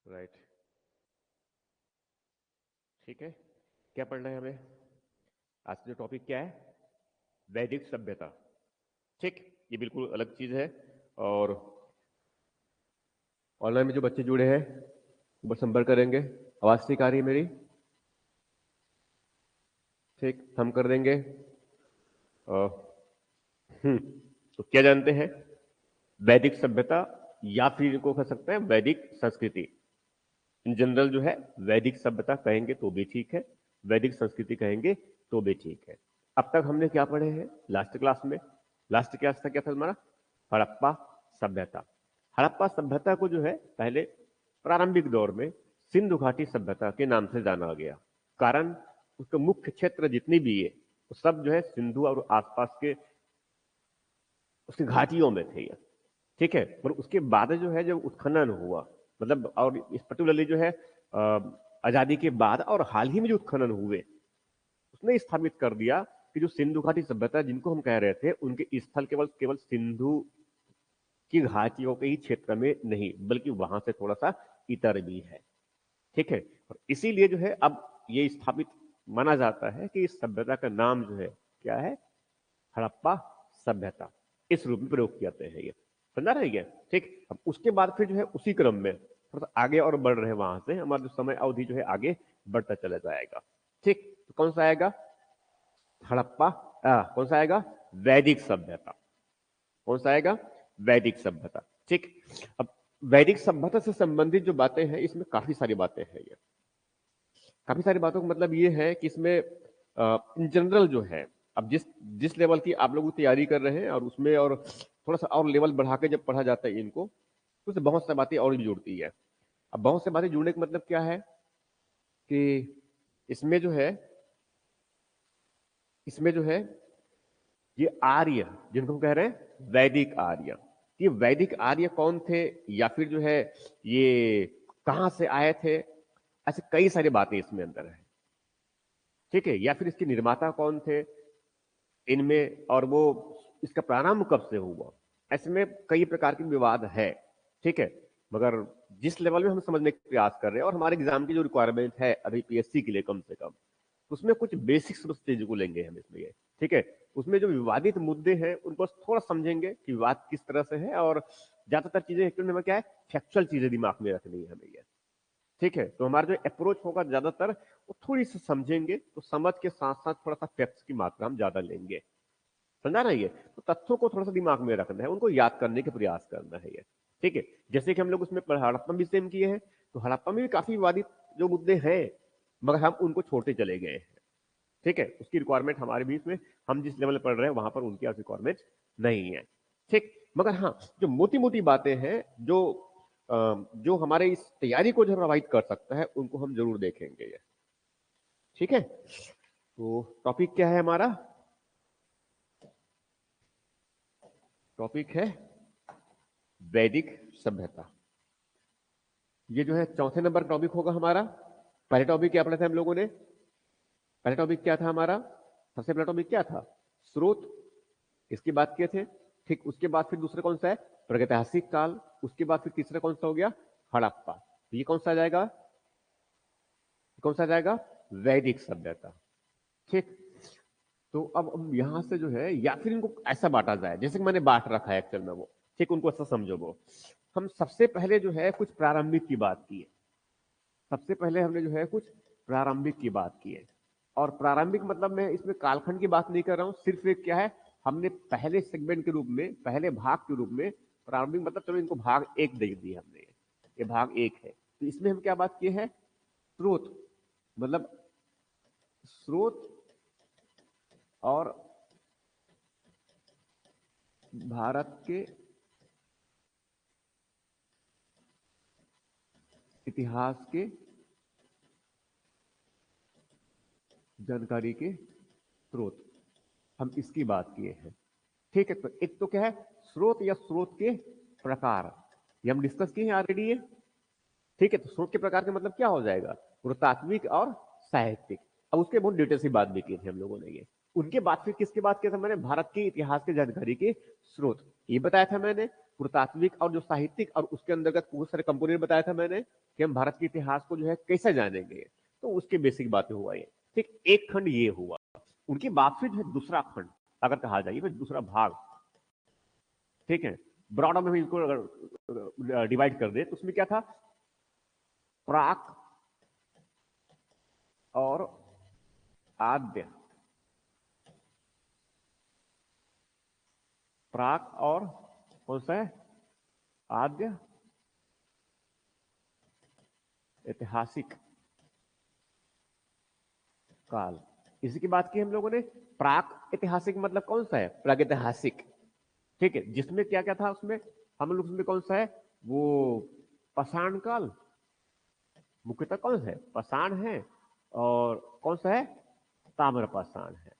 Right. ठीक है, क्या पढ़ना है हमें? आज का जो टॉपिक क्या है? वैदिक सभ्यता। ठीक, ये बिल्कुल अलग चीज है। और ऑनलाइन में जो बच्चे जुड़े हैं वो संपर्क करेंगे। आवाज ठीक आ रही है मेरी? ठीक, हम कर देंगे। अ, हम्म तो क्या जानते हैं? वैदिक सभ्यता, या फिर इनको कह सकते हैं वैदिक संस्कृति। इन जनरल जो है वैदिक सभ्यता कहेंगे तो भी ठीक है, वैदिक संस्कृति कहेंगे तो भी ठीक है। अब तक हमने क्या पढ़े हैं लास्ट क्लास में? लास्ट क्लास था क्या था हमारा? हड़प्पा सभ्यता। हड़प्पा सभ्यता को जो है पहले प्रारंभिक दौर में सिंधु घाटी सभ्यता के नाम से जाना गया। कारण उसका मुख्य क्षेत्र जितनी भी है वो सब जो है सिंधु और आसपास के उसकी घाटियों में थे ये। ठीक है, पर उसके बाद जो है जब उत्खनन हुआ, मतलब और इस पर्टिकुलरली जो है आजादी के बाद और हाल ही में जो उत्खनन हुए, उसने स्थापित कर दिया कि जो सिंधु घाटी सभ्यता जिनको हम कह रहे थे उनके स्थल केवल केवल सिंधु की घाटियों के ही क्षेत्र में नहीं, बल्कि वहां से थोड़ा सा इतर भी है। ठीक है, और इसीलिए जो है अब ये स्थापित माना जाता है कि इस सभ्यता का नाम जो है क्या है? हड़प्पा सभ्यता। इस रूप में प्रयोग किया जाते हैं ये। समझा रहे हैं? ठीक, अब उसके बाद फिर जो है उसी क्रम में थोड़ा सा आगे और बढ़ रहे हैं, वहां से हमारा जो समय अवधि जो है आगे बढ़ता चला जाएगा। ठीक, तो कौन सा आएगा? हड़प्पा। कौन सा आएगा? वैदिक सभ्यता। कौन सा आएगा? वैदिक सभ्यता। ठीक, अब वैदिक सभ्यता से संबंधित जो बातें हैं इसमें काफी सारी बातें हैं ये। काफी सारी बातों का मतलब ये है कि इसमें इन जनरल जो है, अब जिस जिस लेवल की आप लोग तैयारी कर रहे हैं और उसमें और थोड़ा सा और लेवल बढ़ा के जब पढ़ा जाता है इनको, तो उससे बहुत सारी बातें और भी जुड़ती है। अब बहुत सी बातें जुड़ने का मतलब क्या है कि इसमें जो है इसमें जो है ये आर्य जिनको हम कह रहे हैं वैदिक आर्य, ये वैदिक आर्य कौन थे, या फिर जो है ये कहां से आए थे, ऐसे कई सारी बातें इसमें अंदर है। ठीक है, या फिर इसके निर्माता कौन थे इनमें, और वो इसका प्रारंभ कब से हुआ, ऐसे में कई प्रकार के विवाद है। ठीक है, मगर जिस लेवल में हम समझने का प्रयास कर रहे हैं और हमारे एग्जाम की जो रिक्वायरमेंट है अभी पीएससी के लिए कम से कम, उसमें कुछ बेसिक चीजों को लेंगे हम इसमें। ठीक है, उसमें जो विवादित मुद्दे हैं उनको थोड़ा समझेंगे कि विवाद किस तरह से है, और ज्यादातर चीजें एक्चुअली में क्या है, फैक्चुअल चीजें दिमाग में रखनी है हमें ये। ठीक है, तो हमारा जो अप्रोच होगा ज्यादातर वो थोड़ी सी समझेंगे, तो समझ के साथ साथ थोड़ा सा फैक्ट्स की मात्रा हम ज्यादा लेंगे। समझा ना ये? तो तथ्यों को थोड़ा सा दिमाग में रखना है, उनको याद करने के प्रयास करना है ये। ठीक है, जैसे कि हम लोग उसमें हड़प्पा भी सेम किए हैं, तो हड़प्पा में भी काफी विवादित जो मुद्दे हैं, मगर हम उनको छोड़ते चले गए हैं। ठीक है, उसकी रिक्वायरमेंट हमारे बीच में, हम जिस लेवल पर पढ़ रहे हैं वहां पर उनकी रिक्वायरमेंट नहीं है। ठीक, मगर हाँ जो मोटी मोटी बातें हैं जो हमारे इस तैयारी को जो प्रभावित कर सकता है उनको हम जरूर देखेंगे ये। ठीक है, तो टॉपिक क्या है हमारा? टॉपिक है वैदिक सभ्यता। ये जो है चौथे नंबर का टॉपिक होगा हमारा। पहले टॉपिक क्या पढ़ा था हम लोगों ने? पहला टॉपिक क्या था हमारा? सबसे पहला टॉपिक क्या था? स्रोत, इसकी बात किए थे। ठीक, उसके बाद फिर दूसरा कौन सा है? प्रागैतिहासिक काल। उसके बाद फिर तीसरा कौन सा हो गया? हड़प्पा। तो ये कौन सा आ जाएगा? कौन सा आ जाएगा? वैदिक सभ्यता। ठीक, तो अब हम यहां से जो है, या फिर इनको ऐसा बांटा जाए जैसे कि मैंने बांट रखा है एक्चुअल में वो। ठीक, उनको ऐसा समझो वो। हम सबसे पहले जो है कुछ प्रारंभिक की बात की है। सबसे पहले हमने जो है कुछ प्रारंभिक की बात की है। और प्रारंभिक मतलब मैं इसमें कालखंड की बात नहीं कर रहा हूं, सिर्फ एक क्या है, हमने पहले सेगमेंट के रूप में, पहले भाग के रूप में प्रारंभिक मतलब, चलो इनको भाग एक दे दिया हमने, ये भाग एक है। तो इसमें हम क्या बात किए हैं? स्रोत, मतलब स्रोत और भारत के इतिहास के जानकारी के स्रोत, हम इसकी बात किए हैं। ठीक है, तो एक तो क्या है, स्रोत या स्रोत के प्रकार, ये हम डिस्कस किए हैं ऑलरेडी ये। ठीक है, तो स्रोत के प्रकार का मतलब क्या हो जाएगा? पुरातात्विक और साहित्यिक। अब उसके बहुत डिटेल से बात भी की थी हम लोगों ने ये। उनके बाद फिर किसके बात किया था मैंने? भारत के इतिहास के जानकारी के स्रोत। ये बताया था मैंने, पुरातात्विक और जो साहित्यिक और उसके अंतर्गत बहुत सारे कंपोनेंट बताया था मैंने कि हम भारत के इतिहास को जो है कैसे जानेंगे। तो उसके बेसिक बातें हुआ ये। ठीक, एक खंड ये हुआ। उनकी बात फिर जो है दूसरा खंड अगर कहा जाए, फिर दूसरा भाग, ठीक है, ब्रॉड में इसको अगर डिवाइड कर दे तो उसमें क्या था, प्राक और आद्य। प्राक और कौन सा है, आद्य ऐतिहासिक काल। इसी की बात की हम लोगों ने। प्राक ऐतिहासिक मतलब कौन सा है, प्रागैतिहासिक। ठीक है, जिसमें क्या क्या था उसमें, हम लोग उसमें कौन सा है, वो पाषाण काल, मुख्यतः कौन सा है, पाषाण है, और कौन सा है, ताम्र पाषाण है।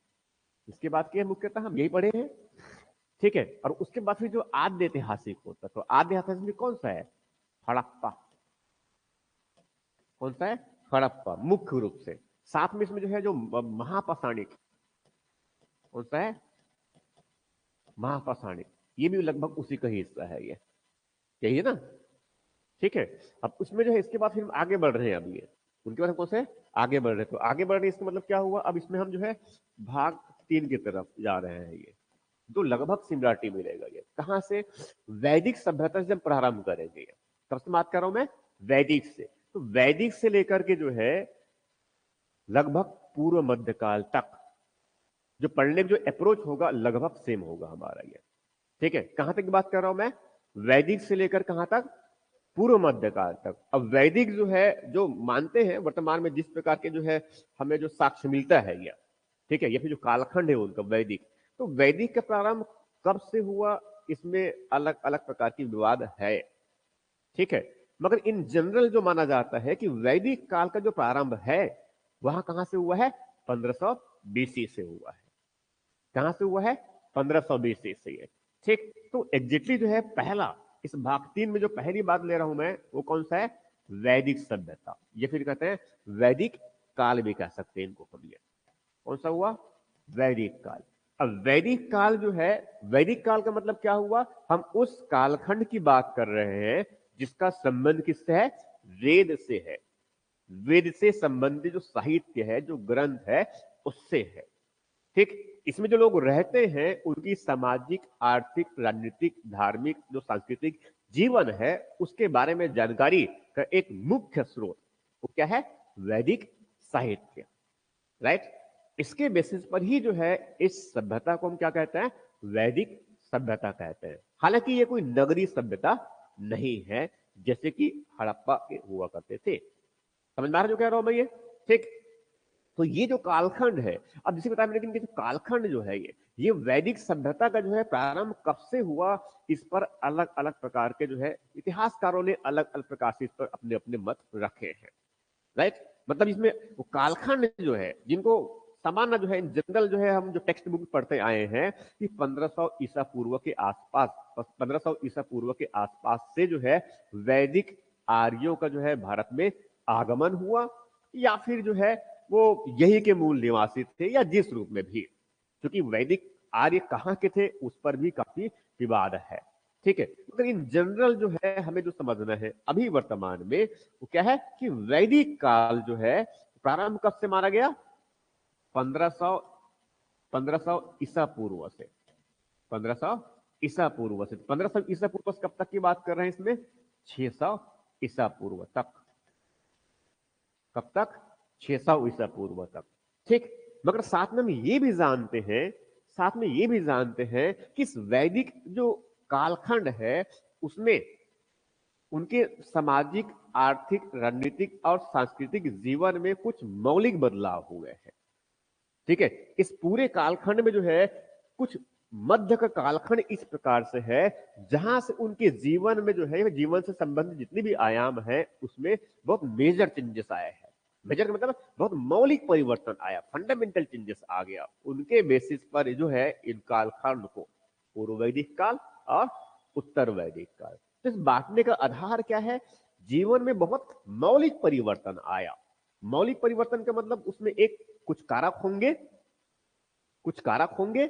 इसके बाद की है मुख्यतः हम यही पढ़े हैं। ठीक है, और उसके बाद फिर जो आद्य ऐतिहासिक होता, तो आद्य ऐतिहासिक में कौन सा है, हड़प्पा। कौन सा है, हड़प्पा मुख्य रूप से। साथ में इसमें जो है जो महापाषाणिक, कौन सा है, महापाषाणिक, ये भी लगभग उसी का ही हिस्सा है ये, यही है ना। ठीक है, अब उसमें जो है इसके बाद फिर हम आगे बढ़ रहे हैं। अब ये उनके बाद हम कौन से आगे बढ़ रहे हैं, तो आगे बढ़ रहे हैं इसका मतलब क्या हुआ, अब इसमें हम जो है भाग 3 की तरफ जा रहे हैं। ये तो लगभग सिमिलरिटी मिलेगा। ये कहां से, वैदिक सभ्यता से जब प्रारंभ करेंगे, तब से बात कर रहा हूं मैं वैदिक से। तो वैदिक से लेकर के जो है लगभग पूर्व मध्यकाल तक जो पढ़ने का जो अप्रोच होगा लगभग सेम होगा हमारा ये। ठीक है, कहां तक की बात कर रहा हूं मैं, वैदिक से लेकर कहां तक, पूर्व मध्यकाल तक। अब वैदिक जो है, जो मानते हैं वर्तमान में जिस प्रकार के जो है हमें जो साक्ष्य मिलता है ये, ठीक है, या फिर जो कालखंड है उनका वैदिक, तो वैदिक का प्रारंभ कब से हुआ, इसमें अलग अलग प्रकार की विवाद है। ठीक है, मगर इन जनरल जो माना जाता है कि वैदिक काल का जो प्रारंभ है वहां कहां से हुआ है, 1500 बीसी से हुआ है। कहां से हुआ है, 1500 बीसी से है। ठीक, तो एग्जैक्टली जो है पहला, इस भाग 3 में जो पहली बात ले रहा हूं मैं, वो कौन सा है, वैदिक सभ्यता, ये फिर कहते हैं वैदिक काल भी कह सकते हैं इनको हम। ये कौन सा हुआ, वैदिक काल। अब वैदिक काल जो है, वैदिक काल का मतलब क्या हुआ, हम उस कालखंड की बात कर रहे हैं जिसका संबंध किससे है, वेद से है। वेद से संबंधित जो साहित्य है, जो ग्रंथ है, उससे है। ठीक, इसमें जो लोग रहते हैं उनकी सामाजिक, आर्थिक, राजनीतिक, धार्मिक, जो सांस्कृतिक जीवन है उसके बारे में जानकारी का एक मुख्य स्रोत वो क्या है, वैदिक साहित्य। राइट, इसके बेसिस पर ही जो है इस सभ्यता को हम क्या कहते हैं, वैदिक सभ्यता कहते हैं। हालांकि ये कोई नगरीय सभ्यता नहीं है जैसे कि हड़प्पा के हुआ करते थे। समझ में आ रहा जो कह रहा हूं मैं ये। ठीक, तो ये जो कालखंड है, अब जिसे बताया मैंने, लेकिन जो कालखंड जो है ये वैदिक सभ्यता का जो है प्रारंभ कब से हुआ, इस पर अलग अलग प्रकार के जो है इतिहासकारों ने अलग अलग प्रकार से इस पर अपने अपने मत रखे हैं। राइट, मतलब इसमें वो कालखंड जो है जिनको सामान्य जो है इन जनरल जो है हम जो टेक्स्ट बुक पढ़ते आए हैं कि 1500 ईसा पूर्व के आसपास, 1500 ईसा पूर्व के आसपास से जो है वैदिक आर्यों का जो है भारत में आगमन हुआ, या फिर जो है वो यही के मूल निवासी थे, या जिस रूप में भी, क्योंकि वैदिक आर्य कहाँ के थे उस पर भी काफी विवाद है। ठीक है, मगर इन जनरल जो है हमें जो समझना है अभी वर्तमान में वो क्या है कि वैदिक काल जो है प्रारंभ कब से माना गया, 1500, 1500 ईसा पूर्व से। 1500 ईसा पूर्व से, 1500 ईसा पूर्व से कब तक की बात कर रहे हैं इसमें, 600 ईसा पूर्व तक। कब तक, 600 ईसा पूर्व तक। ठीक, मगर साथ में हम ये भी जानते हैं, साथ में ये भी जानते हैं कि इस वैदिक जो कालखंड है उसमें उनके सामाजिक, आर्थिक, रणनीतिक और सांस्कृतिक जीवन में कुछ मौलिक बदलाव हुए हैं। ठीक है, इस पूरे कालखंड में जो है कुछ मध्य का कालखंड इस प्रकार से है जहां से उनके जीवन में जो है, जीवन से संबंधित जितने भी आयाम है उसमें बहुत मेजर चेंजेस आए हैं। मेजर का मतलब बहुत मौलिक परिवर्तन आया, फंडामेंटल चेंजेस आ गया। उनके बेसिस पर जो है इन कालखंड को पूर्व वैदिक काल और उत्तर वैदिक काल, तो इस बांटने का आधार क्या है, जीवन में बहुत मौलिक परिवर्तन आया। मौलिक परिवर्तन का मतलब उसमें एक कुछ कारक होंगे, कुछ कारक होंगे,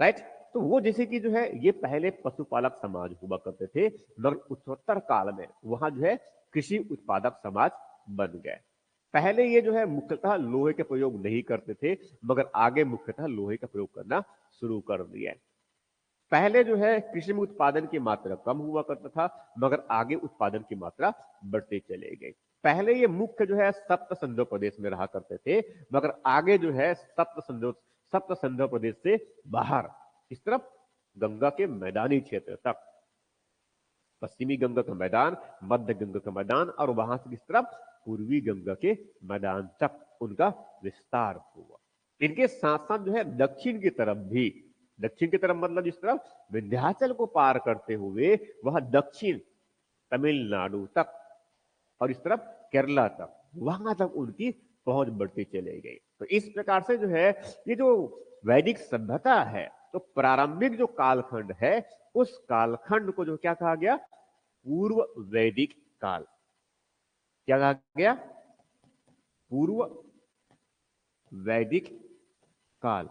राइट। तो वो जैसे कि जो है ये पहले पशुपालक समाज हुआ करते थे, मगर उत्तरोत्तर काल में वहां जो है कृषि उत्पादक समाज बन गए। पहले ये जो है मुख्यतः लोहे के प्रयोग नहीं करते थे, मगर आगे मुख्यतः लोहे का प्रयोग करना शुरू कर दिया। पहले जो है कृषि में उत्पादन की मात्रा कम हुआ करता था, मगर आगे उत्पादन की मात्रा बढ़ती चले गई। पहले ये मुख्य जो है सप्त संधो प्रदेश में रहा करते थे, मगर आगे जो है सप्त संधो प्रदेश से बाहर इस तरफ गंगा के मैदानी क्षेत्र तक, पश्चिमी गंगा का मैदान, मध्य गंगा का मैदान और वहां से किस तरफ पूर्वी गंगा के मैदान तक उनका विस्तार हुआ। इनके साथ साथ जो है दक्षिण की तरफ भी, दक्षिण की तरफ मतलब जिस तरफ विंध्याचल को पार करते हुए वह दक्षिण तमिलनाडु तक और इस तरफ केरला तक, वहां तक उनकी पहुंच बढ़ती चली गई। तो इस प्रकार से जो है ये जो वैदिक सभ्यता है, तो प्रारंभिक जो कालखंड है उस कालखंड को जो क्या कहा गया, पूर्व वैदिक काल। क्या कहा गया? पूर्व वैदिक काल।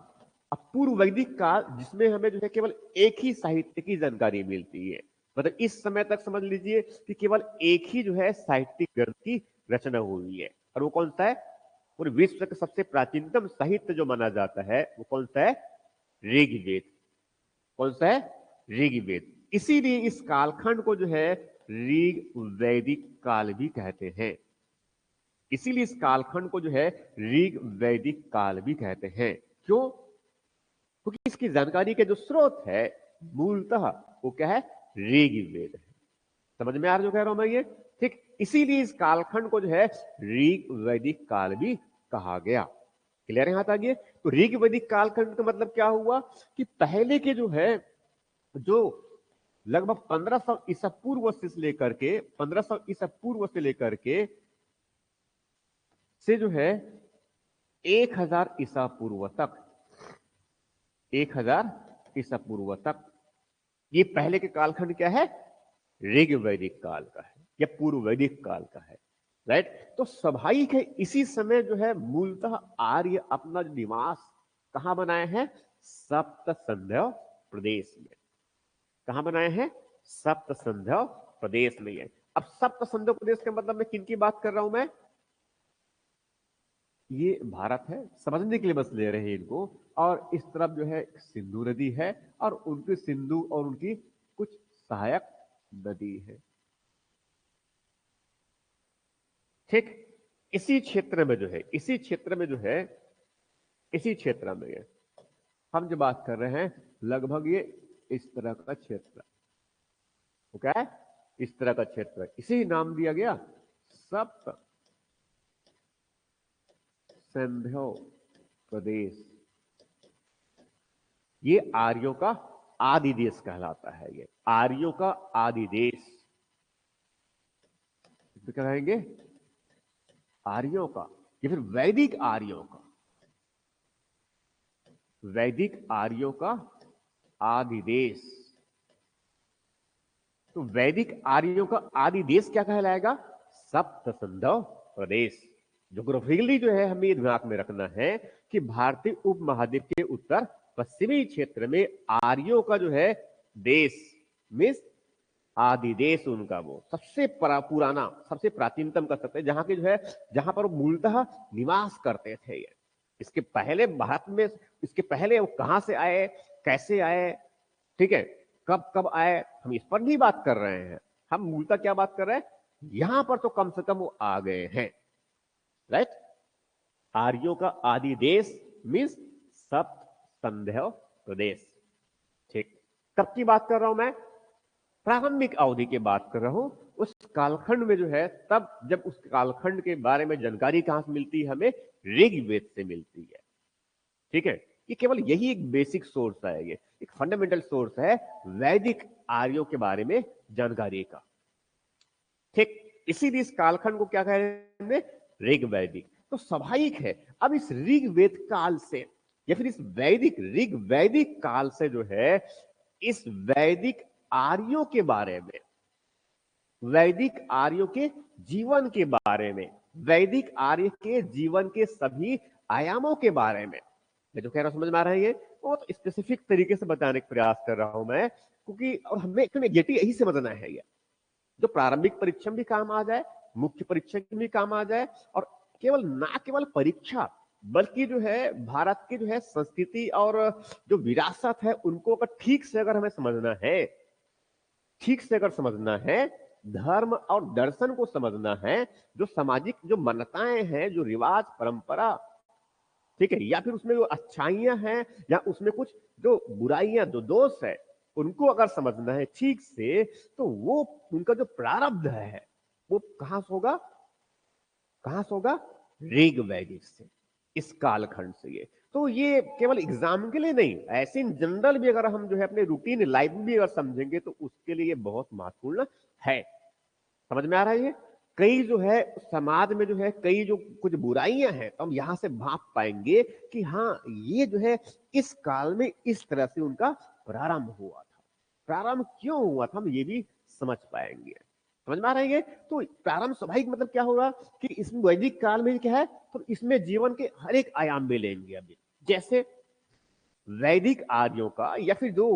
अब पूर्व वैदिक काल जिसमें हमें जो है केवल एक ही साहित्य की जानकारी मिलती है, मतलब इस समय तक समझ लीजिए कि केवल एक ही जो है साहित्यिक ग्रंथ की रचना हुई है, और वो कौन सा है? पूरे विश्व का सबसे प्राचीनतम साहित्य जो माना जाता है वो कौन सा है? ऋग्वेद। कौन सा है? ऋग्वेद। इसीलिए इस कालखंड को जो है ऋग वैदिक काल भी कहते हैं। इसीलिए इस कालखंड को जो है ऋग वैदिक काल भी कहते हैं। क्यों? क्योंकि इसकी जानकारी के जो स्रोत है मूलतः वो क्या है? ऋग्वेद है। समझ में आ रहा जो कह रहा हूं मैं ये? ठीक, इसीलिए इस कालखंड को जो है ऋग वैदिक काल भी कहा गया। क्लियर है? यहां तक ये तो ऋग वैदिक कालखंड का मतलब क्या हुआ कि पहले के जो है, जो लगभग 1500 ईसा पूर्व से लेकर के 1500 ईसा पूर्व से लेकर के से जो है 1000 ईसा पूर्व तक, 1000 ईसा पूर्व तक, ये पहले के कालखंड क्या है? ऋग वैदिक काल का है या पूर्व वैदिक काल का है। राइट? तो स्वाभाविक है इसी समय जो है मूलतः आर्य अपना निवास कहां बनाए हैं? सप्त संध्या प्रदेश में। कहां बनाए हैं? सप्त संध्या प्रदेश में है। अब सप्त संध्या प्रदेश का मतलब मैं किन की बात कर रहा हूं मैं? ये भारत है, समझने के लिए बस ले रहे हैं इनको। और इस तरफ जो है सिंधु नदी है, और उनकी सिंधु और उनकी कुछ सहायक नदी है। ठीक, इसी क्षेत्र में जो है, इसी क्षेत्र में जो है, इसी क्षेत्र में है हम जो बात कर रहे हैं, लगभग ये इस तरह का क्षेत्र, वो क्या है? इस तरह का क्षेत्र, इसी नाम दिया गया सप्त संध्या प्रदेश। ये आर्यों का आदि देश कहलाता है। ये आर्यों का आदि देश, तो क्या कहेंगे? आर्यों का, या फिर वैदिक आर्यों का, वैदिक आर्यों का आदि देश। तो वैदिक आर्यों का आदि देश क्या कहलाएगा? सप्त संधव प्रदेश। ज्योग्राफिकली जो है हमें दिमाग में रखना है कि भारतीय उपमहाद्वीप के उत्तर पश्चिमी क्षेत्र में आर्यों का जो है देश, मीन्स आदि देश उनका, वो सबसे पुराना, सबसे प्राचीनतम कर सकते हैं, जहां के जो है, जहां पर वो मूलतः निवास करते थे। ये इसके पहले भारत में, इसके पहले वो कहां से आए, कैसे आए, ठीक है, कब कब आए, हम इस पर नहीं बात कर रहे हैं। हम मूलतः क्या बात कर रहे हैं? यहां पर तो कम से कम वो आ गए हैं। राइट? आर्यों का आदि देश मीन्स सप्त संध्या प्रदेश। ठीक, कब की बात कर रहा हूं मैं? प्रारंभिक अवधि की बात कर रहा हूं। उस कालखंड में जो है, तब जब उस कालखंड के बारे में जानकारी कहां से मिलती है? हमें ऋग्वेद से मिलती है। ठीक है, ये केवल यही एक बेसिक सोर्स है, ये एक फंडामेंटल सोर्स है वैदिक आर्यों के बारे में जानकारी का। ठीक, इसीलिए इस कालखंड को क्या कह रहे हैं? ऋग वैदिक। तो स्वाभाविक है अब इस ऋग्वेद काल से, या फिर इस वैदिक ऋग वैदिक काल से जो है, इस वैदिक आर्यों के बारे में, वैदिक आर्यों के जीवन के बारे में, वैदिक आर्य के जीवन के सभी आयामों के बारे में, मैं जो कह रहा हूं समझ में आ रहा है? ये वो तो स्पेसिफिक तरीके से बताने का प्रयास कर रहा हूं मैं, क्योंकि और हमें यही समझना है ये, जो प्रारंभिक परीक्षा में भी काम आ जाए, मुख्य परीक्षा में भी काम आ जाए, और केवल ना केवल परीक्षा बल्कि जो है भारत की जो है संस्कृति और जो विरासत है उनको अगर ठीक से अगर हमें समझना है, ठीक से अगर समझना है, धर्म और दर्शन को समझना है, जो सामाजिक जो मान्यताएं हैं, जो रिवाज परंपरा, ठीक है, या फिर उसमें जो अच्छाइयां हैं या उसमें कुछ जो बुराइयां जो दोष है उनको अगर समझना है ठीक से, तो वो उनका जो प्रारब्ध है वो कहां से होगा, कहां से होगा, ऋग वैदिक से, इस कालखंड से। ये तो ये केवल एग्जाम के लिए नहीं, ऐसे इन जनरल भी अगर हम जो है अपने रूटीन लाइफ में भी अगर समझेंगे तो उसके लिए बहुत महत्वपूर्ण है। समझ में आ रहा है ये? कई जो है समाज में जो है कई जो कुछ बुराइयां हैं तो हम यहां से भाप पाएंगे कि हाँ ये जो है इस काल में इस तरह से उनका प्रारंभ हुआ था। प्रारंभ क्यों हुआ था हम ये भी समझ पाएंगे। समझ में आ रहा है ये? तो प्रारंभ स्वाभाविक मतलब क्या होगा कि इसमें वैदिक काल में क्या है, तो इसमें जीवन के हर एक आयाम में लेंगे अभी। जैसे वैदिक आर्यों का या फिर जो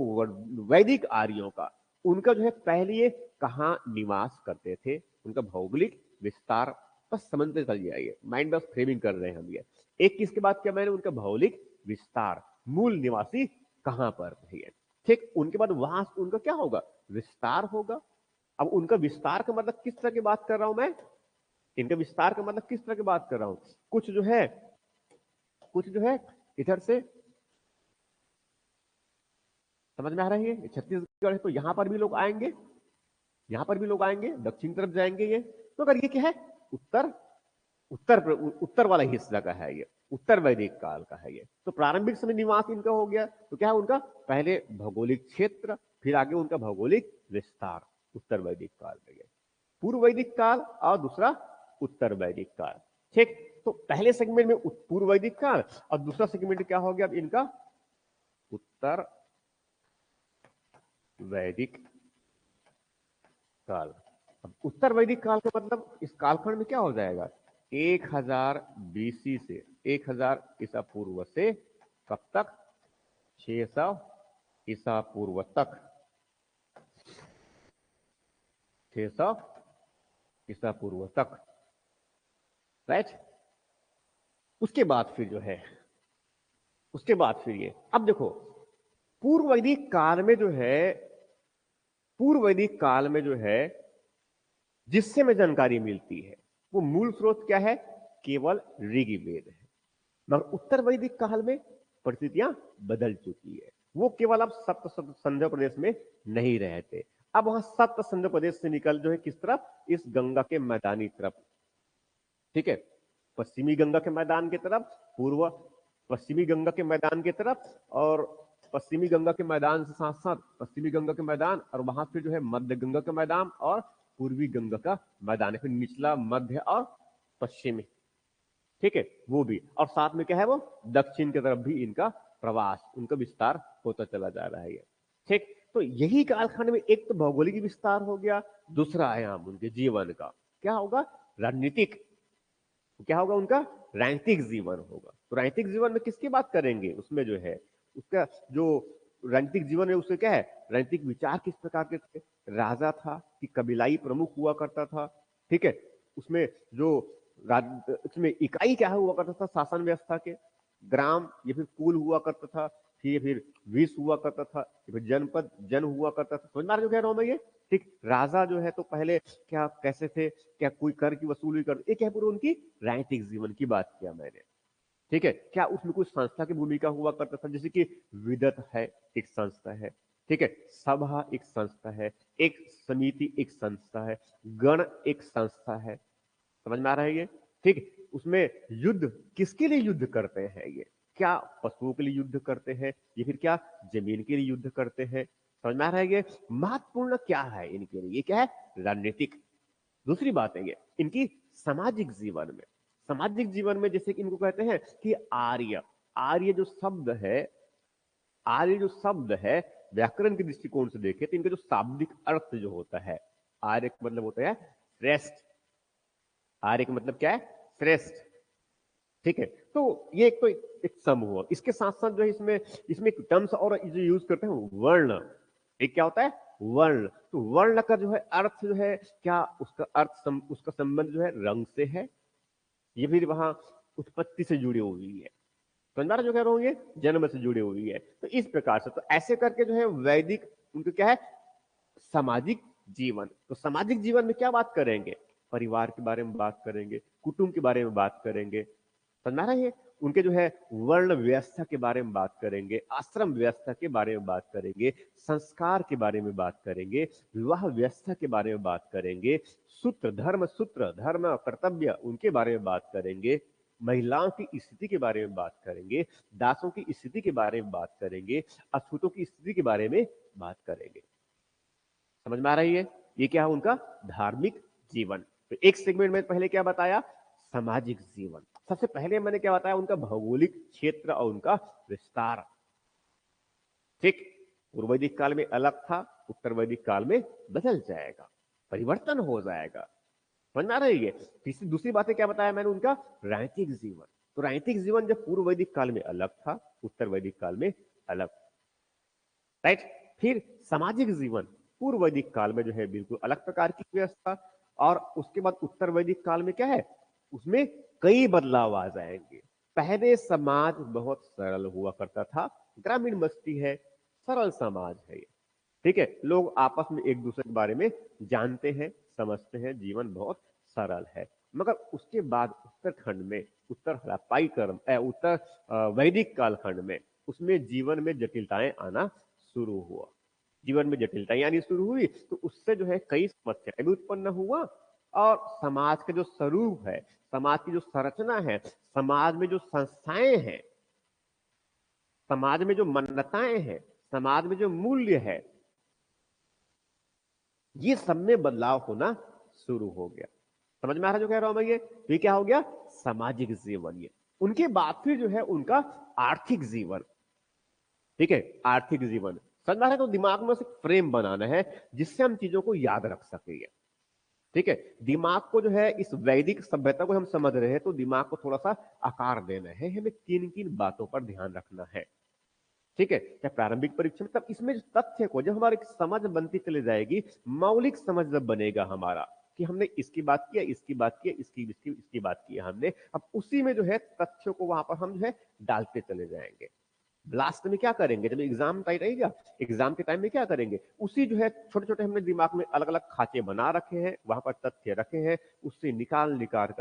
वैदिक आर्यों का, उनका जो है पहले ये कहाँ निवास करते थे, उनका भौगोलिक विस्तार, बस समझते चल जाइए, माइंड बस फ्रेमिंग कर रहे हैं हम ये। एक किसके बाद क्या मैंने, उनका भौगोलिक विस्तार, मूल निवासी कहां पर है, ठीक। उनके बाद वहां उनका क्या होगा, विस्तार होगा। अब उनका विस्तार का मतलब किस तरह की बात कर रहा हूं मैं, इनका विस्तार का मतलब किस तरह की बात कर रहा हूं, कुछ जो है, कुछ जो है इधर से, समझ में आ रही है, छत्तीसगढ़ है तो यहां पर भी लोग आएंगे, यहां पर भी लोग आएंगे, दक्षिण तरफ जाएंगे ये, तो अगर ये क्या है, उत्तर, उत्तर वाला हिस्सा का है ये, उत्तर वैदिक काल का है ये। तो प्रारंभिक समय निवास इनका हो गया, तो क्या है उनका, पहले भौगोलिक क्षेत्र, फिर आगे उनका भौगोलिक विस्तार, उत्तर वैदिक काल में ये। पूर्व वैदिक काल और दूसरा उत्तर वैदिक काल, ठीक। तो पहले सेगमेंट में पूर्व वैदिक काल और दूसरा सेगमेंट क्या हो गया अब इनका, उत्तर वैदिक काल। अब उत्तर वैदिक काल का मतलब इस कालखंड में क्या हो जाएगा, 1000 बीसी से 1000 ईसा पूर्व से कब तक, 600 ईसा पूर्व तक, 600 ईसा पूर्व तक, राइट। उसके बाद फिर जो है, उसके बाद फिर ये, अब देखो पूर्व वैदिक काल में जो है, पूर्व वैदिक काल में जो है जिससे हमें जानकारी मिलती है वो मूल स्रोत क्या है, केवल ऋग्वेद है। मगर उत्तर वैदिक काल में परिस्थितियां बदल चुकी है, वो केवल अब सप्त संध्या प्रदेश में नहीं रहते, अब वहां सप्त संध्या प्रदेश से निकल जो है किस तरफ, इस गंगा के मैदानी तरफ, ठीक है, पश्चिमी गंगा के मैदान की तरफ, पूर्व पश्चिमी गंगा के मैदान की तरफ, और पश्चिमी गंगा के मैदान से साथ साथ पश्चिमी गंगा के मैदान, और वहां फिर जो है मध्य गंगा के मैदान और पूर्वी गंगा का मैदान है, फिर निचला मध्य और पश्चिमी, ठीक है, वो भी, और साथ में क्या है वो दक्षिण की तरफ भी इनका प्रवास, उनका विस्तार होता चला जा रहा है, ठीक। तो यही कालखंड में एक तो भौगोलिक विस्तार हो गया, दूसरा आयाम उनके जीवन का क्या होगा, राजनीतिक, क्या होगा उनका, राजनीतिक जीवन होगा। तो राजनीतिक जीवन में किसकी बात करेंगे, उसमें जो है उसका जो राजनीतिक जीवन है उससे क्या है, राजनीतिक विचार किस प्रकार के थे, राजा था कि कबीलाई प्रमुख हुआ करता था, ठीक है, उसमें जो उसमें इकाई क्या हुआ करता था शासन व्यवस्था के, ग्राम या फिर कुल हुआ करता था, फिर विश्व हुआ करता था, फिर जनपद जन हुआ करता था, समझ में आ रहा जो कह रहा हूं मैं ये, ठीक। राजा जो है तो पहले क्या कैसे थे, क्या कोई कर की वसूली कर, एक है पूरी उनकी राजनीतिक जीवन की बात किया मैंने, ठीक है। क्या उसमें कुछ संस्था की भूमिका हुआ करता था, जैसे कि विदत है एक संस्था है, ठीक है, सभा एक संस्था है, एक समिति एक संस्था है, गण एक संस्था है, समझ में आ रहा है ये, ठीक। उसमें युद्ध किसके लिए युद्ध करते हैं ये, क्या पशुओं के लिए युद्ध करते हैं या फिर क्या जमीन के लिए युद्ध करते हैं, समझ में आ रहा है ये, महत्वपूर्ण क्या है इनके लिए, ये क्या है, राजनीतिक। दूसरी बात है ये इनकी सामाजिक जीवन में, सामाजिक जीवन में जैसे कि इनको कहते हैं कि आर्य, आर्य जो शब्द है, आर्य जो शब्द है व्याकरण के दृष्टिकोण से देखें तो इनका जो शाब्दिक अर्थ जो होता है, आर्य का मतलब होता है श्रेष्ठ, आर्य का मतलब क्या है, श्रेष्ठ, ठीक है। तो ये एक तो एक सम हुआ, इसके साथ साथ जो है इसमें इसमें टर्म्स और जो यूज करते हैं वर्ण। एक क्या होता है वर्ण, तो वर्ण का जो है अर्थ जो है क्या, उसका अर्थ उसका संबंध जो है रंग से है, ये फिर वहां उत्पत्ति से जुड़ी हुई है, समझ जो कह रहा हूं, ये जन्म से जुड़ी हुई है। तो इस प्रकार से तो ऐसे करके जो है वैदिक उनको क्या है सामाजिक जीवन। तो सामाजिक जीवन में क्या बात करेंगे, परिवार के बारे में बात करेंगे, कुटुंब के बारे में बात करेंगे, समझ रहे हैं, उनके जो है वर्ण व्यवस्था के बारे में बात करेंगे, आश्रम व्यवस्था के बारे में बात करेंगे, संस्कार के बारे में बात करेंगे, विवाह व्यवस्था के बारे में बात करेंगे, सूत्र धर्म कर्तव्य उनके बारे में बात करेंगे, महिलाओं की स्थिति के बारे में बात करेंगे, दासों की स्थिति के बारे में बात करेंगे, अछूतों की स्थिति के बारे में बात करेंगे। समझ में आ रही है, ये क्या है उनका धार्मिक जीवन। तो एक सेगमेंट में पहले क्या बताया, सामाजिक जीवन। सबसे पहले मैंने क्या बताया, उनका भौगोलिक क्षेत्र और उनका विस्तार। ठीक, पूर्व वैदिक काल में अलग था, उत्तर वैदिक काल में बदल जाएगा, परिवर्तन हो जाएगा, समझ में आ रही है। तीसरी दूसरी बातें क्या बताया मैंने, उनका राजनीतिक जीवन। तो राजनीतिक जीवन जब पूर्व वैदिक काल में अलग था, उत्तर वैदिक काल में अलग, राइट। फिर सामाजिक जीवन पूर्व वैदिक काल में जो है बिल्कुल अलग प्रकार की व्यवस्था, और उसके बाद उत्तर वैदिक काल में क्या है, उसमें कई बदलाव आ जाएंगे। पहले समाज बहुत सरल हुआ करता था, ग्रामीण बस्ती है, सरल समाज है ये, ठीक है, लोग आपस में एक दूसरे के बारे में जानते हैं, समझते हैं, जीवन बहुत सरल है। मगर उसके बाद उत्तरखंड में, उत्तर हड़प्पाई कर्म उत्तर वैदिक कालखंड में, उसमें जीवन में जटिलताएं आना शुरू हुआ, जीवन में जटिलताएं आनी शुरू हुई, तो उससे जो है कई समस्याएं भी उत्पन्न हुआ, और समाज का जो स्वरूप है, समाज की जो संरचना है, समाज में जो संस्थाएं हैं, समाज में जो मान्यताएं हैं, समाज में जो मूल्य है, ये सब में बदलाव होना शुरू हो गया। समझ में आ रहा जो कह रहा हूं मैं, ये क्या हो गया, सामाजिक जीवन। ये उनके बाद फिर जो है उनका आर्थिक जीवन, ठीक है, आर्थिक जीवन। समझ में आ रहा है, तो दिमाग में से फ्रेम बनाना है जिससे हम चीजों को याद रख सकेंगे, ठीक है। दिमाग को जो है इस वैदिक सभ्यता को हम समझ रहे हैं, तो दिमाग को थोड़ा सा आकार देना है, हमें किन किन बातों पर ध्यान रखना है, ठीक है। क्या प्रारंभिक परीक्षा में, तब इसमें जो तथ्य को जब हमारी समझ बनती चली जाएगी, मौलिक समझ जब बनेगा हमारा कि हमने इसकी बात किया, इसकी बात किया, इसकी बात की हमने, अब उसी में जो है तथ्यों को वहां पर हम जो है डालते चले जाएंगे। लास्ट में क्या करेंगे, जब एग्जाम टाइम रहेगा, एग्जाम के टाइम में क्या करेंगे, उसी जो है छोटे छोटे हमने दिमाग में अलग अलग खाते बना रखे हैं, वहां पर तथ्य रखे हैं, उससे निकाल निकाल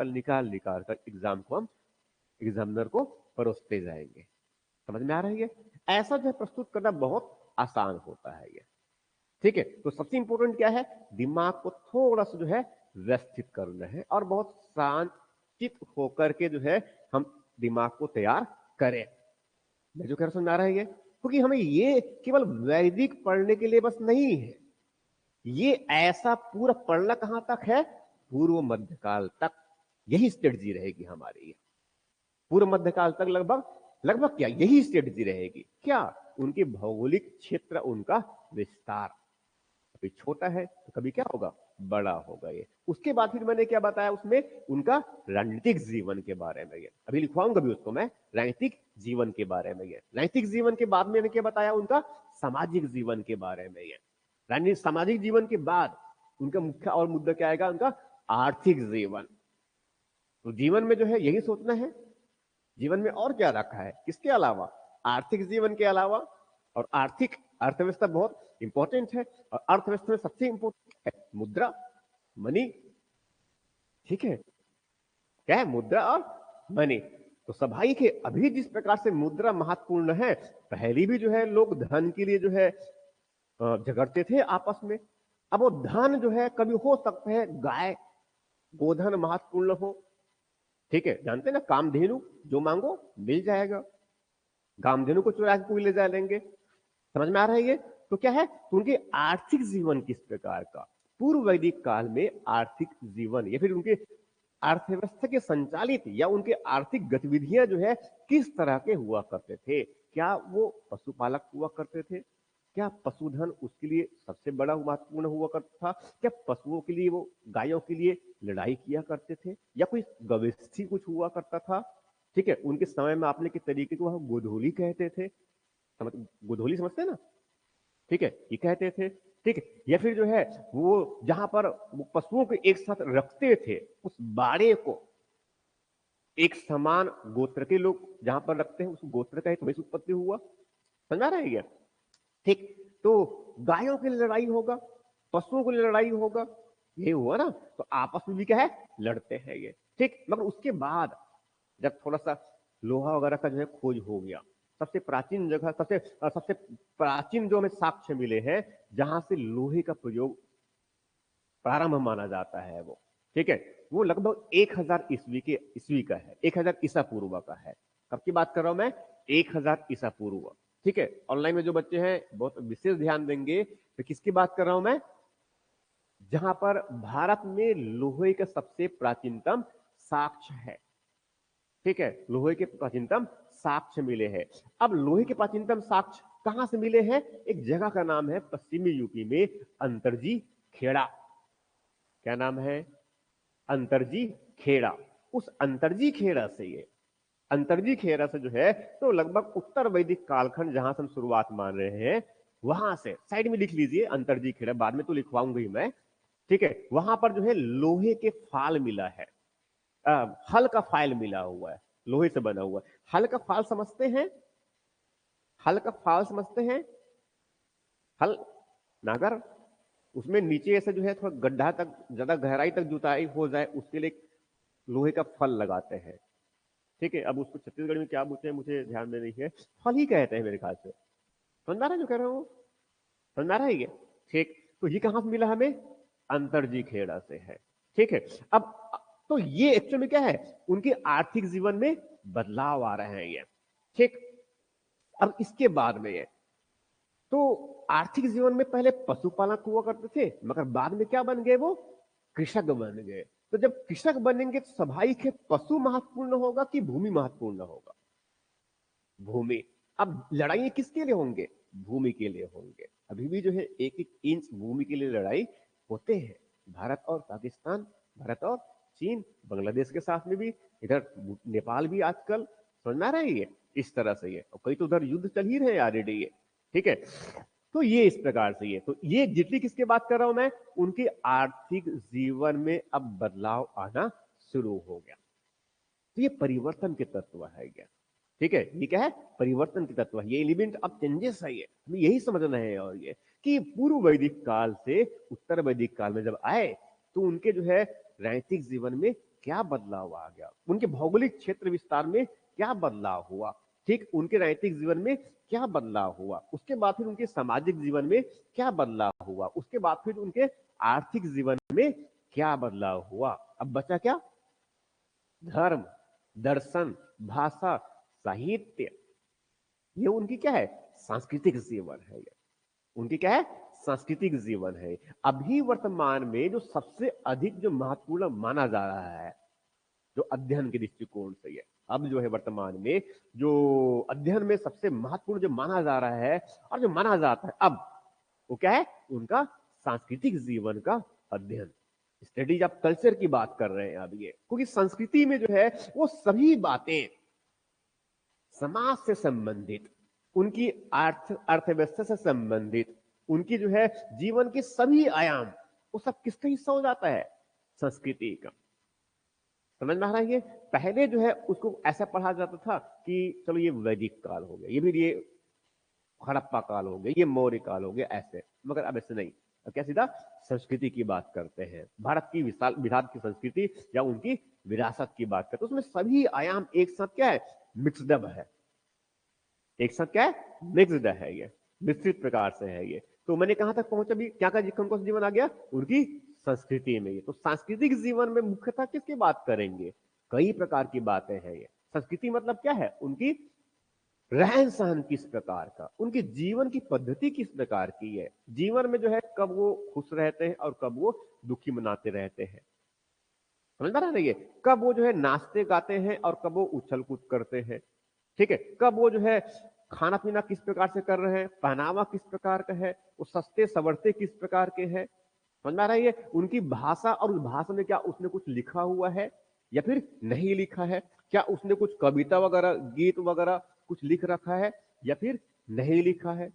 कर एग्जाम को हम एग्जामिनर को परोसते जाएंगे। समझ में आ रही है, ऐसा जो है प्रस्तुत करना बहुत आसान होता है ये, ठीक है। तो सबसे इंपॉर्टेंट क्या है, दिमाग को थोड़ा सा जो है व्यवस्थित करना है, और बहुत शांतित होकर के जो है हम दिमाग को तैयार करें। मैं जो कह रहा समझ में आ रहा है ये, क्योंकि हमें ये केवल वैदिक पढ़ने के लिए बस नहीं है, ये ऐसा पूरा पढ़ना कहां तक है, पूर्व मध्यकाल तक, यही स्ट्रेटजी रहेगी हमारी। पूर्व मध्यकाल तक लगभग लगभग क्या यही स्ट्रेटजी रहेगी, क्या, उनके भौगोलिक क्षेत्र, उनका विस्तार, कभी छोटा है तो कभी क्या होगा, बड़ा होगा ये। उसके बाद फिर मैंने क्या बताया उसमें, उनका राजनीतिक जीवन के बारे में, ये अभी लिखवाऊंगा भी उसको मैं, राजनीतिक जीवन के बारे में। ये राजनीतिक जीवन के बाद मैंने क्या बताया, उनका सामाजिक जीवन के बारे में। ये राजनीतिक सामाजिक जीवन के बाद उनका मुख्य और मुद्दा क्या आएगा, उनका आर्थिक जीवन। तो जीवन में जो है यही सोचना है, जीवन में और क्या रखा है इसके अलावा, आर्थिक जीवन के अलावा। और आर्थिक अर्थव्यवस्था बहुत इंपॉर्टेंट है, और अर्थव्यवस्था में सबसे इंपॉर्टेंट है मुद्रा, मनी, ठीक है, क्या है, मुद्रा और मनी। तो सभाई के अभी जिस प्रकार से मुद्रा महत्वपूर्ण है, पहले भी जो है लोग धन के लिए जो है झगड़ते थे आपस में। अब वो धन जो है कभी हो सकता है गाय गोधन महत्वपूर्ण हो, ठीक है, जानते ना, कामधेनु जो मांगो मिल जाएगा, कामधेनु को चुरा के कोई ले जा लेंगे। समझ में आ रहा है ये, तो क्या है, तो उनके आर्थिक जीवन किस प्रकार का, पूर्व वैदिक काल में आर्थिक जीवन, या फिर उनके अर्थव्यवस्था के संचालित या उनके आर्थिक गतिविधियां जो है किस तरह के हुआ करते थे। क्या वो पशुपालक हुआ करते थे, क्या पशुधन उसके लिए सबसे बड़ा महत्वपूर्ण हुआ करता था, क्या पशुओं के लिए, वो गायों के लिए लड़ाई किया करते थे, या कोई गवेष्ठी कुछ हुआ करता था, ठीक है, उनके समय में आपने किस तरीके को वह गोधूली कहते थे, समझ, गोधूली समझते हैं ना, ठीक है, ये कहते थे, ठीक है। या फिर जो है वो जहां पर वो पशुओं को एक साथ रखते थे, उस बाड़े को एक समान गोत्र के लोग जहां पर रखते हैं, उस गोत्र का ही तो वैसे उत्पत्ति हुआ, समझ आ रहा है क्या? ठीक, तो गायों के लिए लड़ाई होगा, पशुओं के लिए लड़ाई होगा, ये हुआ ना, तो आपस में भी क्या है, लड़ते हैं ये, ठीक। मगर उसके बाद जब थोड़ा सा लोहा वगैरह का जो है खोज हो गया, सबसे प्राचीन जगह, सबसे सबसे प्राचीन जो हमें साक्ष्य मिले हैं जहां से लोहे का प्रयोग प्रारंभ माना जाता है वो, ठीक है, वो लगभग 1000 ईस्वी का है, 1000 ईसा पूर्व का है। कब की बात कर रहा हूं मैं? 1000 ईसा पूर्व, ठीक है। ऑनलाइन में जो बच्चे हैं बहुत विशेष ध्यान देंगे, तो किसकी बात कर रहा हूं मैं? जहां पर भारत में लोहे का सबसे प्राचीनतम साक्ष्य है, ठीक है, लोहे के प्राचीनतम साक्ष्य मिले हैं। अब लोहे के प्राचीनतम साक्ष्य कहां से मिले हैं? एक जगह का नाम है पश्चिमी यूपी में, अंतरजी खेड़ा। क्या नाम है? अंतरजी खेड़ा। उस अंतरजी खेड़ा से, ये अंतरजी खेड़ा से जो है, तो लगभग उत्तर वैदिक कालखंड जहां से हम शुरुआत मान रहे हैं, वहां से साइड में लिख लीजिए अंतरजी खेड़ा, बाद में तो लिखवाऊंगा ही मैं, ठीक है। वहां पर जो है लोहे के फाल मिला है, हल का फाइल मिला हुआ है, लोहे से बना हुआ। हल का फाल समझते हैं? हल का फाल समझते हैं? हल, नागर, उसमें नीचे ऐसे जो है थोड़ा गड्ढा तक, ज्यादा गहराई तक जुताई हो जाए, उसके लिए लोहे का फल लगाते हैं, ठीक है। अब उसको छत्तीसगढ़ में क्या बोलते हैं मुझे ध्यान में नहीं है, फल ही कहते हैं मेरे ख्याल से। समझ में आ रहा है जो कह रहा हूं? समझ में आ रहा है ये? ठीक, तो ये कहां से मिला हमें? अंतरजी खेड़ा से है, ठीक है। अब तो ये एक्चुअली में क्या है, उनके आर्थिक जीवन में बदलाव आ रहे हैं ये, ठीक। अब इसके बाद में ये, तो आर्थिक जीवन में पहले पशुपालक हुआ करते थे, मगर बाद में क्या बन गए वो? कृषक बन गए। तो जब कृषक बनेंगे तो स्वाभाविक है पशु महत्वपूर्ण होगा कि भूमि महत्वपूर्ण होगा? भूमि। अब लड़ाई किसके लिए होंगे? भूमि के लिए होंगे। अभी भी जो है एक एक इंच भूमि के लिए लड़ाई होते हैं, भारत और पाकिस्तान, भारत और चीन, बांग्लादेश के साथ में भी, इधर नेपाल भी आजकल, समझ में आ रहा है ये? इस तरह से ये, और कई तो उधर युद्ध चल ही रहे हैं ऑलरेडी ये, ठीक है। तो ये इस प्रकार से, ये तो ये जितनी किसके बात कर रहा हूं मैं, उनके आर्थिक जीवन में अब बदलाव आना शुरू हो गया। तो ये परिवर्तन के तत्व है ये, ठीक है। ये क्या है? परिवर्तन के तत्व है, ये एलिमेंट अब चेंजेस है, ये हमें यही समझना है। और ये कि पूर्व वैदिक काल से उत्तर वैदिक काल में जब आए, तो उनके जो है राजनीतिक जीवन में क्या बदलाव आ गया, उनके भौगोलिक क्षेत्र विस्तार में क्या बदलाव हुआ, ठीक, उनके राजनीतिक जीवन में क्या बदलाव हुआ, उसके बाद फिर उनके सामाजिक जीवन में क्या बदलाव हुआ, उसके बाद फिर उनके आर्थिक जीवन में क्या बदलाव हुआ। अब बचा क्या? धर्म, दर्शन, भाषा, साहित्य, ये उनकी क्या है? सांस्कृतिक जीवन है ये, उनकी क्या है? सांस्कृतिक जीवन है। अभी वर्तमान में जो सबसे अधिक जो महत्वपूर्ण माना जा रहा है, जो अध्ययन के दृष्टिकोण से, ये अब जो है वर्तमान में जो अध्ययन में सबसे महत्वपूर्ण जो माना जा रहा है और जो माना जाता है अब, वो क्या है? उनका सांस्कृतिक जीवन का अध्ययन, स्टडीज ऑफ कल्चर की बात कर रहे हैं अब ये, क्योंकि संस्कृति में जो है वो सभी बातें समाज से संबंधित, उनकी अर्थव्यवस्था से संबंधित, उनकी जो है जीवन के सभी आयाम, वो सब किसका हिस्सा हो जाता है? संस्कृति का। समझ में आ रहा है? ये पहले जो है उसको ऐसा पढ़ा जाता था कि चलो ये वैदिक काल हो गया, ये भी ये हड़प्पा काल हो गया, ये मौर्य काल हो गया, ऐसे। मगर अब ऐसे नहीं, अब क्या सीधा संस्कृति की बात करते हैं, भारत की विशाल विराट की संस्कृति या उनकी विरासत की बात करते हैं, उसमें सभी आयाम एक साथ क्या है? मिक्सडअप है, एक साथ क्या है? मिक्सड है ये, मिश्रित प्रकार से है ये। तो मैंने कहां तक पहुंचा भी, क्या का कौन कौन जीवन आ गया? उनकी संस्कृति में। ये तो सांस्कृतिक जीवन में मुख्यतः किसकी बात करेंगे? कई प्रकार की बातें हैं ये। संस्कृति मतलब क्या है? उनकी रहन सहन किस प्रकार का, उनकी जीवन की पद्धति किस प्रकार की है, जीवन में जो है कब वो खुश रहते हैं और कब वो दुखी मनाते रहते हैं, समझ में आ रही है? कब वो जो है नाचते गाते हैं और कब वो उछल कूद करते हैं, ठीक है। कब वो जो है खाना पीना किस प्रकार से कर रहे हैं, पहनावा किस प्रकार का है, वो सस्ते सवरते किस प्रकार के हैं, समझ में आ रही है? उनकी भाषा, और उस भाषा में क्या उसने कुछ लिखा हुआ है, या फिर नहीं लिखा है? क्या उसने कुछ कविता वगैरह, गीत वगैरह कुछ लिख रखा है या फिर नहीं लिखा है?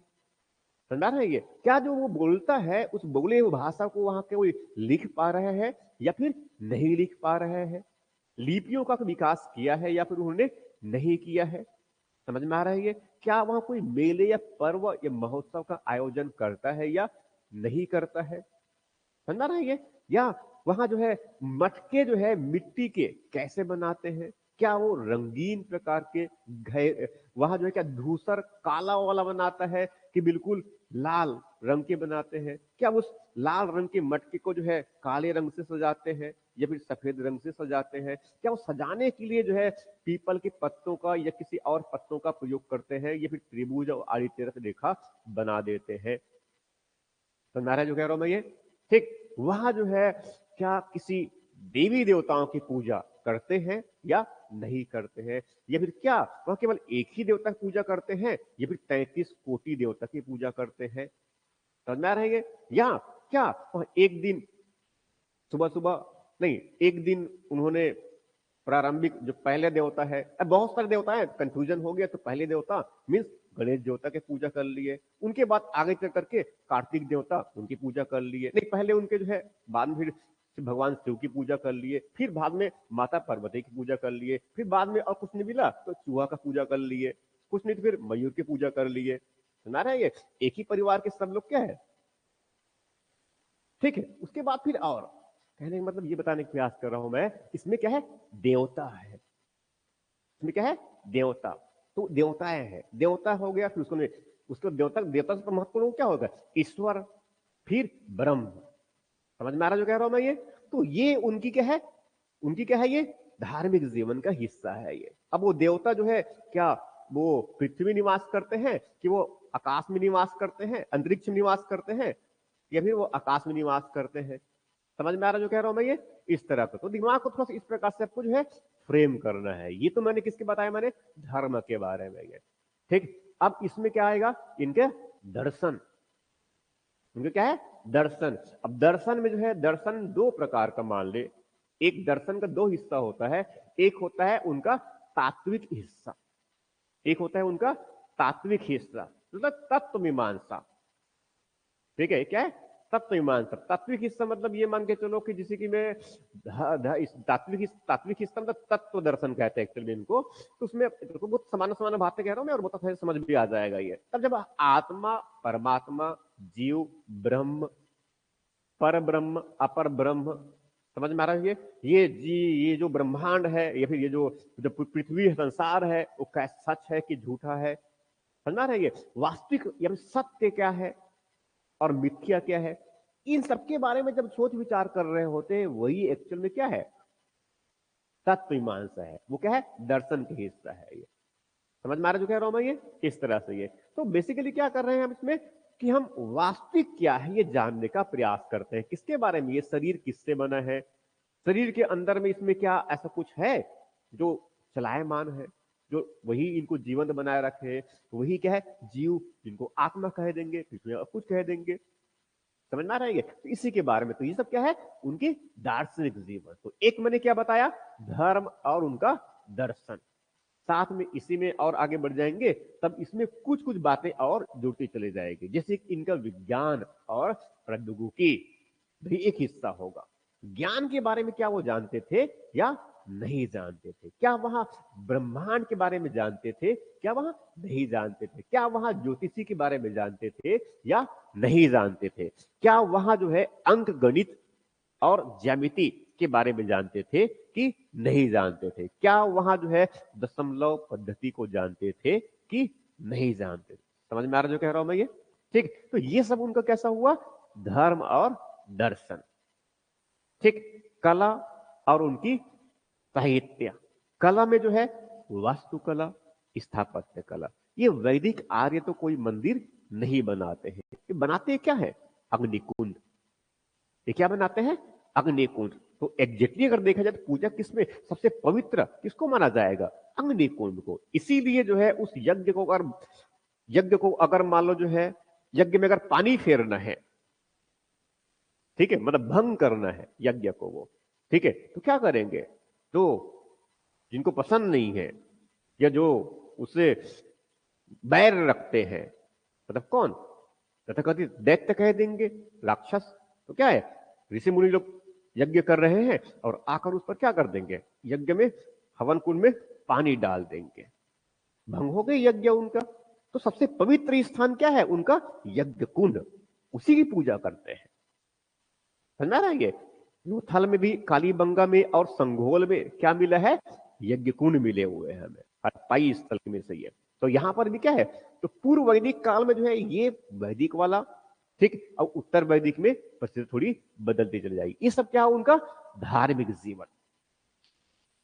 समझा रहे हैं ये? क्या जो वो बोलता है उस बोले हुए भाषा को वहां के वो लिख पा रहे हैं या फिर नहीं लिख पा रहे हैं? लिपियों का विकास किया है या फिर उन्होंने नहीं किया है? समझ में आ रहा है ये? क्या वहां कोई मेले या पर्व या महोत्सव का आयोजन करता है या नहीं करता है? समझ में आ रहा है ये? या वहां जो है मटके जो है मिट्टी के कैसे बनाते हैं? क्या वो रंगीन प्रकार के वहां जो है क्या धूसर काला वाला बनाता है कि बिल्कुल लाल रंग के बनाते हैं? क्या उस लाल रंग के मटके को जो है काले रंग से सजाते हैं या फिर सफेद रंग से सजाते हैं? क्या वो सजाने के लिए जो है पीपल के पत्तों का या किसी और पत्तों का प्रयोग करते हैं या फिर त्रिभुज और आड़ीतेरस रेखा बना देते हैं? समझ आ रहा है जो कह रहा हूं मैं ये? ठीक। वहां जो है क्या किसी देवी देवताओं की पूजा करते हैं या नहीं करते हैं? या फिर क्या वह केवल एक ही देवता की पूजा करते हैं या फिर 33 कोटि देवता की पूजा करते हैं? समझ में आ रहा है ये? या क्या वह एक दिन सुबह सुबह नहीं, एक दिन उन्होंने प्रारंभिक जो पहले देवता है, अब बहुत सारे देवता है, कंफ्यूजन हो गया, तो पहले देवता मीन्स गणेश देवता की पूजा कर लिए, उनके बाद आगे चल करके कार्तिक देवता उनकी पूजा कर लिए, नहीं पहले उनके जो है बाद में फिर भगवान शिव की पूजा कर लिए, फिर बाद में माता पार्वती की पूजा कर लिए, फिर बाद में और कुछ नहीं मिला तो चूहा का पूजा कर लिए, कुछ नहीं तो फिर मयूर की पूजा कर लिए। सुना रहे हैं ये? एक ही परिवार के सब लोग क्या है, ठीक है। उसके बाद फिर और कहने का मतलब ये बताने का प्रयास कर रहा हूं मैं, इसमें क्या है, देवता है, इसमें क्या है, देवता। तो देवताएं हैं, देवता हो गया, फिर उसको देवता, देवता से महत्वपूर्ण क्या होगा, ईश्वर, फिर ब्रह्म। समझ में आ रहा जो कह रहा हूं मैं ये? तो ये उनकी क्या है, उनकी क्या है, ये धार्मिक जीवन का हिस्सा है ये। अब वो देवता जो है क्या वो पृथ्वी निवास करते हैं कि वो आकाश में निवास करते हैं, अंतरिक्ष में निवास करते हैं, या फिर वो आकाश में निवास करते हैं? समझ में आ रहा जो कह रहा हूं मैं ये? इस तरह का तो दिमाग को थोड़ा सा इस प्रकार से आपको जो है फ्रेम करना है। ये तो मैंने किसके बताया, मैंने धर्म के बारे में ये। ठीक। अब इसमें क्या आएगा, इनके दर्शन, उनके क्या है, दर्शन। अब दर्शन में जो है, दर्शन दो प्रकार का मान ले, एक दर्शन का दो हिस्सा होता है, एक होता है उनका तात्विक हिस्सा, एक होता है उनका तात्विक हिस्सा, मतलब तत्व मीमांसा। ठीक है, क्या है, तत्व मीमांसा। तात्विक हिस्सा मतलब ये मान के चलो कि जैसे कि मैं तात्विक हिस्सा मतलब तत्व दर्शन कहते हैं एक्चुअली इनको, तो उसमें तो बहुत समान समान बातें कह रहा हूं मैं और बहुत अच्छे से समझ भी आ जाएगा ये। तब जब आत्मा, परमात्मा, जीव, ब्रह्म, पर ब्रह्म, अपर ब्रह्म, समझ में आ रहा है ये जो ब्रह्मांड है या फिर ये जो पृथ्वी संसार है वो क्या सच है कि झूठा है? समझ में आ रहा है ये वास्तविक या फिर सत्य क्या है और मिथ्या क्या है? इन सबके बारे में जब सोच विचार कर रहे होते हैं, वही एक्चुअल में क्या है, तत्व मीमांसा है। वो क्या है, दर्शन का हिस्सा है ये। समझ में आ रहा जो कह रहा हूं मैं ये? इस तरह से ये तो बेसिकली क्या कर रहे हैं हम इसमें कि हम वास्तविक क्या है ये जानने का प्रयास करते हैं। किसके बारे में, ये शरीर किससे बना है, शरीर के अंदर में इसमें क्या ऐसा कुछ है जो चलायमान है, जो वही इनको जीवंत बनाए रखे, वही क्या है, जीव, जिनको आत्मा कह देंगे, फिर कुछ कह देंगे। समझ में आ रहा है ये? तो इसी के बारे में, तो ये सब क्या है, उनकी दार्शनिक जीवन। तो एक मैंने क्या बताया, धर्म और उनका दर्शन, साथ में इसी में और आगे बढ़ जाएंगे तब इसमें कुछ कुछ बातें और जुड़ती चली जाएगी, जैसे कि इनका विज्ञान और प्रौद्योगिकी भी एक हिस्सा होगा। ज्ञान के बारे में क्या वो जानते थे या नहीं जानते थे? क्या वहां ब्रह्मांड के बारे में जानते थे, क्या वहां नहीं जानते थे? क्या वहां ज्योतिषी के बारे में जानते थे या नहीं जानते थे? क्या वहां जो है अंक गणित और ज्यामिति के बारे में जानते थे कि नहीं जानते थे? क्या वहां जो है दशमलव पद्धति को जानते थे कि नहीं जानते थे? समझ में आ रहा जो कह रहा हूं मैं ये? ठीक। तो ये सब उनका कैसा हुआ, धर्म और दर्शन। ठीक। कला और उनकी साहित्य, कला में जो है वास्तुकला, स्थापत्य कला। ये वैदिक आर्य तो कोई मंदिर नहीं बनाते हैं, ये बनाते क्या है, अग्निकुंड। ये क्या बनाते हैं, अग्निकुंड। तो एग्जैक्टली अगर देखा जाए तो पूजा किसमें सबसे पवित्र किसको माना जाएगा, अग्निकुंड को। इसीलिए जो है उस यज्ञ को अगर मान लो जो है यज्ञ में अगर पानी फेरना है, ठीक है, मतलब भंग करना है यज्ञ को वो, ठीक है, तो क्या करेंगे, तो जिनको पसंद नहीं है या जो उससे बैर रखते हैं, मतलब कौन, तथाकथित दैत्य कह देंगे, राक्षस, तो क्या है, ऋषि मुनि लोग यज्ञ कर रहे हैं और आकर उस पर क्या कर देंगे, यज्ञ में हवन कुंड में पानी डाल देंगे, भंग हो गई यज्ञ उनका। तो सबसे पवित्र स्थान क्या है उनका, यज्ञ कुंड, उसी की पूजा करते हैं। समझ में आ रहा है? ये लोथल में भी, कालीबंगा में और संघोल में क्या मिला है, यज्ञ कुंड मिले हुए हैं हमें, हड़प्पाई स्थल में से ये। तो यहां पर भी क्या है, तो पूर्व वैदिक काल में जो है ये वैदिक वाला, ठीक, और उत्तर वैदिक में परिस्थिति थोड़ी बदलती चली जाएगी। ये सब क्या है, उनका धार्मिक जीवन।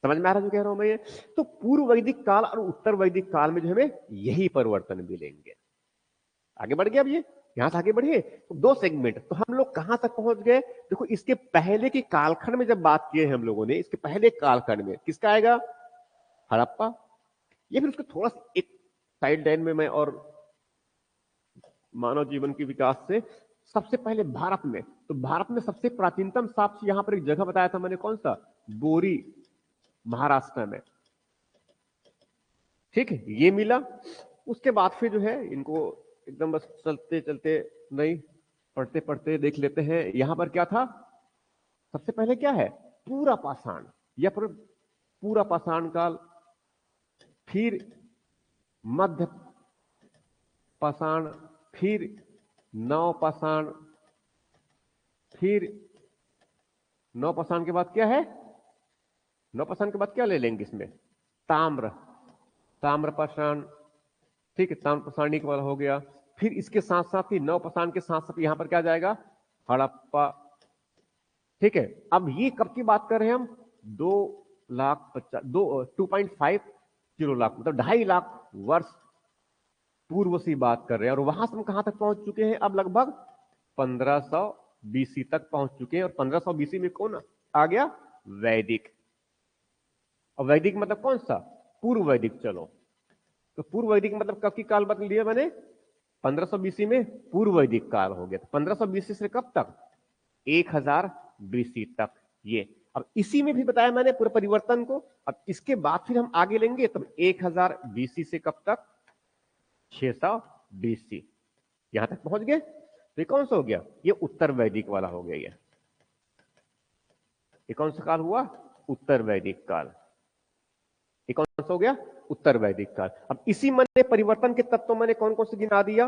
समझ में आ रहा जो कह रहा हूं मैं ये? तो पूर्व वैदिक काल और उत्तर वैदिक काल में जो हमें यही परिवर्तन मिलेंगे। आगे बढ़ गया अब ये, यहां से आगे बढ़े तो 2 सेगमेंट, तो हम लोग कहां तक पहुंच गए, देखो इसके पहले के कालखंड में जब बात किए हम लोगों ने, इसके पहले कालखंड में किसका आएगा, हड़प्पा। ये फिर उसको थोड़ा सा एक साइड लाइन में मैं, और मानव जीवन के विकास से सबसे पहले भारत में, तो भारत में सबसे प्राचीनतम साक्ष्य यहां पर एक जगह बताया था मैंने, कौन सा, बोरी, महाराष्ट्र में, ठीक है, ये मिला। उसके बाद फिर जो है इनको एकदम बस चलते चलते नहीं, पढ़ते पढ़ते देख लेते हैं, यहां पर क्या था, सबसे पहले क्या है, पूरा पाषाण, या पूरा पाषाण काल, फिर मध्य पाषाण, फिर नव पाषाण, फिर नव पाषाण के बाद क्या है, नव पाषाण के बाद क्या ले लेंगे इसमें, ताम्र, ताम्र पाषाण, ठीक है, ताम्र पाषाणिक वाला हो गया। फिर इसके साथ साथ ही नव पाषाण के साथ साथ यहां पर क्या जाएगा, हड़प्पा, ठीक है। अब ये कब की बात कर रहे हैं हम, 2,50,000 मतलब 2.5 लाख वर्ष पूर्व से बात कर रहे हैं, और वहां से हम कहां तक पहुंच चुके हैं, अब लगभग 1500 बीसी तक पहुंच चुके हैं। और 1500 बीसी में कौन आ गया, वैदिक। और वैदिक मतलब कौन सा, पूर्व वैदिक। चलो, तो पूर्व वैदिक मतलब कब की काल बदल दिया मैंने, 1500 बीसी में पूर्व वैदिक काल हो गया। तो 1500 बीसी से कब तक, 1000 बीसी तक। ये अब इसी में भी बताया मैंने पूरे परिवर्तन को। अब इसके बाद फिर हम आगे लेंगे, तब 1000 बीसी से कब तक, 600 बीसी, यहां तक पहुंच गए। तो ये कौन सा हो गया, ये उत्तर वैदिक वाला हो गया। ये कौन सा काल हुआ, उत्तर वैदिक काल। ये कौन सा हो गया, उत्तर वैदिक काल। अब इसी मैंने परिवर्तन के तत्व मैंने कौन कौन से गिना दिया,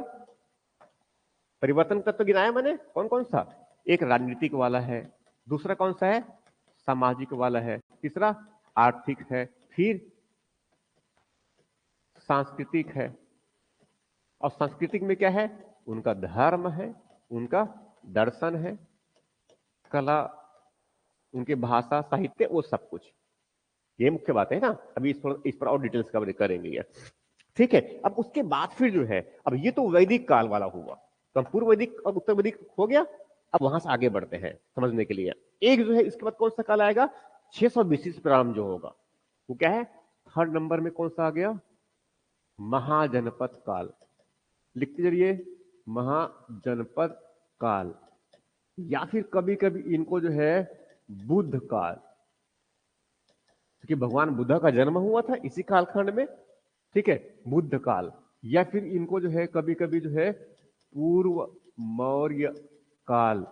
परिवर्तन तत्व गिनाया मैंने, कौन कौन सा, एक राजनीतिक वाला है, दूसरा कौन सा है, सामाजिक वाला है, तीसरा आर्थिक है, फिर सांस्कृतिक है। और सांस्कृतिक में क्या है, उनका धर्म है, उनका दर्शन है, कला, उनकी भाषा, साहित्य, वो सब कुछ। ये मुख्य बात है ना। अभी इस पर और डिटेल्स कवर करेंगे ये, ठीक है। अब उसके बाद फिर जो है, अब ये तो वैदिक काल वाला हुआ, तो हम पूर्व वैदिक और उत्तर वैदिक हो गया। अब वहां से आगे बढ़ते हैं समझने के लिए। एक जो है इसके बाद कौन सा काल आएगा, 600 बीसी से प्रारंभ जो होगा, वो क्या है, थर्ड नंबर में कौन सा आ गया, महाजनपद काल। लिखते चलिए, महाजनपद काल, या फिर कभी कभी इनको जो है बुद्ध काल, क्योंकि भगवान बुद्ध का जन्म हुआ था इसी कालखंड में, ठीक है, बुद्ध काल। या फिर इनको जो है कभी कभी जो है पूर्व मौर्य काल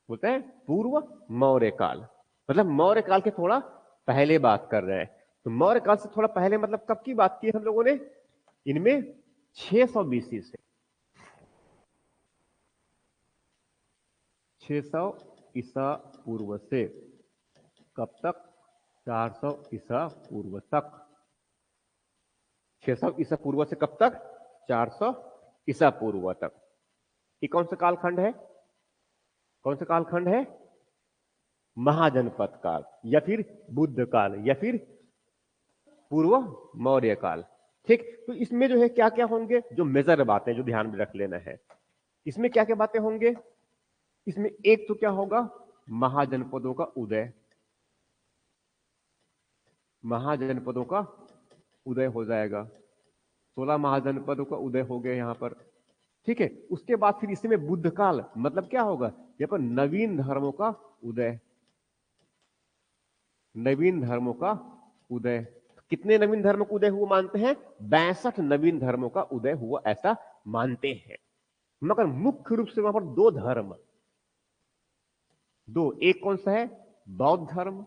बोलते हैं, पूर्व मौर्य काल, मतलब मौर्य काल के थोड़ा पहले बात कर रहे हैं। तो मौर्य काल से थोड़ा पहले मतलब कब की बात की हम लोगों ने, इनमें 600 बीसी से, 600 ईसा पूर्व से कब तक, 400 ईसा पूर्व तक। 600 ईसा पूर्व से कब तक, 400 ईसा पूर्व तक। ये कौन सा कालखंड है, कौन सा कालखंड है, महाजनपद काल, या फिर बुद्ध काल, या फिर पूर्व मौर्य काल, ठीक। तो इसमें जो है क्या क्या होंगे, जो मेजर बातें जो ध्यान में रख लेना है, इसमें क्या क्या बातें होंगे, इसमें एक तो क्या होगा, महाजनपदों का उदय, महाजनपदों का उदय हो जाएगा। 16 महाजनपदों का उदय हो गया यहां पर, ठीक है। उसके बाद फिर इसमें बुद्ध काल मतलब क्या होगा, यहां पर नवीन धर्मों का उदय, नवीन धर्मों का उदय। कितने नवीन धर्मों का उदय हुआ मानते हैं? 62 नवीन धर्मों का उदय हुआ ऐसा मानते हैं। मगर मुख्य रूप से वहां पर दो धर्म, दो, एक कौन सा है? बौद्ध धर्म,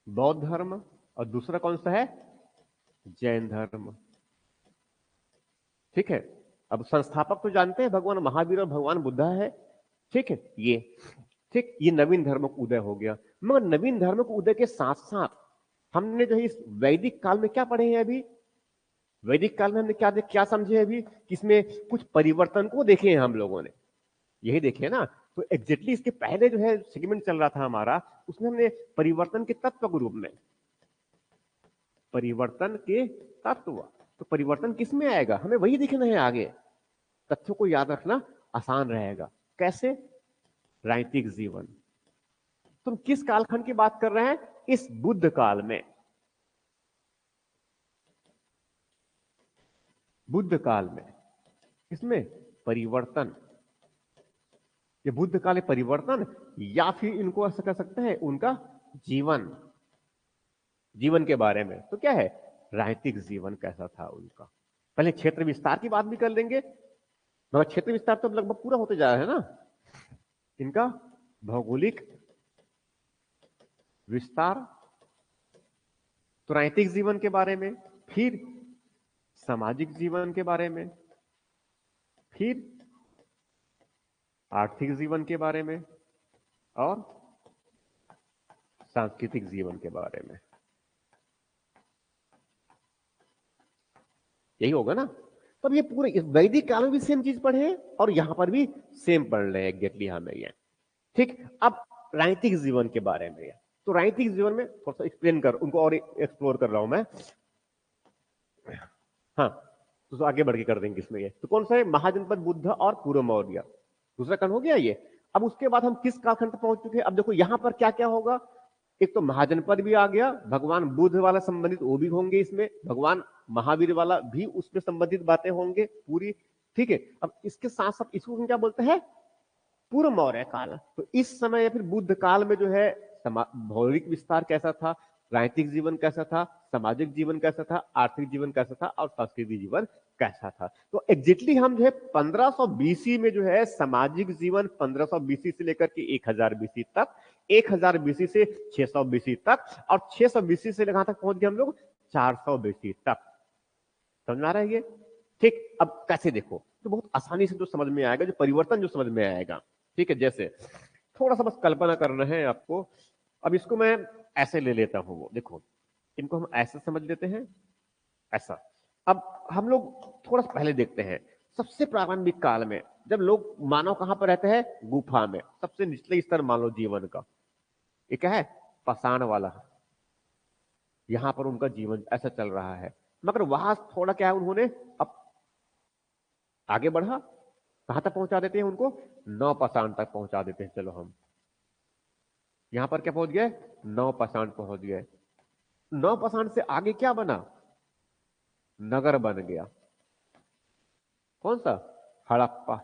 बौद्ध धर्म, और दूसरा कौन सा है? जैन धर्म। ठीक है। अब संस्थापक तो जानते हैं भगवान महावीर और भगवान बुद्धा है। ठीक है, ये ठीक, ये नवीन धर्म का उदय हो गया। मगर नवीन धर्म के उदय के साथ साथ हमने जो है इस वैदिक काल में क्या पढ़े हैं अभी? वैदिक काल में हमने क्या समझे अभी? किसमें कुछ परिवर्तन को देखे हैं हम लोगों ने, यही देखे ना। तो एग्जैक्टली इसके पहले जो है सेगमेंट चल रहा था हमारा, उसमें हमने परिवर्तन के तत्व के रूप में, परिवर्तन के तत्व, तो परिवर्तन किस में आएगा हमें वही देखना है आगे। तथ्यों को याद रखना आसान रहेगा। कैसे? राजनीतिक जीवन। तुम किस कालखंड की बात कर रहे हैं? इस बुद्ध काल में। बुद्ध काल में इसमें परिवर्तन, ये बुद्ध काल में परिवर्तन, या फिर इनको ऐसा कह सकते हैं उनका जीवन, जीवन के बारे में। तो क्या है? राजनीतिक जीवन कैसा था उनका। पहले क्षेत्र विस्तार की बात भी कर लेंगे, मगर क्षेत्र विस्तार तो लगभग पूरा होते जा रहा है ना। इनका भौगोलिक विस्तार, तो राजनीतिक जीवन के बारे में, फिर सामाजिक जीवन के बारे में, फिर आर्थिक जीवन के बारे में, और सांस्कृतिक जीवन के बारे में। यही होगा ना। तब ये पूरे इस वैदिक काल में भी सेम चीज पढ़े हैं और यहां पर भी सेम पढ़ रहे हैं एग्जैक्टली हमें ये। ठीक। अब राजनीतिक जीवन के बारे में, तो राजनीतिक जीवन में थोड़ा सा एक्सप्लेन कर, उनको और एक्सप्लोर कर रहा हूं मैं। हाँ, तो आगे बढ़ के कर देंगे इसमें। ये तो कौन सा है? महाजनपद बुद्ध और पूर्व मौर्य, दूसरा खंड हो गया ये। अब उसके बाद हम किस कालखंड तक पहुंच चुके हैं? अब देखो यहां पर क्या क्या होगा। एक तो महाजनपद भी आ गया, भगवान बुद्ध वाला संबंधित वो भी होंगे इसमें, भगवान महावीर वाला भी उसमें संबंधित बातें होंगे पूरी। ठीक है। अब इसके साथ साथ इसको हम क्या बोलते हैं? पूर्व मौर्य काल। तो इस समय या फिर बुद्ध काल में जो है भौगोलिक विस्तार कैसा था, राजनीतिक जीवन कैसा था, सामाजिक जीवन कैसा था, आर्थिक जीवन कैसा था, और सांस्कृतिक जीवन कैसा था। तो एग्जैक्टली हम जो है 1500 बीसी में जो है सामाजिक जीवन, 1500 बीसी से लेकर के 1000 बीसी तक, 1000 बीसी से 600 बीसी तक, और 600 बीसी से कहां तक पहुंच गए हम लोग? 400 बीसी तक। समझ में आ रहा है ये? ठीक। अब कैसे देखो तो बहुत आसानी से जो समझ में आएगा, जो परिवर्तन जो समझ में आएगा। ठीक है। जैसे थोड़ा सा बस कल्पना करना है आपको। अब इसको मैं ऐसे ले लेता हूं, वो देखो, इनको हम ऐसे समझ लेते हैं, ऐसा। अब हम लोग थोड़ा सा पहले देखते हैं, सबसे प्रारंभिक काल में जब लोग, मानव कहां पर रहते हैं? गुफा में, सबसे निचले स्तर मान लो जीवन का। ये क्या है? पाषाण वाला। यहां पर उनका जीवन ऐसा चल रहा है। मगर वहां थोड़ा क्या है, उन्होंने अब आगे बढ़ा, कहां तक पहुंचा देते हैं उनको? नौ पाषाण तक पहुंचा देते हैं। चलो हम यहां पर क्या पहुंच गए? नौ पाषाण पहुंच गए। नौ पाषाण से आगे क्या बना? नगर बन गया। कौन सा? हड़प्पा।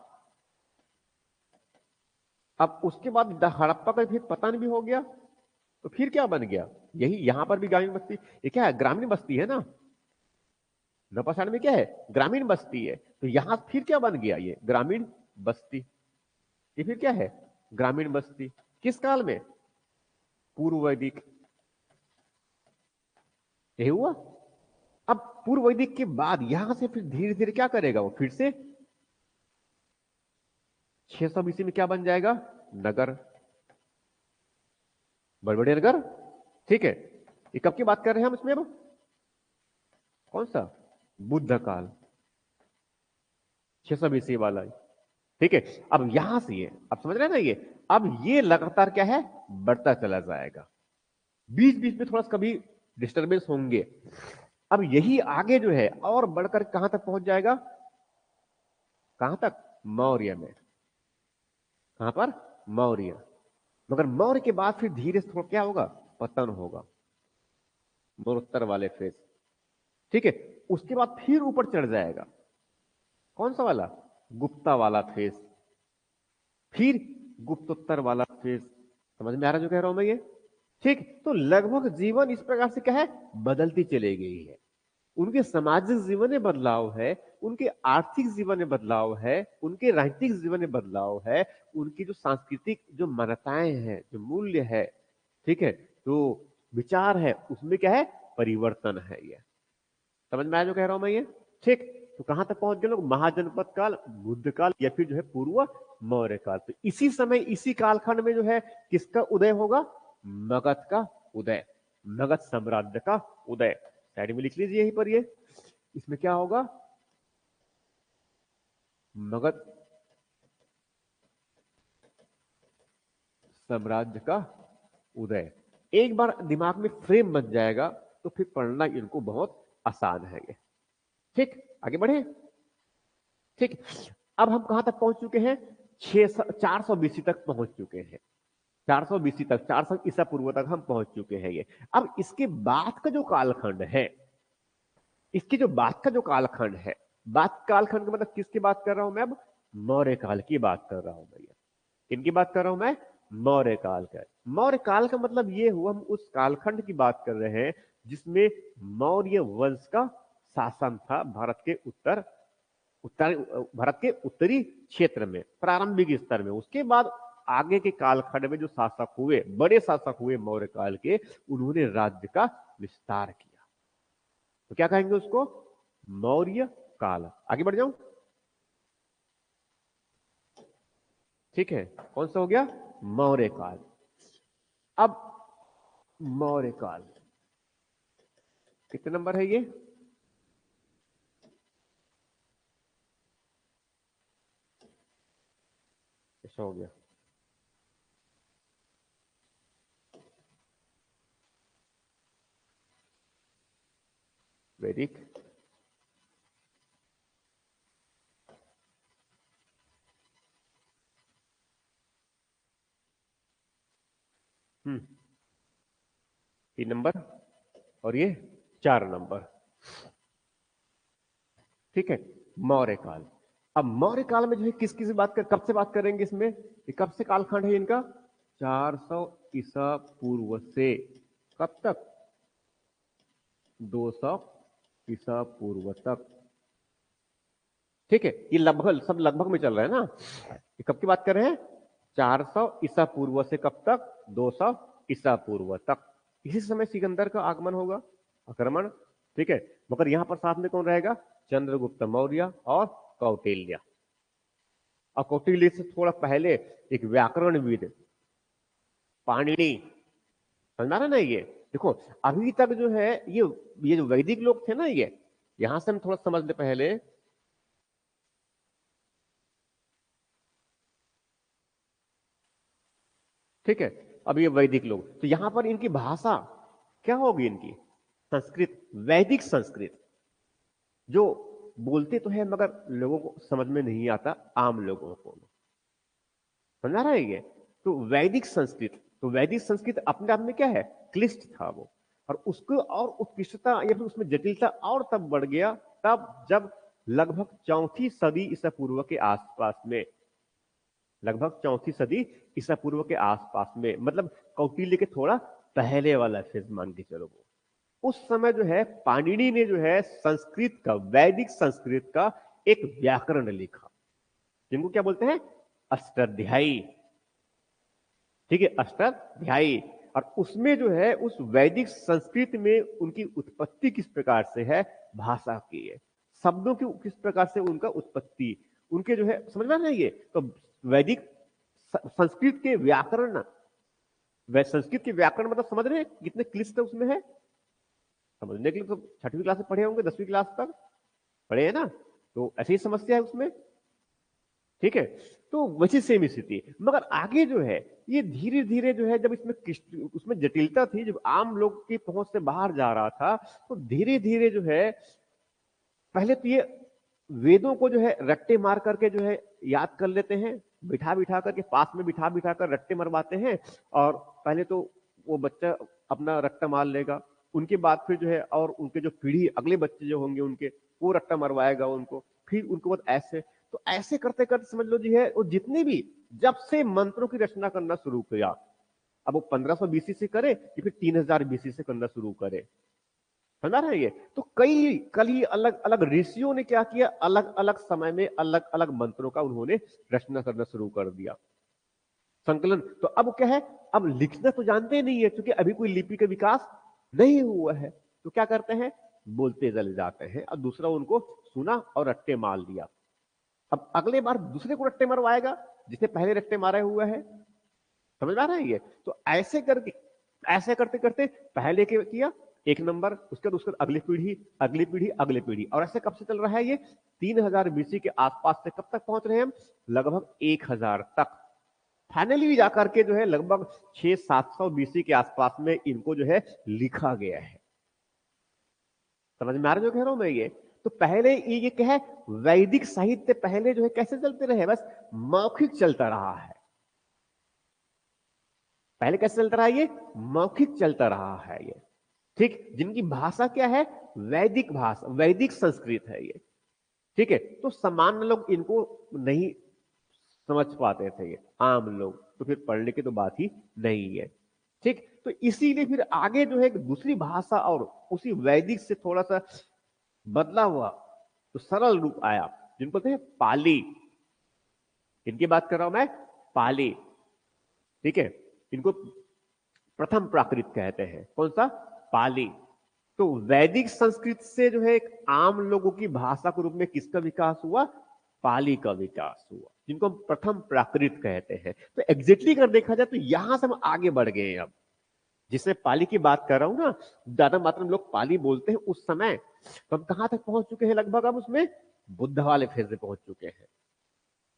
अब उसके बाद हड़प्पा का फिर पतन भी हो गया, तो फिर क्या बन गया? यही यहां पर भी ग्रामीण बस्ती। ये क्या है? ग्रामीण बस्ती है ना। नौ पाषाण में क्या है? ग्रामीण बस्ती है। तो यहां फिर क्या बन गया? ये ग्रामीण बस्ती। ये फिर क्या है? ग्रामीण बस्ती। किस काल में? पूर्व वैदिक। यही हुआ। अब पूर्व वैदिक के बाद यहां से फिर धीरे धीरे क्या करेगा वो? फिर से 600 बीसी में क्या बन जाएगा? नगर, बड़े बड़े नगर। ठीक है। ये कब की बात कर रहे हैं हम इसमें? अब कौन सा? बुद्ध काल, 600 बीसी वाला। ठीक है। अब यहां से ये, अब समझ रहे हैं ना ये, अब ये लगातार क्या है? बढ़ता चला जाएगा। बीच बीच में थोड़ा सा कभी डिस्टरबेंस होंगे। अब यही आगे जो है और बढ़कर कहां तक पहुंच जाएगा? कहां तक? मौर्य में। कहां पर? मौर्य। मगर मौर्य के बाद फिर धीरे से थोड़ा क्या होगा? पतन होगा, मरणोत्तर वाले फेज। ठीक है। उसके बाद फिर ऊपर चढ़ जाएगा। कौन सा वाला? गुप्ता वाला फेज। फिर गुप्तोत्तर वाला फेज। समझ में आ रहा जो कह रहा हूं मैं ये? ठीक, तो लगभग जीवन इस प्रकार से क्या है, बदलती चली गई है। उनके सामाजिक जीवन में बदलाव है, उनके आर्थिक जीवन में बदलाव है, उनके राजनीतिक जीवन में बदलाव है, उनकी जो सांस्कृतिक जो मान्यताएं हैं, जो मूल्य है, ठीक है, जो विचार है, उसमें क्या है, परिवर्तन है। ये समझ में आया जो कह रहा हूं मैं ये? ठीक, तो कहां तक पहुंच गए लोग, महाजनपद काल, बुद्ध काल, या फिर जो है पूर्व मौर्य काल। तो इसी समय इसी कालखंड में जो है किसका उदय होगा, मगध का उदय, मगध साम्राज्य का उदय। साइड में लिख लीजिए यहीं पर, ये इसमें क्या होगा, मगध साम्राज्य का उदय। एक बार दिमाग में फ्रेम बन जाएगा तो फिर पढ़ना इनको बहुत आसान है ये। ठीक, आगे बढ़े। ठीक, अब हम कहां तक पहुंच चुके हैं, 400 बीसी तक पहुंच चुके हैं। 400 बीसी तक, 400 ईसा पूर्व तक हम पहुंच चुके हैं ये। अब इसके बाद का जो कालखंड है, इसके जो बाद का जो कालखंड है, बाद कालखंड का मतलब किसकी बात कर रहा हूं मैं अब, मौर्य काल की बात कर रहा हूं भैया। किनकी बात कर रहा हूं मैं, मौर्य काल का। मौर्य काल का मतलब ये हुआ, हम उस कालखंड की बात कर रहे हैं जिसमें मौर्य वंश का शासन था भारत के उत्तर भारत के उत्तरी क्षेत्र में, प्रारंभिक स्तर में। उसके बाद आगे के कालखंड में जो शासक हुए, बड़े शासक हुए मौर्य काल के, उन्होंने राज्य का विस्तार किया। तो क्या कहेंगे उसको, मौर्य काल। आगे बढ़ जाऊं, ठीक है, कौन सा हो गया, मौर्य काल। अब मौर्य काल कितने नंबर है ये, ऐसा हो गया, वैदिक हम्म 3 नंबर, और ये 4 नंबर। ठीक है, मौर्य काल। अब मौर्य काल में जो है किस किस बात कर, कब से बात करेंगे इसमें, ये कब से कालखंड है इनका, 400 ईसा पूर्व से कब तक, 200 ईसा पूर्व तक। ठीक है, ये लगभग सब लगभग में चल रहा है ना। ये कब की बात कर रहे हैं, 400 ईसा पूर्व से कब तक, 200 ईसा पूर्व तक। इसी समय सिकंदर का आगमन होगा, आक्रमण। ठीक है, मगर यहां पर साथ में कौन रहेगा, चंद्रगुप्त मौर्य और कौटिल्य। और कौटिल्य से थोड़ा पहले एक व्याकरणविद पाणिनि, समझ रहा ना ये। देखो अभी तक जो है ये जो वैदिक लोग थे ना, ये यहां से हम थोड़ा समझ ले पहले। ठीक है, अब ये वैदिक लोग, तो यहां पर इनकी भाषा क्या होगी, इनकी संस्कृत, वैदिक संस्कृत, जो बोलते तो है मगर लोगों को समझ में नहीं आता, आम लोगों को। समझ रहा है ये, तो वैदिक संस्कृत, तो वैदिक संस्कृत अपने आप में क्या है, क्लिष्ट था वो। और उसको और उत्कृष्टता या फिर उसमें जटिलता और तब बढ़ गया, तब जब लगभग 4वीं सदी ईसा पूर्व के आसपास में, लगभग 4वीं सदी ईसा पूर्व के आसपास में, मतलब कौटिल्य के थोड़ा पहले वाला फेज मान के चलो वो। उस समय जो है पाणिनि ने जो है संस्कृत का, वैदिक संस्कृत का एक व्याकरण लिखा, जिनको क्या बोलते हैं, अष्टाध्यायी। ठीक है, अष्टाध्यायी। और उसमें जो है उस वैदिक संस्कृत में उनकी उत्पत्ति किस प्रकार से है, भाषा की है, शब्दों की किस प्रकार से उनका उत्पत्ति, उनके जो है, समझ में नहीं ये, तो वैदिक संस्कृत के व्याकरण, वह संस्कृत के व्याकरण मतलब समझ रहे हैं कितने क्लिष्ट उसमें है। समझने के लिए तो 6वीं क्लास में पढ़े होंगे, 10वीं क्लास तक पढ़े हैं ना, तो ऐसी ही समस्या है उसमें। ठीक है, तो वैसी सेम स्थिति, मगर आगे जो है ये धीरे धीरे जो है, जब इसमें उसमें जटिलता थी, जब आम लोग की पहुंच से बाहर जा रहा था, तो धीरे धीरे जो है, पहले तो ये वेदों को जो है रट्टे मार करके जो है याद कर लेते हैं, बिठा बिठा करके पास में बिठा बिठा कर रट्टे मरवाते हैं। और पहले तो वो बच्चा अपना रट्टा मार लेगा, उनके बाद फिर जो है, और उनके जो पीढ़ी, अगले बच्चे जो होंगे उनके, वो रट्टा मरवाएगा उनको, फिर उनको बाद ऐसे। तो ऐसे करते करते समझ लो जी है वो जितने भी जब से मंत्रों की रचना करना शुरू किया, अब वो 1500 बीसी से करे या फिर 3000 बीसी से करना शुरू करे, समझ रहे हैं ये? तो कल ही अलग अलग ऋषियों ने क्या किया, अलग अलग समय में अलग अलग मंत्रों का उन्होंने रचना करना शुरू कर दिया, संकलन। तो अब क्या है, अब लिखना तो जानते नहीं है क्योंकि अभी कोई लिपि का विकास नहीं हुआ है, तो क्या करते हैं, बोलते चले जाते हैं और दूसरा उनको सुना और रट्टे मार दिया। अब अगले बार दूसरे को रट्टे मरवाएगा जिसने पहले रट्टे मारे हुए है, समझ आ रहा है ये? तो ऐसे करके ऐसे करते करते पहले के किया एक नंबर, उसके बाद उसके अगली पीढ़ी अगली पीढ़ी अगली पीढ़ी, और ऐसे कब से चल रहा है ये, 3000 बीसी के आसपास से कब तक पहुंच रहे हैं हम, लगभग 1000 तक। फाइनली जाकर के जो है लगभग 600-700 बीसी के आसपास में इनको जो है लिखा गया है। समझ में आ रहा जो कह रहा हूं मैं ये? तो पहले ये क्या है, वैदिक साहित्य पहले जो है कैसे चलते रहे, बस मौखिक चलता रहा है। पहले कैसे चलता रहा, ये मौखिक चलता रहा है ये, ठीक। जिनकी भाषा क्या है, वैदिक भाषा, वैदिक संस्कृत है ये, ठीक है। तो सामान्य लोग इनको नहीं समझ पाते थे, ये आम लोग तो फिर पढ़ने की तो बात ही नहीं है, ठीक। तो इसीलिए फिर आगे जो है एक दूसरी भाषा और उसी वैदिक से थोड़ा सा बदला हुआ तो सरल रूप आया, जिनको कहते हैं पाली। इनकी बात कर रहा हूं मैं, पाली, ठीक है। इनको प्रथम प्राकृत कहते हैं, कौन सा, पाली। तो वैदिक संस्कृत से जो है एक आम लोगों की भाषा के रूप में किसका विकास हुआ, पाली का विकास हुआ, जिनको हम प्रथम प्राकृत कहते हैं। तो एग्जैक्टली अगर देखा जाए तो यहां से हम आगे बढ़ गए हैं। अब जिसमें पाली की बात कर रहा हूं ना, ज्यादा मात्रा में लोग पाली बोलते हैं उस समय, तो हम कहां तक पहुंच चुके हैं, लगभग हम उसमें बुद्ध वाले फेज में पहुंच चुके हैं।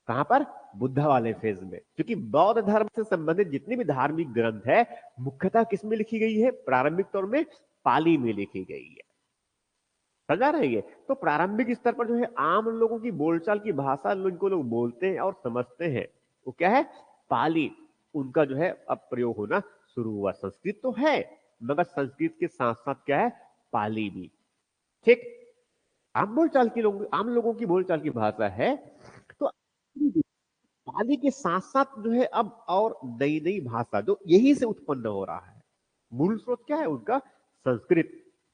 कहां पर, बुद्ध वाले फेज में। क्योंकि बौद्ध धर्म से संबंधित जितनी भी धार्मिक ग्रंथ है मुख्यतः किस में लिखी गई है, प्रारंभिक तौर में पाली में लिखी गई है, समझा रहे हैं? तो प्रारंभिक स्तर पर जो है आम लोगों की बोलचाल की भाषा इनको लोग बोलते हैं और समझते हैं, वो क्या है, पाली। उनका जो है अब प्रयोग होना शुरू हुआ। संस्कृत तो है मगर संस्कृत के साथ साथ क्या है, पाली भी, ठीक। आम लोगों की बोलचाल की भाषा है। तो पाली के साथ साथ जो है अब और नई नई भाषा जो यही से उत्पन्न हो रहा है। मूल स्रोत क्या है उनका, संस्कृत।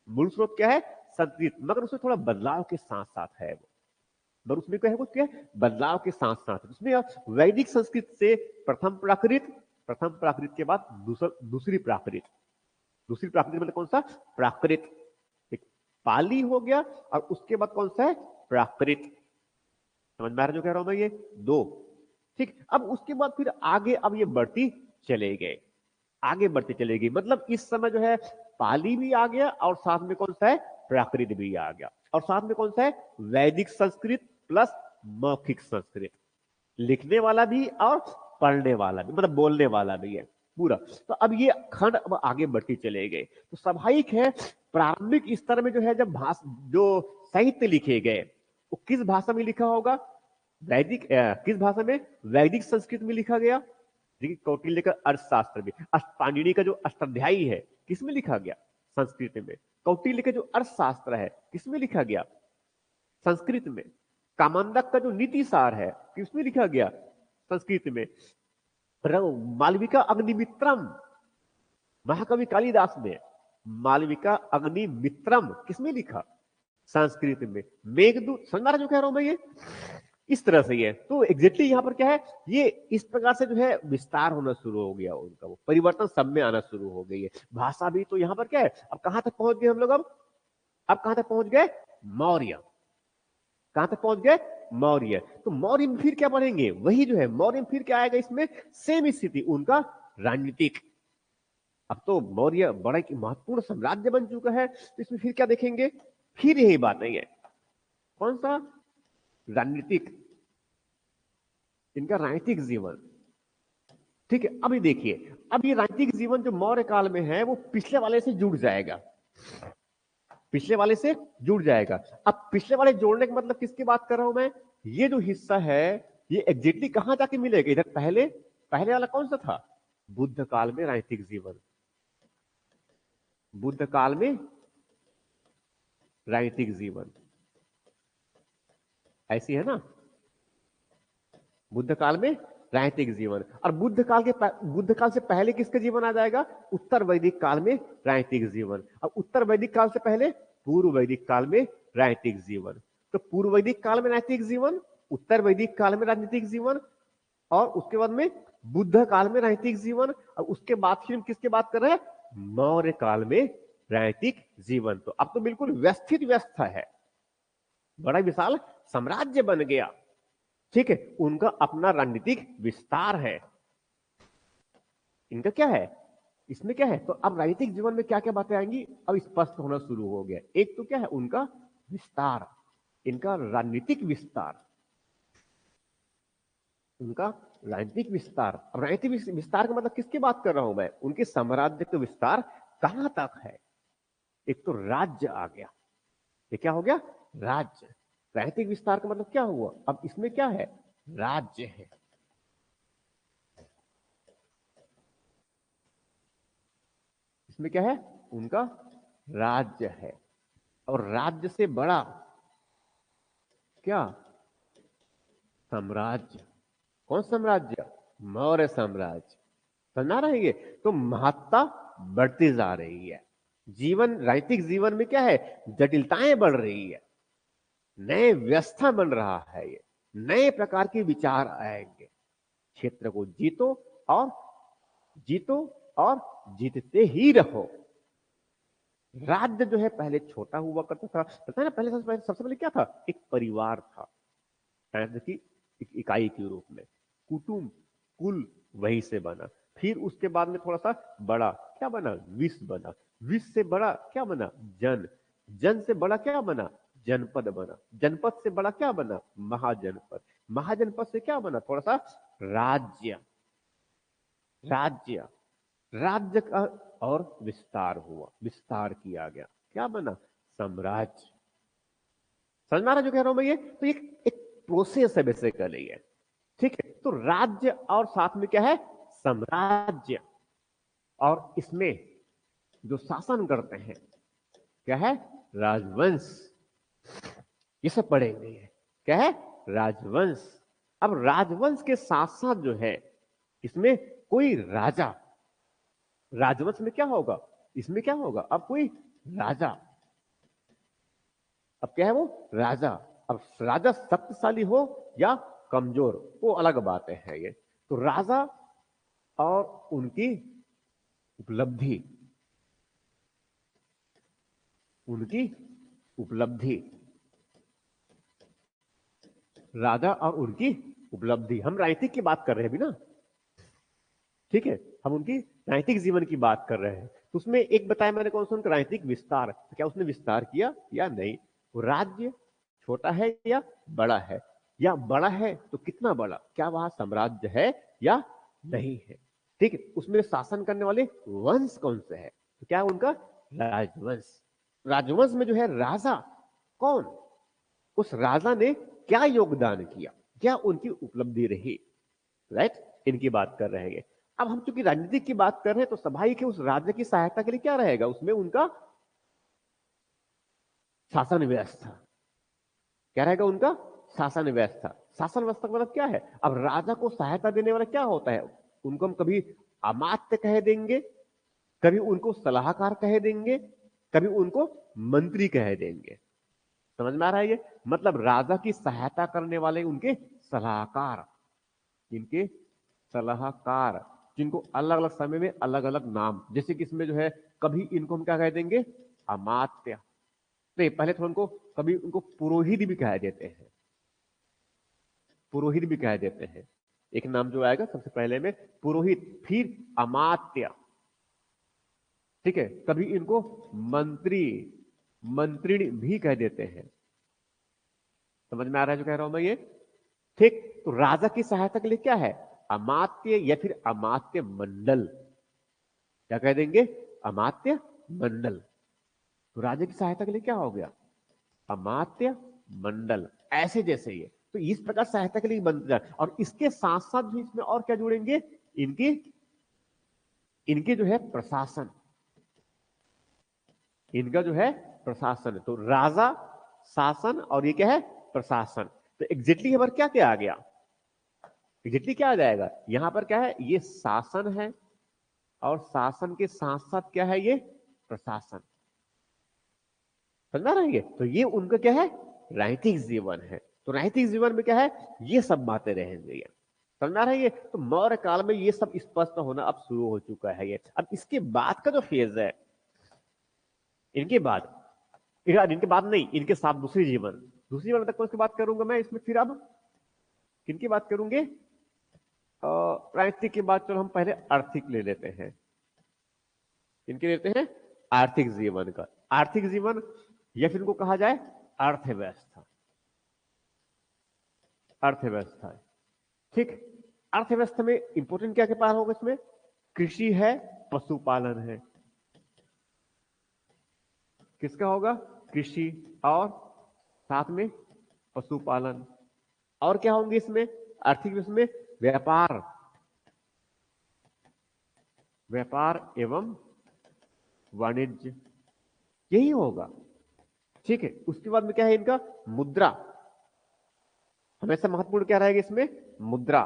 मूल स्रोत क्या है, संस्कृत, मगर उसमें थोड़ा बदलाव के साथ साथ है वो, मगर उसमें क्या है, कुछ क्या है, बदलाव के साथ साथ उसमें वैदिक संस्कृत से प्रथम प्राकृत, प्रथम प्राकृत के बाद दूसरी प्राकृत, दूसरी प्राकृत मतलब कौन सा, प्राकृत। एक पाली हो गया और उसके बाद कौन सा है, प्राकृत। समझ में आ रहा जो कह रहा हूं मैं ये, दो, ठीक। अब उसके बाद फिर आगे अब ये बढ़ती चले गए, आगे बढ़ते चले गई, मतलब इस समय जो है पाली भी आ गया और साथ में कौन सा है, प्राकृत भी आ गया, और साथ में कौन सा है, वैदिक संस्कृत प्लस मौखिक संस्कृत, लिखने वाला भी और पढ़ने वाला भी, मतलब बोलने वाला भी है पूरा। तो अब ये खंड अब आगे बढ़ती चले गए। तो स्वाभाविक है प्रारंभिक स्तर में जो है जब जो साहित्य लिखे गए वो किस भाषा में लिखा होगा, वैदिक, किस भाषा में, वैदिक संस्कृत में लिखा गया। देखिए कौटिल्य का अर्थशास्त्र में, पाणिनि का जो अष्टाध्यायी है किसमें लिखा गया, संस्कृत में। कौटिल्य का जो अर्थशास्त्र है किसमें लिखा गया, संस्कृत में। कामंडक का जो नीति सार है किसमें लिखा गया, संस्कृत में। मालविका अग्निमित्रम, महाकवि कालिदास ने मालविका अग्निमित्रम किसमें लिखा, संस्कृत में। मेघदूत, समझ जो कह रहा हूं मैं ये, इस तरह से ये तो एग्जैक्टली यहां पर क्या है, ये इस प्रकार से जो है विस्तार होना शुरू हो गया उनका, वो परिवर्तन सब में आना शुरू हो गई है। भाषा भी तो यहां पर क्या है, अब कहां तक पहुंच गए हम लोग, अब कहां तक पहुंच गए, मौर्य। कहां तक पहुंच गए, मौर्य। तो मौर्य में फिर क्या पढ़ेंगे, वही जो है मौर्य में फिर क्या आएगा इसमें, सेम स्थिति उनका, राजनीतिक। अब तो मौर्य बड़ा एक महत्वपूर्ण साम्राज्य बन चुका है, तो इसमें फिर क्या देखेंगे, फिर यही बात नहीं है, कौन सा, राजनीतिक, इनका राजनीतिक जीवन, ठीक है। अभी देखिए अब ये राजनीतिक जीवन जो मौर्य काल में है वो पिछले वाले से जुड़ जाएगा, पिछले वाले से जुड़ जाएगा। अब पिछले वाले जोड़ने का मतलब किसकी बात कर रहा हूं मैं, ये जो हिस्सा है ये एग्जैक्टली कहां जाके मिलेगा, इधर पहले, पहले वाला कौन सा था, बुद्ध काल में राजनीतिक जीवन, बुद्ध काल में राजनीतिक जीवन, ऐसी है ना। बुद्ध काल में राजनीतिक जीवन। और बुद्ध काल से पहले किसका जीवन आ जाएगा? उत्तर वैदिक काल में राजनीतिक जीवन। और उत्तर वैदिक काल से पहले पूर्व वैदिक काल में राजनीतिक जीवन। तो पूर्व वैदिक काल में राजनीतिक जीवन, उत्तर वैदिक काल में राजनीतिक जीवन, और उसके बाद में बुद्ध काल में राजनीतिक जीवन, और उसके बाद फिर हम किसके बात कर रहे हैं? मौर्य काल में राजनीतिक जीवन। तो अब तो बिल्कुल व्यवस्थित व्यवस्था है, बड़ा विशाल साम्राज्य बन गया। ठीक है, उनका अपना राजनीतिक विस्तार है। इनका क्या है, इसमें क्या है? तो अब राजनीतिक जीवन में क्या क्या बातें आएंगी अब स्पष्ट होना शुरू हो गया। एक तो क्या है, उनका विस्तार, इनका राजनीतिक विस्तार, उनका राजनीतिक विस्तार। अब राजनीतिक विस्तार का मतलब किसकी बात कर रहा हूं मैं? उनके साम्राज्य का विस्तार कहां तक है? एक तो राज्य आ गया, ये क्या हो गया? राज्य। राजनीतिक विस्तार का मतलब क्या हुआ? अब इसमें क्या है? राज्य है। इसमें क्या है? उनका राज्य है। और राज्य से बड़ा क्या? साम्राज्य। कौन साम्राज्य? मौर्य साम्राज्य। समझा रहे हैं? तो महत्ता बढ़ती जा रही है। जीवन, राजनीतिक जीवन में क्या है? जटिलताएं बढ़ रही है, नए व्यवस्था बन रहा है, ये नए प्रकार के विचार आएंगे। क्षेत्र को जीतो और जीतो और जीतते ही रहो। राज्य जो है पहले छोटा हुआ करता था, पता है ना? पहले सबसे पहले क्या था? एक परिवार था, राज्य की एक इकाई के रूप में। कुटुंब, कुल वहीं से बना। फिर उसके बाद में थोड़ा सा बड़ा क्या बना? विश्व बना। विश्व से बड़ा क्या बना? जन। जन से बड़ा क्या बना? जनपद बना। जनपद से बड़ा क्या बना? महाजनपद। महाजनपद से क्या बना? थोड़ा सा राज्य। राज्य, राज्य का और विस्तार हुआ, विस्तार किया गया, क्या बना? साम्राज्य। समझ में आ रहा जो कह रहा हूं मैं? ये तो एक प्रोसेस है बेसिकली है। ठीक है, तो राज्य और साथ में क्या है? साम्राज्य। और इसमें जो शासन करते हैं क्या है? राजवंश। ये सब पढ़ेंगे। क्या है? राजवंश। अब राजवंश के साथ साथ जो है इसमें कोई राजा, राजवंश में क्या होगा? इसमें क्या होगा? अब कोई राजा, अब क्या है? वो राजा। अब राजा शक्तिशाली हो या कमजोर, वो अलग बातें है ये। तो राजा और उनकी उपलब्धि, उनकी उपलब्धि, राजा और उनकी उपलब्धि। हम राजनीतिक की बात कर रहे हैं अभी ना, ठीक है? हम उनकी राजनीतिक जीवन की बात कर रहे हैं। तो उसमें एक बताया मैंने, कौन सा? उनका राजनीतिक विस्तार। तो क्या उसने विस्तार किया या नहीं? वो राज्य छोटा है या बड़ा है? या बड़ा है तो कितना बड़ा? क्या वहां साम्राज्य है या नहीं है? ठीक है, उसमें शासन करने वाले वंश कौन से है? तो क्या उनका? राजवंश। राजवंश में जो है राजा कौन, उस राजा ने क्या योगदान किया, क्या उनकी उपलब्धि रही, राइट? इनकी बात कर रहे हैं। अब हम चूंकि राजनीतिक की बात कर रहे हैं तो स्वाभाविक है उस राज्य की सहायता के लिए क्या रहेगा? उसमें उनका शासन व्यवस्था। क्या रहेगा? उनका शासन व्यवस्था। शासन व्यवस्था का मतलब क्या है? अब राजा को सहायता देने वाला क्या होता है? उनको हम कभी अमात्य कह देंगे, कभी उनको सलाहकार कह देंगे, कभी उनको मंत्री कह देंगे। समझ में आ रहा है ये? मतलब राजा की सहायता करने वाले उनके सलाहकार, इनके सलाहकार, जिनको अलग अलग समय में अलग अलग नाम, जैसे कि इसमें जो है कभी इनको हम क्या कह देंगे? अमात्य। नहीं, पहले तो उनको कभी उनको पुरोहित भी कह देते हैं, पुरोहित भी कह देते हैं। एक नाम जो आएगा सबसे पहले में पुरोहित, फिर अमात्य। ठीक है, कभी इनको मंत्री, मंत्रिणी भी कह देते हैं। समझ में आ रहा है जो कह रहा हूं मैं ये? ठीक, तो राजा की सहायता के लिए क्या है? अमात्य या फिर अमात्य मंडल। क्या कह देंगे? अमात्य मंडल। तो राजा की सहायता के लिए क्या हो गया? अमात्य मंडल। ऐसे जैसे ये, तो इस प्रकार सहायता के लिए बन जाए। और इसके साथ साथ भी इसमें और क्या जुड़ेंगे? इनके इनके जो है प्रशासन, इनका जो है प्रशासन। तो राजा, शासन, और ये क्या है? प्रशासन। तो एग्जैक्टली हमारे क्या क्या आ गया? एग्जैक्टली क्या आ जाएगा यहां पर, क्या है, ये शासन है, और शासन के साथ साथ क्या है, ये प्रशासन। समझा रहे, तो ये उनका क्या है, राजनीतिक जीवन है। तो राजनीतिक जीवन में क्या है, ये सब बातें रहेंगी। समझा रहे हैं? तो मौर्य काल में ये सब स्पष्ट होना अब शुरू हो चुका है। ये अब इसके बाद का जो फेज है, इनके बाद, इनके बाद नहीं, इनके साथ दूसरी जीवन तक कौन सी बात करूंगा मैं इसमें, फिर अब किनकी बात करूंगे, राजनीतिक के बाद चलो हम पहले आर्थिक ले लेते हैं। इनके लेते हैं आर्थिक जीवन का। आर्थिक जीवन या फिर इनको कहा जाए अर्थव्यवस्था। अर्थव्यवस्था, ठीक। अर्थव्यवस्था में इंपोर्टेंट क्या क्या पार होगा इसमें, कृषि है, पशुपालन है। किसका होगा, कृषि और साथ में पशुपालन। और क्या होंगे इसमें, आर्थिक इसमें व्यापार, व्यापार एवं वाणिज्य, यही होगा। ठीक है, उसके बाद में क्या है इनका, मुद्रा। हमेशा महत्वपूर्ण क्या रहेगा इसमें, मुद्रा,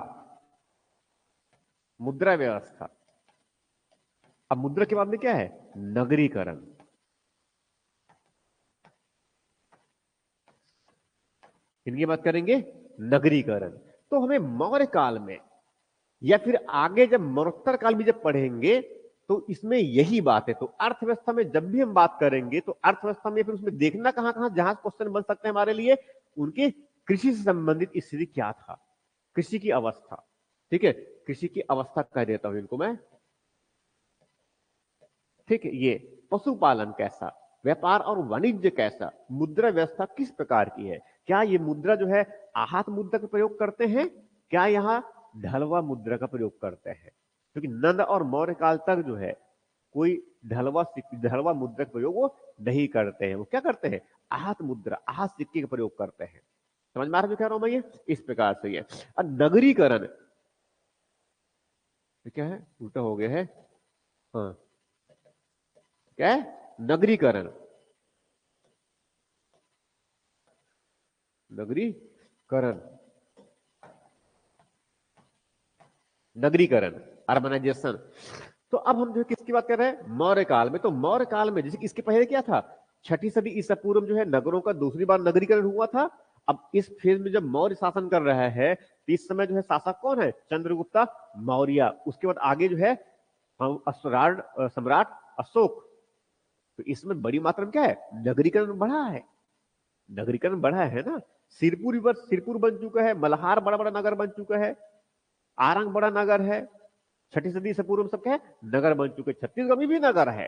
मुद्रा व्यवस्था। अब मुद्रा के बाद में क्या है, नगरीकरण। इनकी बात करेंगे, नगरीकरण। तो हमें मौर्य काल में या फिर आगे जब मरणोत्तर काल में जब पढ़ेंगे तो इसमें यही बात है। तो अर्थव्यवस्था में जब भी हम बात करेंगे तो अर्थव्यवस्था में फिर उसमें देखना कहां कहां जहां क्वेश्चन बन सकते हैं हमारे लिए, उनके कृषि से संबंधित स्थिति क्या था, कृषि की अवस्था। ठीक है, कृषि की अवस्था कह देता हूं इनको मैं। ठीक है, ये पशुपालन कैसा, व्यापार और वाणिज्य कैसा, मुद्रा व्यवस्था किस प्रकार की है, क्या ये मुद्रा जो है आहत मुद्रा का प्रयोग करते हैं, क्या यहां ढलवा मुद्रा का प्रयोग करते हैं। क्योंकि नंद और मौर्य काल तक जो है कोई ढलवा मुद्रा का प्रयोग वो नहीं करते हैं। वो क्या करते हैं, आहत मुद्रा, आहत सिक्के का प्रयोग करते हैं। समझ में आ रहा है जो कह रहा हूं मैं, ये इस प्रकार से। ये और नगरीकरण क्या है, उल्टा हो गया है, हाँ, क्या है, नगरीकरण। नगरीकरण, नगरीकरण, अर्बनाइजेशन। तो अब हम जो है किसकी बात कर रहे हैं, मौर्य काल में। तो मौर्य काल में जैसे इसके पहले क्या था, छठी सदी ईसा पूर्व जो है नगरों का दूसरी बार नगरीकरण हुआ था। अब इस फेज में जब मौर्य शासन कर रहा है तो इस समय जो है शासक कौन है, चंद्रगुप्ता मौर्य। उसके बाद आगे जो है सम्राट अशोक। तो इसमें बड़ी मात्रा में क्या है, नगरीकरण बढ़ा है। नगरीकरण बढ़ा है ना। सिरपुर बन चुका है, मल्हार बड़ा बड़ा नगर बन चुका है, आरंग बड़ा नगर है। छठी सदी से पूर्व सब क्या है, नगर बन चुके। छत्तीसगढ़ में भी नगर है।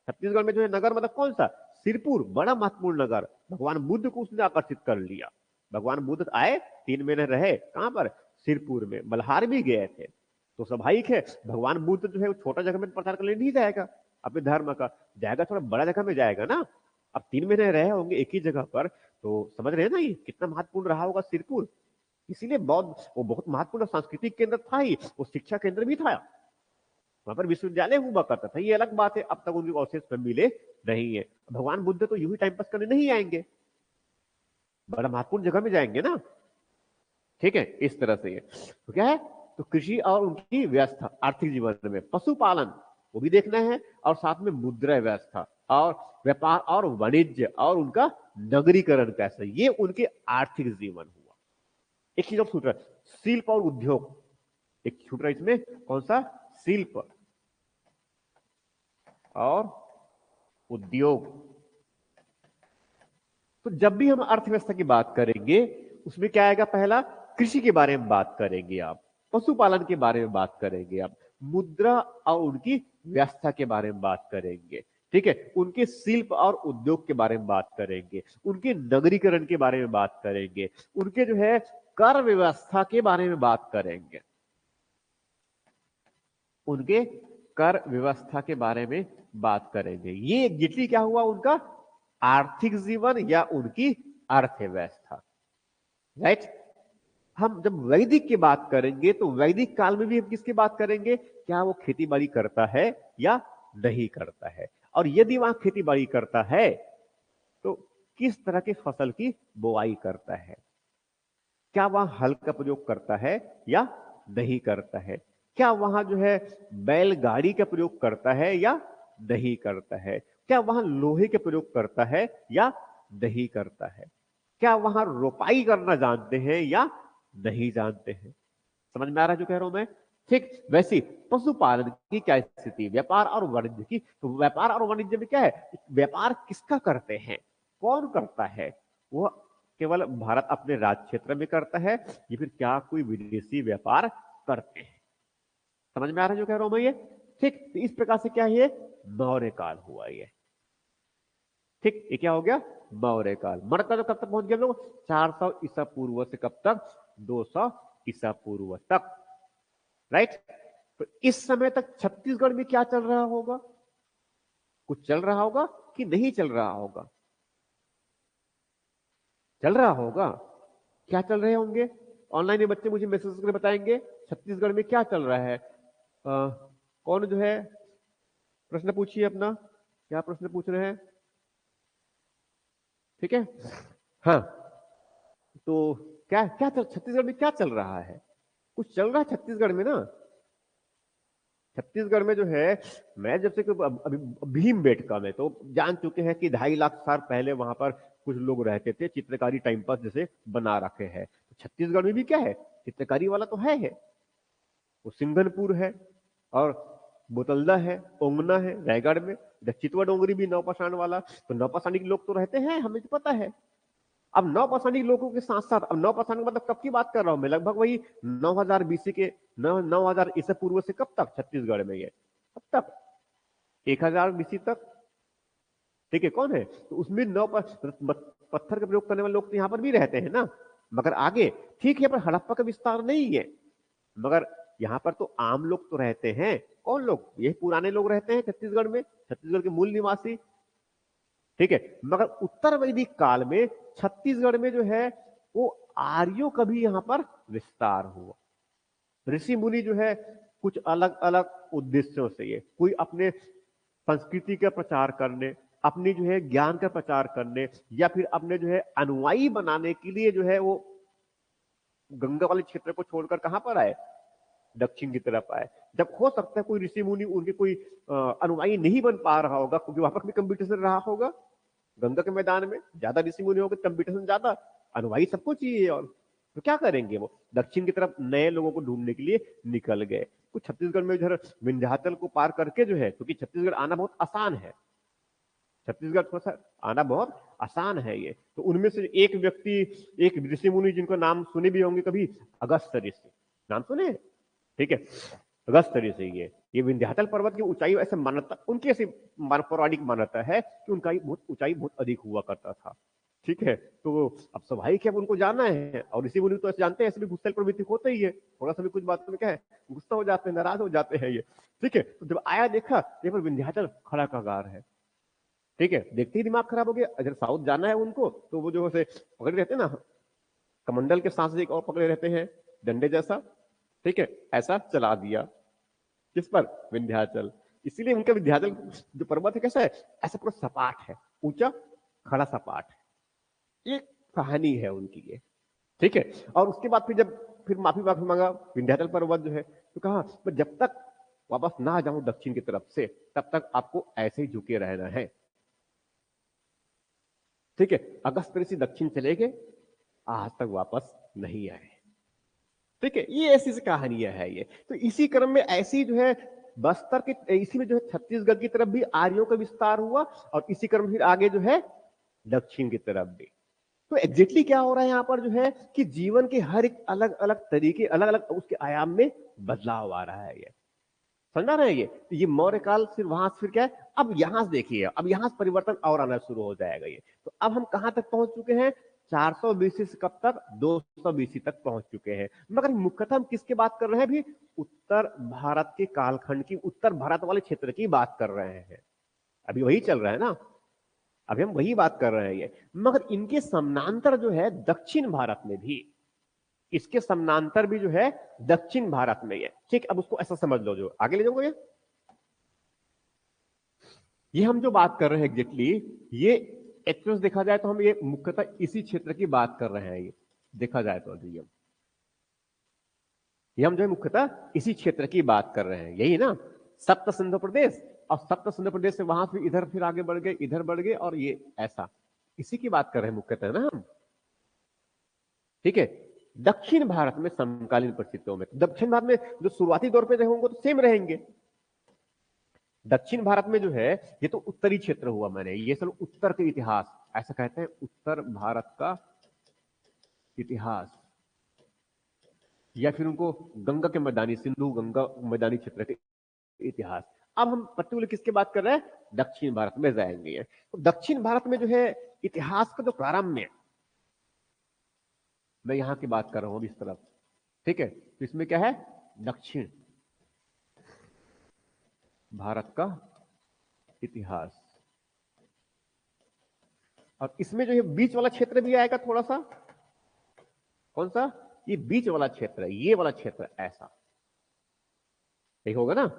छत्तीसगढ़ में जो है नगर मतलब कौन सा, सिरपुर, बड़ा महत्वपूर्ण नगर। भगवान बुद्ध को उसने आकर्षित कर लिया। भगवान बुद्ध आए, 3 महीने रहे कहां पर, सिरपुर में। मल्हार भी गए थे। तो स्वाभाविक है भगवान बुद्ध जो है वो छोटा जगह में प्रचार करने नहीं जाएगा अपने धर्म का, जाएगा थोड़ा बड़ा जगह में जाएगा ना। अब 3 महीने रहे होंगे एक ही जगह पर, तो समझ रहे हैं ना ये कितना महत्वपूर्ण रहा होगा सिरपुर। इसीलिए बौद्ध वो बहुत महत्वपूर्ण सांस्कृतिक केंद्र था ही, वो शिक्षा केंद्र भी था। वहां पर विश्वविद्यालय हुआ करता था, ये अलग बात है, अब तक उनके अवशेष में मिले नहीं है। भगवान बुद्ध तो यूं ही टाइम पास करने नहीं आएंगे, बड़ा महत्वपूर्ण जगह में जाएंगे ना। ठीक है, इस तरह से ये तो क्या है, तो कृषि और उनकी व्यवस्था आर्थिक जीवन में, पशुपालन वो भी देखना है, और साथ में मुद्रा व्यवस्था और व्यापार और वाणिज्य और उनका नगरीकरण कैसे, ये उनके आर्थिक जीवन हुआ। एक चीज और छूट रहा है, शिल्प और उद्योग। एक छूट रहा है इसमें, कौन सा, शिल्प और उद्योग। तो जब भी हम अर्थव्यवस्था की बात करेंगे उसमें क्या आएगा, पहला कृषि के बारे में बात करेंगे आप, पशुपालन के बारे में बात करेंगे आप, मुद्रा और उनकी व्यवस्था के बारे में बात करेंगे। ठीक है, उनके शिल्प और उद्योग के बारे में बात करेंगे, उनके नगरीकरण के बारे में बात करेंगे, उनके जो है कर व्यवस्था के बारे में बात करेंगे, उनके कर व्यवस्था के बारे में बात करेंगे। ये एग्जैक्टली क्या हुआ, उनका आर्थिक जीवन या उनकी अर्थव्यवस्था। राइट। हम जब वैदिक की बात करेंगे तो वैदिक काल में भी हम किसकी बात करेंगे, क्या वो खेती बाड़ी करता है या नहीं करता है, और यदि वहां खेती बाड़ी करता है तो किस तरह की फसल की बुआई करता है, क्या वह हल का प्रयोग करता है या नहीं करता है? क्या वहां जो है बैलगाड़ी का प्रयोग करता है या नहीं करता है? क्या वहां लोहे के प्रयोग करता है या नहीं करता है? क्या वहां रोपाई करना जानते हैं या नहीं जानते हैं? समझ में आ रहा है जो कह रहा हूं मैं? ठीक वैसे पशुपालन की क्या स्थिति, व्यापार और वाणिज्य की। तो व्यापार और वाणिज्य में क्या है, व्यापार किसका करते हैं, कौन करता है? वो केवल भारत अपने राज्य क्षेत्र में करता है या फिर क्या कोई विदेशी व्यापार करते हैं? समझ में आ रहा है जो कह रहा हूं मैं ये? ठीक, तो इस प्रकार से क्या है ये मौर्य काल हुआ ये। ठीक, ये क्या हो गया मौर्य काल। मौर्य काल कब तक पहुंच गए हम लोग? 400 ईसा पूर्व से कब तक? 200 ईसा पूर्व तक, राइट। तो इस समय तक छत्तीसगढ़ में क्या चल रहा होगा? कुछ चल रहा होगा कि नहीं चल रहा होगा? चल रहा होगा। क्या चल रहे होंगे? ऑनलाइन में बच्चे मुझे मैसेज करके बताएंगे छत्तीसगढ़ में क्या चल रहा है। कौन जो है प्रश्न पूछिए अपना, क्या प्रश्न पूछ रहे हैं? ठीक है, हाँ। तो क्या क्या छत्तीसगढ़ में क्या चल रहा है? कुछ चल रहा है छत्तीसगढ़ में ना। छत्तीसगढ़ में जो है, मैं जब से अभी भीमबेटका में तो जान चुके हैं कि 2.5 लाख साल पहले वहां पर कुछ लोग रहते थे, चित्रकारी टाइम पास जैसे बना रखे हैं। तो छत्तीसगढ़ में भी क्या है, चित्रकारी वाला तो है। वो सिंघनपुर है और बोतलदा है, ओंगना है रायगढ़ में, इधर चितवा डोंगरी भी नौपाषाण वाला। तो नौपाषाणी के लोग तो रहते हैं, हमें तो पता है। अब नौपाषाणी लोगों के साथ साथ, अब नौपाषाणी मतलब कब की बात कर रहा हूं मैं, लगभग वही 9000 बीसी के 9000 ईसा पूर्व से कब तक छत्तीसगढ़ में ये, कब तक 1000 बीसी तक। ठीक है, कौन है तो उसमें पत्थर का प्रयोग करने वाले लोग तो यहाँ पर भी रहते हैं ना, मगर आगे ठीक है, पर हड़प्पा का विस्तार नहीं है। मगर यहाँ पर तो आम लोग तो रहते हैं। कौन लोग? यही पुराने लोग रहते हैं छत्तीसगढ़ में, छत्तीसगढ़ के मूल निवासी। ठीक है, मगर उत्तर वैदिक काल में छत्तीसगढ़ में जो है वो आर्यों का भी यहाँ पर विस्तार हुआ। ऋषि मुनि जो है कुछ अलग अलग उद्देश्यों से, ये कोई अपने संस्कृति का प्रचार करने, अपनी जो है ज्ञान का प्रचार करने, या फिर अपने जो है अनुयायी बनाने के लिए जो है वो गंगा वाले क्षेत्र को छोड़कर कहां पर आए, दक्षिण की तरफ आए। जब हो सकता है कोई ऋषि मुनि उनके कोई अनुयायी नहीं बन पा रहा होगा, क्योंकि वहां पर भी कंपटीशन रहा होगा। गंगा के मैदान में ज्यादा ऋषि मुनि होंगे, कंपटीशन ज्यादा, अनुयायी सबको चाहिए। और तो क्या करेंगे, वो दक्षिण की तरफ नए लोगों को ढूंढने के लिए निकल गए। कुछ छत्तीसगढ़ में इधर विंध्याचल को पार करके जो है, क्योंकि छत्तीसगढ़ आना बहुत आसान है, छत्तीसगढ़ थोड़ा सा आना बहुत आसान है ये। तो उनमें से एक व्यक्ति, एक ऋषि मुनि जिनको नाम सुने भी होंगे कभी, अगस्त ऋषि, नाम सुने? ठीक है, अगस्त ऋषि, ये विंध्याचल पर्वत की ऊंचाई ऐसे मान्यता, उनकी ऐसी पौराणिक मान्यता है कि उनका बहुत ऊंचाई बहुत अधिक हुआ करता था। ठीक है, तो अब स्वाभाविक है उनको जाना है, और ऋषि मुनि तो ऐसे जानते हैं, ऐसे भी गुस्सा प्रवृत्ति होता ही है, थोड़ा सा भी कुछ बात में क्या है गुस्सा हो जाते हैं, नाराज हो जाते हैं ये। ठीक है, तो जब आया देखा ये पर विंध्याचल खड़ा कगार है। ठीक है, देखते ही दिमाग खराब हो गया। अगर साउथ जाना है उनको तो वो जो है पकड़े रहते हैं ना, कमंडल के सांस एक और पकड़े रहते हैं डंडे जैसा। ठीक है, ऐसा चला दिया किस पर, विंध्याचल। इसीलिए उनका विंध्याचल जो पर्वत है कैसा है, ऐसा पूरा सपाट है, ऊंचा खड़ा सपाट है। ये कहानी है उनकी ये। ठीक है, और उसके बाद फिर जब फिर माफी माफी मांगा विंध्याचल पर्वत जो है, तो कहा जब तक वापस ना आ जाऊं दक्षिण की तरफ से, तब तक आपको ऐसे ही झुके रहना है। ठीक है, अगस्त ऋषि दक्षिण चले गए, आज तक वापस नहीं आए। ठीक है, ये ऐसी कहानियां है ये। तो इसी क्रम में ऐसी जो है बस्तर के, इसी में जो है छत्तीसगढ़ की तरफ भी आर्यों का विस्तार हुआ, और इसी क्रम फिर आगे जो है दक्षिण की तरफ भी। तो एग्जैक्टली क्या हो रहा है यहाँ पर जो है कि जीवन के हर एक अलग अलग तरीके, अलग अलग उसके आयाम में बदलाव आ रहा है ये। समझा रहे हैं ये? तो ये मौर्य काल फिर वहां से फिर क्या है, अब यहां से देखिए, अब यहां से परिवर्तन और आना शुरू हो जाएगा ये। तो अब हम कहां तक पहुंच चुके हैं, 400 बीसी से कब तक, 200 बीसी तक पहुंच चुके हैं। मगर मुख्यतः हम किसकी बात कर रहे हैं अभी, उत्तर भारत के कालखंड की, उत्तर भारत वाले क्षेत्र की बात कर रहे हैं। अभी वही चल रहा है ना, अभी हम वही बात कर रहे हैं ये। मगर इनके समानांतर जो है दक्षिण भारत में भी, इसके समानांतर भी जो है दक्षिण भारत में है। ठीक, अब उसको ऐसा समझ लो, जो आगे ले जाऊंगा ये हम जो बात कर रहे हैं एग्जैक्टली, ये एक्चुअल देखा जाए तो हम ये मुख्यतः इसी क्षेत्र की बात कर रहे हैं। ये देखा जाए तो अभी हम ये हम जो है मुख्यतः इसी क्षेत्र की बात कर रहे हैं, यही ना, सप्त सिंधु प्रदेश। और सप्त सिंधु प्रदेश से वहां से इधर फिर आगे बढ़ गए, इधर बढ़ गए, और ये ऐसा, इसी की बात कर रहे हैं मुख्यतः ना हम। ठीक है। दक्षिण भारत में समकालीन परिस्थितियों में, दक्षिण भारत में जो शुरुआती दौर पे रहे होंगे तो सेम रहेंगे। दक्षिण भारत में जो है, ये तो उत्तरी क्षेत्र हुआ, मैंने ये सब उत्तर के इतिहास ऐसा कहते हैं, उत्तर भारत का इतिहास, या फिर उनको गंगा के मैदानी, सिंधु गंगा मैदानी क्षेत्र के इतिहास। अब हम पर्टिकुलर किसके बात कर रहे हैं, दक्षिण भारत में जाएंगे। तो दक्षिण भारत में जो है इतिहास का जो प्रारंभ में, मैं यहां की बात कर रहा हूं इस तरफ। ठीक है, तो इसमें क्या है, दक्षिण भारत का इतिहास, और इसमें जो है बीच वाला क्षेत्र भी आएगा थोड़ा सा। कौन सा, ये बीच वाला क्षेत्र, ये वाला क्षेत्र ऐसा, यही होगा ना।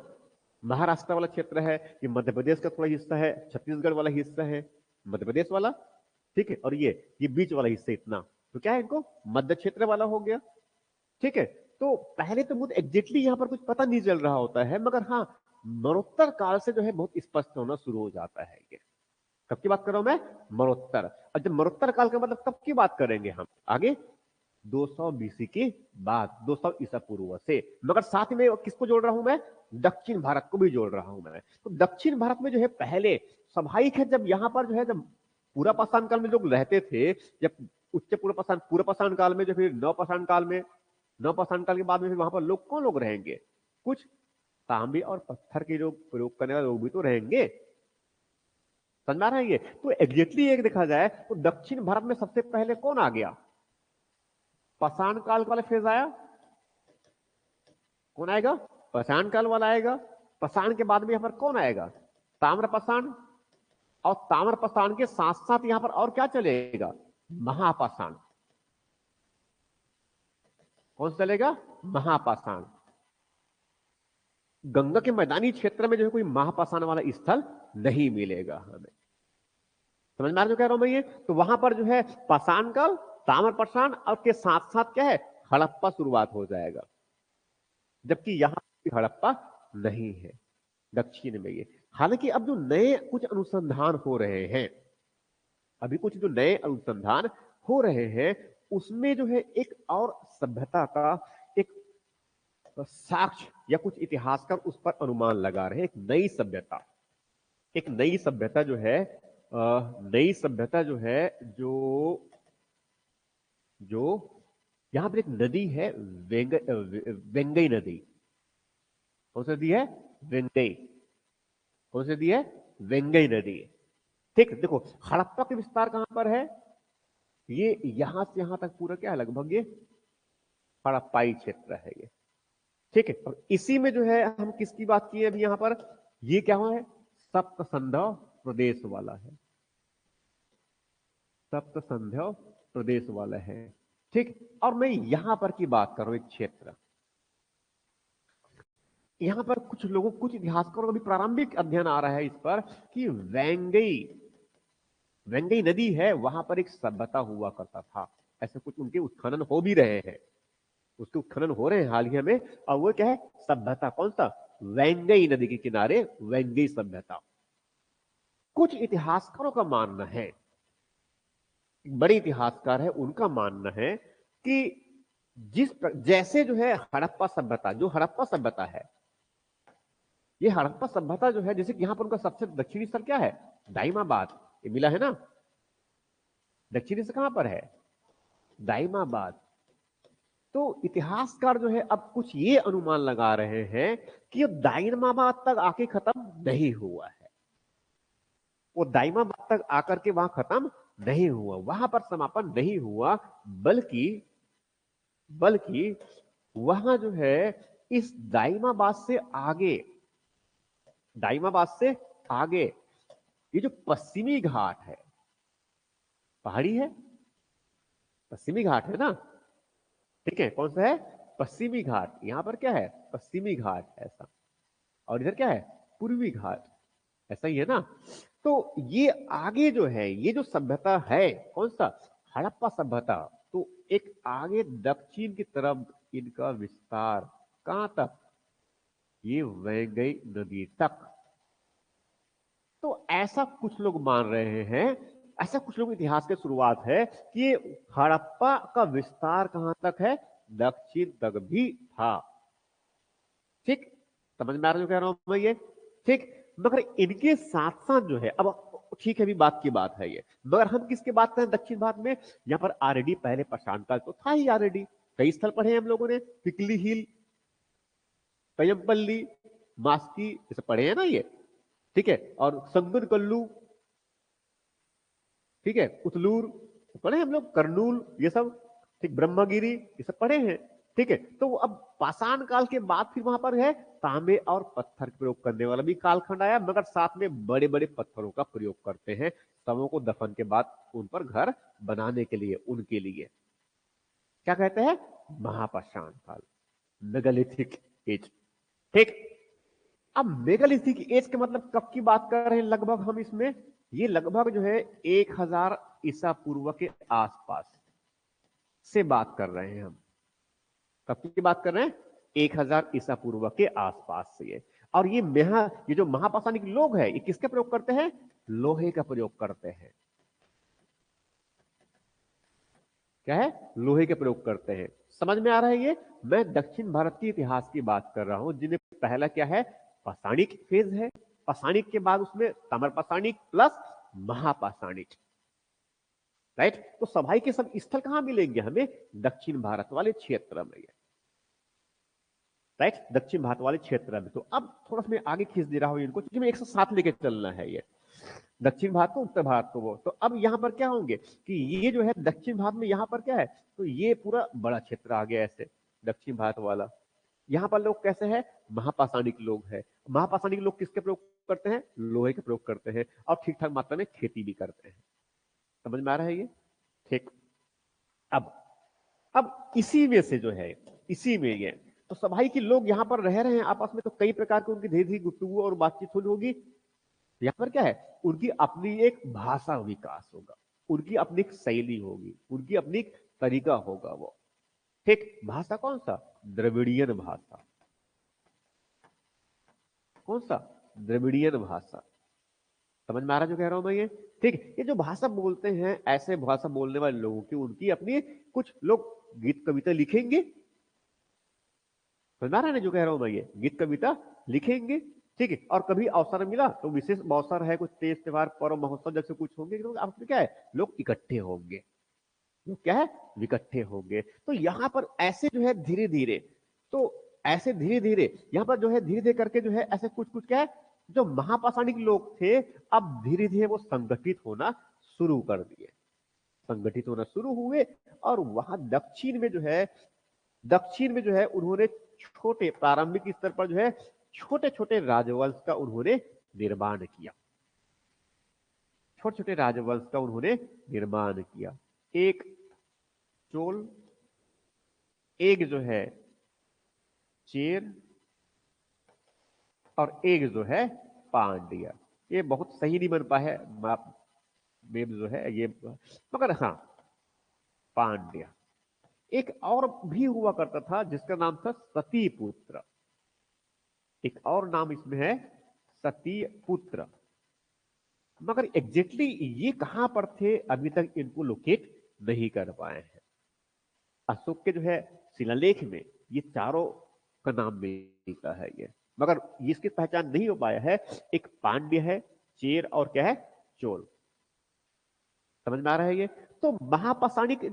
महाराष्ट्र वाला क्षेत्र है, ये मध्य प्रदेश का थोड़ा हिस्सा है, छत्तीसगढ़ वाला हिस्सा है मध्य प्रदेश वाला। ठीक है, और ये बीच वाला हिस्सा इतना, तो क्या है, इनको मध्य क्षेत्र वाला हो गया। ठीक है, तो पहले तो मुझे एग्जैक्टली यहां पर कुछ पता नहीं चल रहा होता है, मगर हाँ, मरणोत्तर काल से जो है बहुत स्पष्ट होना शुरू हो जाता है। ये कब की बात कर रहा हूं मैं, मरणोत्तर। और जब मरणोत्तर काल का मतलब कब की बात करेंगे हम आगे, 200 बीसी के बाद, 200 ईसा पूर्व से। मगर साथ में किसको जोड़ रहा हूं मैं, दक्षिण भारत को भी जोड़ रहा हूं मैं। तो दक्षिण भारत में जो है पहले स्वाभाविक है, जब यहां पर जो है, जब पूरा पाषाण काल में लोग रहते थे, जब उच्च पूरा पाषाण काल में, जो फिर नवपाषाण काल में, नवपाषाण काल के बाद में फिर वहां पर लोग कौन लोग रहेंगे, कुछ तांबे और पत्थर के जो प्रयोग करने वाले लोग भी तो रहेंगे। समझ आ रहा है ये, तो एग्जैक्टली एक देखा जाए तो दक्षिण भारत में सबसे पहले कौन आ गया, पाषाण काल वाला फेज आया। कौन आएगा, पाषाण काल वाला आएगा। पाषाण के बाद में यहां पर कौन आएगा, ताम्र पाषाण। और ताम्र पाषाण के साथ साथ यहां पर और क्या चलेगा, महापाषाण। कौन सा चलेगा, महापाषाण। गंगा के मैदानी क्षेत्र में जो है कोई महापाषाण वाला स्थल नहीं मिलेगा हमें। समझ में आ रहा जो कह रहा हूं मैं ये, तो वहां पर जो है पाषाण काल, ताम्र पाषाण, और के साथ साथ क्या है, हड़प्पा शुरुआत हो जाएगा। जबकि यहां हड़प्पा नहीं है दक्षिण में ये। हालांकि अब जो नए कुछ अनुसंधान हो रहे हैं, अभी कुछ जो नए अनुसंधान हो रहे हैं, उसमें जो है एक और सभ्यता का एक साक्ष्य या कुछ इतिहासकार उस पर अनुमान लगा रहे हैं। एक नई सभ्यता, एक नई सभ्यता जो है, नई सभ्यता जो है, जो जो यहां पर एक नदी है, वेंगई नदी। कौन सी नदी है, वेंगई। कौन सी नदी है, वेंगई नदी। ठीक, देखो हड़प्पा के विस्तार कहां पर है, ये यहां से यहां तक पूरा क्या है, लगभग ये हड़प्पाई क्षेत्र है ये। ठीक है, और इसी में जो है हम किसकी बात की है अभी यहां पर, ये क्या हुआ है, सप्त संधव प्रदेश वाला है, सप्त संधव प्रदेश वाला है। ठीक, और मैं यहां पर की बात कर रहा हूं, एक क्षेत्र, यहां पर कुछ लोगों, कुछ इतिहासकारों का भी प्रारंभिक अध्ययन आ रहा है इस पर, कि वेंगई, वेंगई नदी है, वहां पर एक सभ्यता हुआ करता था। ऐसे कुछ उनके उत्खनन हो भी रहे हैं, उसके उत्खनन हो रहे हैं हाल ही में। और वो क्या है, सभ्यता कौन सा, वेंगई नदी के किनारे वेंगई सभ्यता। कुछ इतिहासकारों का मानना है, बड़े इतिहासकार है, उनका मानना है कि जैसे जो है हड़प्पा सभ्यता, जो हड़प्पा सभ्यता है, ये हड़प्पा सभ्यता जो है, जैसे कि यहां पर उनका सबसे दक्षिणी स्थल क्या है, दाइमाबाद, ये मिला है ना, दक्षिणी से कहां पर है, दाइमाबाद। तो इतिहासकार जो है अब कुछ ये अनुमान लगा रहे हैं कि ये दाइमाबाद तक आके खत्म नहीं हुआ है, वो दाइमाबाद तक आकर के वहां खत्म नहीं हुआ, वहां पर समापन नहीं हुआ, बल्कि बल्कि वहां जो है इस दाइमाबाद से आगे, दाइमाबाद से आगे ये जो पश्चिमी घाट है, पहाड़ी है, पश्चिमी घाट है ना। ठीक है, कौन सा है, पश्चिमी घाट। यहां पर क्या है, पश्चिमी घाट ऐसा, और इधर क्या है, पूर्वी घाट, ऐसा ही है ना। तो ये आगे जो है, ये जो सभ्यता है, कौन सा, हड़प्पा सभ्यता, तो एक आगे दक्षिण की तरफ इनका विस्तार कहां तक, ये वैगई नदी तक। तो ऐसा कुछ लोग मान रहे हैं, ऐसा कुछ लोग इतिहास की शुरुआत है कि ये हड़प्पा का विस्तार कहां तक है, दक्षिण तक भी था। ठीक, समझ में आ रहा है जो कह रहा हूं मैं ये? ठीक, मगर इनके साथ साथ जो है, अब ठीक है, अभी बात की बात है ये, मगर हम किसके बात करें दक्षिण भारत में? यहाँ पर ऑलरेडी पहले प्रशांत काल तो था ही, ऑलरेडी कई स्थल पढ़े हैं हम लोगों ने, पिकली हिल, कयमपल्ली, मास्की, जैसे पढ़े हैं ना ये। ठीक है, और संगन कल्लू, ठीक है, उतलूर पढ़े हम लोग, करनूल, ये सब, ठीक, ब्रह्मगिरी, ये सब पढ़े हैं। ठीक है, तो अब पाषाण काल के बाद फिर वहां पर है तांबे और पत्थर का प्रयोग करने वाला भी कालखंड आया, मगर साथ में बड़े बड़े पत्थरों का प्रयोग करते हैं शवों को दफन के बाद उन पर घर बनाने के लिए, उनके लिए क्या कहते हैं, महापाषाण काल, मेगालिथिक एज। ठीक, अब मेगालिथिक एज के मतलब कब की बात कर रहे हैं लगभग हम इसमें, ये लगभग जो है 1000 ईसा पूर्व के आसपास से बात कर रहे हैं हम। कब की बात कर रहे हैं, 1000 ईसा पूर्व के आसपास से ये। और ये जो महापाषाणिक लोग हैं, ये किसका प्रयोग करते हैं, लोहे का प्रयोग करते हैं। क्या है, लोहे के प्रयोग करते हैं। समझ में आ रहा है ये? मैं दक्षिण भारत के इतिहास की बात कर रहा हूं, जिन्हें पहला क्या है, पाषाणिक फेज है, पाषाणिक के बाद उसमें ताम्र पाषाणिक प्लस महापाषाणिक। राइट, तो सभाई के सब स्थल कहां मिलेंगे हमें, दक्षिण भारत वाले क्षेत्र में। राइट, दक्षिण भारत वाले क्षेत्र में। तो अब थोड़ा सा मैं आगे खींच दे रहा हूं इनको, क्योंकि मैं एक साथ लेके चलना है ये, दक्षिण भारत को उत्तर भारत को वो। तो अब यहां पर क्या होंगे कि ये जो है दक्षिण भारत में, यहां पर क्या है, तो ये पूरा बड़ा क्षेत्र आ गया ऐसे, दक्षिण भारत वाला। यहाँ पर लोग कैसे हैं, महापाषाणिक लोग हैं। महापाषाणिक लोग किसके प्रयोग करते हैं, लोहे के प्रयोग करते हैं, और ठीक ठाक मात्रा में खेती भी करते हैं। समझ में आ रहा है ये? ठीक, अब इसी में से जो है, इसी में ये, तो सभाई के लोग यहाँ पर रह रहे हैं आपस में, तो कई प्रकार की उनकी धीरे धीरे गुफ्तगू और बातचीत हुई होगी। यहाँ पर क्या है, उनकी अपनी एक भाषा विकास होगा, उनकी अपनी एक शैली होगी, उनकी अपनी एक तरीका होगा वो। ठीक, भाषा कौन सा, द्रविड़ियन भाषा। कौन सा, द्रविड़ियन भाषा। समझ में आ रहा जो कह रहा हूं मैं ये? ठीक, ये जो भाषा बोलते हैं, ऐसे भाषा बोलने वाले लोगों की उनकी अपनी, कुछ लोग गीत कविता लिखेंगे। समझ में आ रहा है ना जो कह रहा हूं मैं ये, गीत कविता लिखेंगे। ठीक है, और कभी अवसर मिला तो विशेष अवसर है, कुछ तेज त्योहार पर्व महोत्सव जैसे कुछ होंगे, तो आपको क्या है, लोग इकट्ठे होंगे, लोग क्या है, इकट्ठे होंगे। तो यहाँ पर ऐसे जो है धीरे धीरे, तो ऐसे धीरे धीरे यहाँ पर जो है धीरे धीरे करके जो है ऐसे कुछ कुछ क्या है, जो महापाषाणिक लोग थे, अब धीरे धीरे वो संगठित होना शुरू कर दिए, संगठित होना शुरू हुए। और वहां दक्षिण में जो है उन्होंने छोटे प्रारंभिक स्तर पर जो है छोटे छोटे राजवंश का उन्होंने निर्माण किया, छोटे छोटे राजवंश का उन्होंने निर्माण किया। एक चोल, एक जो है चेर, और एक जो है पांड्या। ये बहुत सही नहीं बन पाया है मेम जो है ये, मगर हाँ, पांड्या। एक और भी हुआ करता था जिसका नाम था सतीपुत्र, एक और नाम इसमें है सतीपुत्र, मगर एग्जैक्टली ये कहां पर थे अभी तक इनको लोकेट नहीं कर पाए हैं। अशोक के जो है शिलालेख में ये चारों का नाम मिलता है ये, मगर इसकी पहचान नहीं हो पाया है। एक पांड्य है, चेर, और क्या है, चोल। समझ में आ रहा है ये? तो महापाषाणिक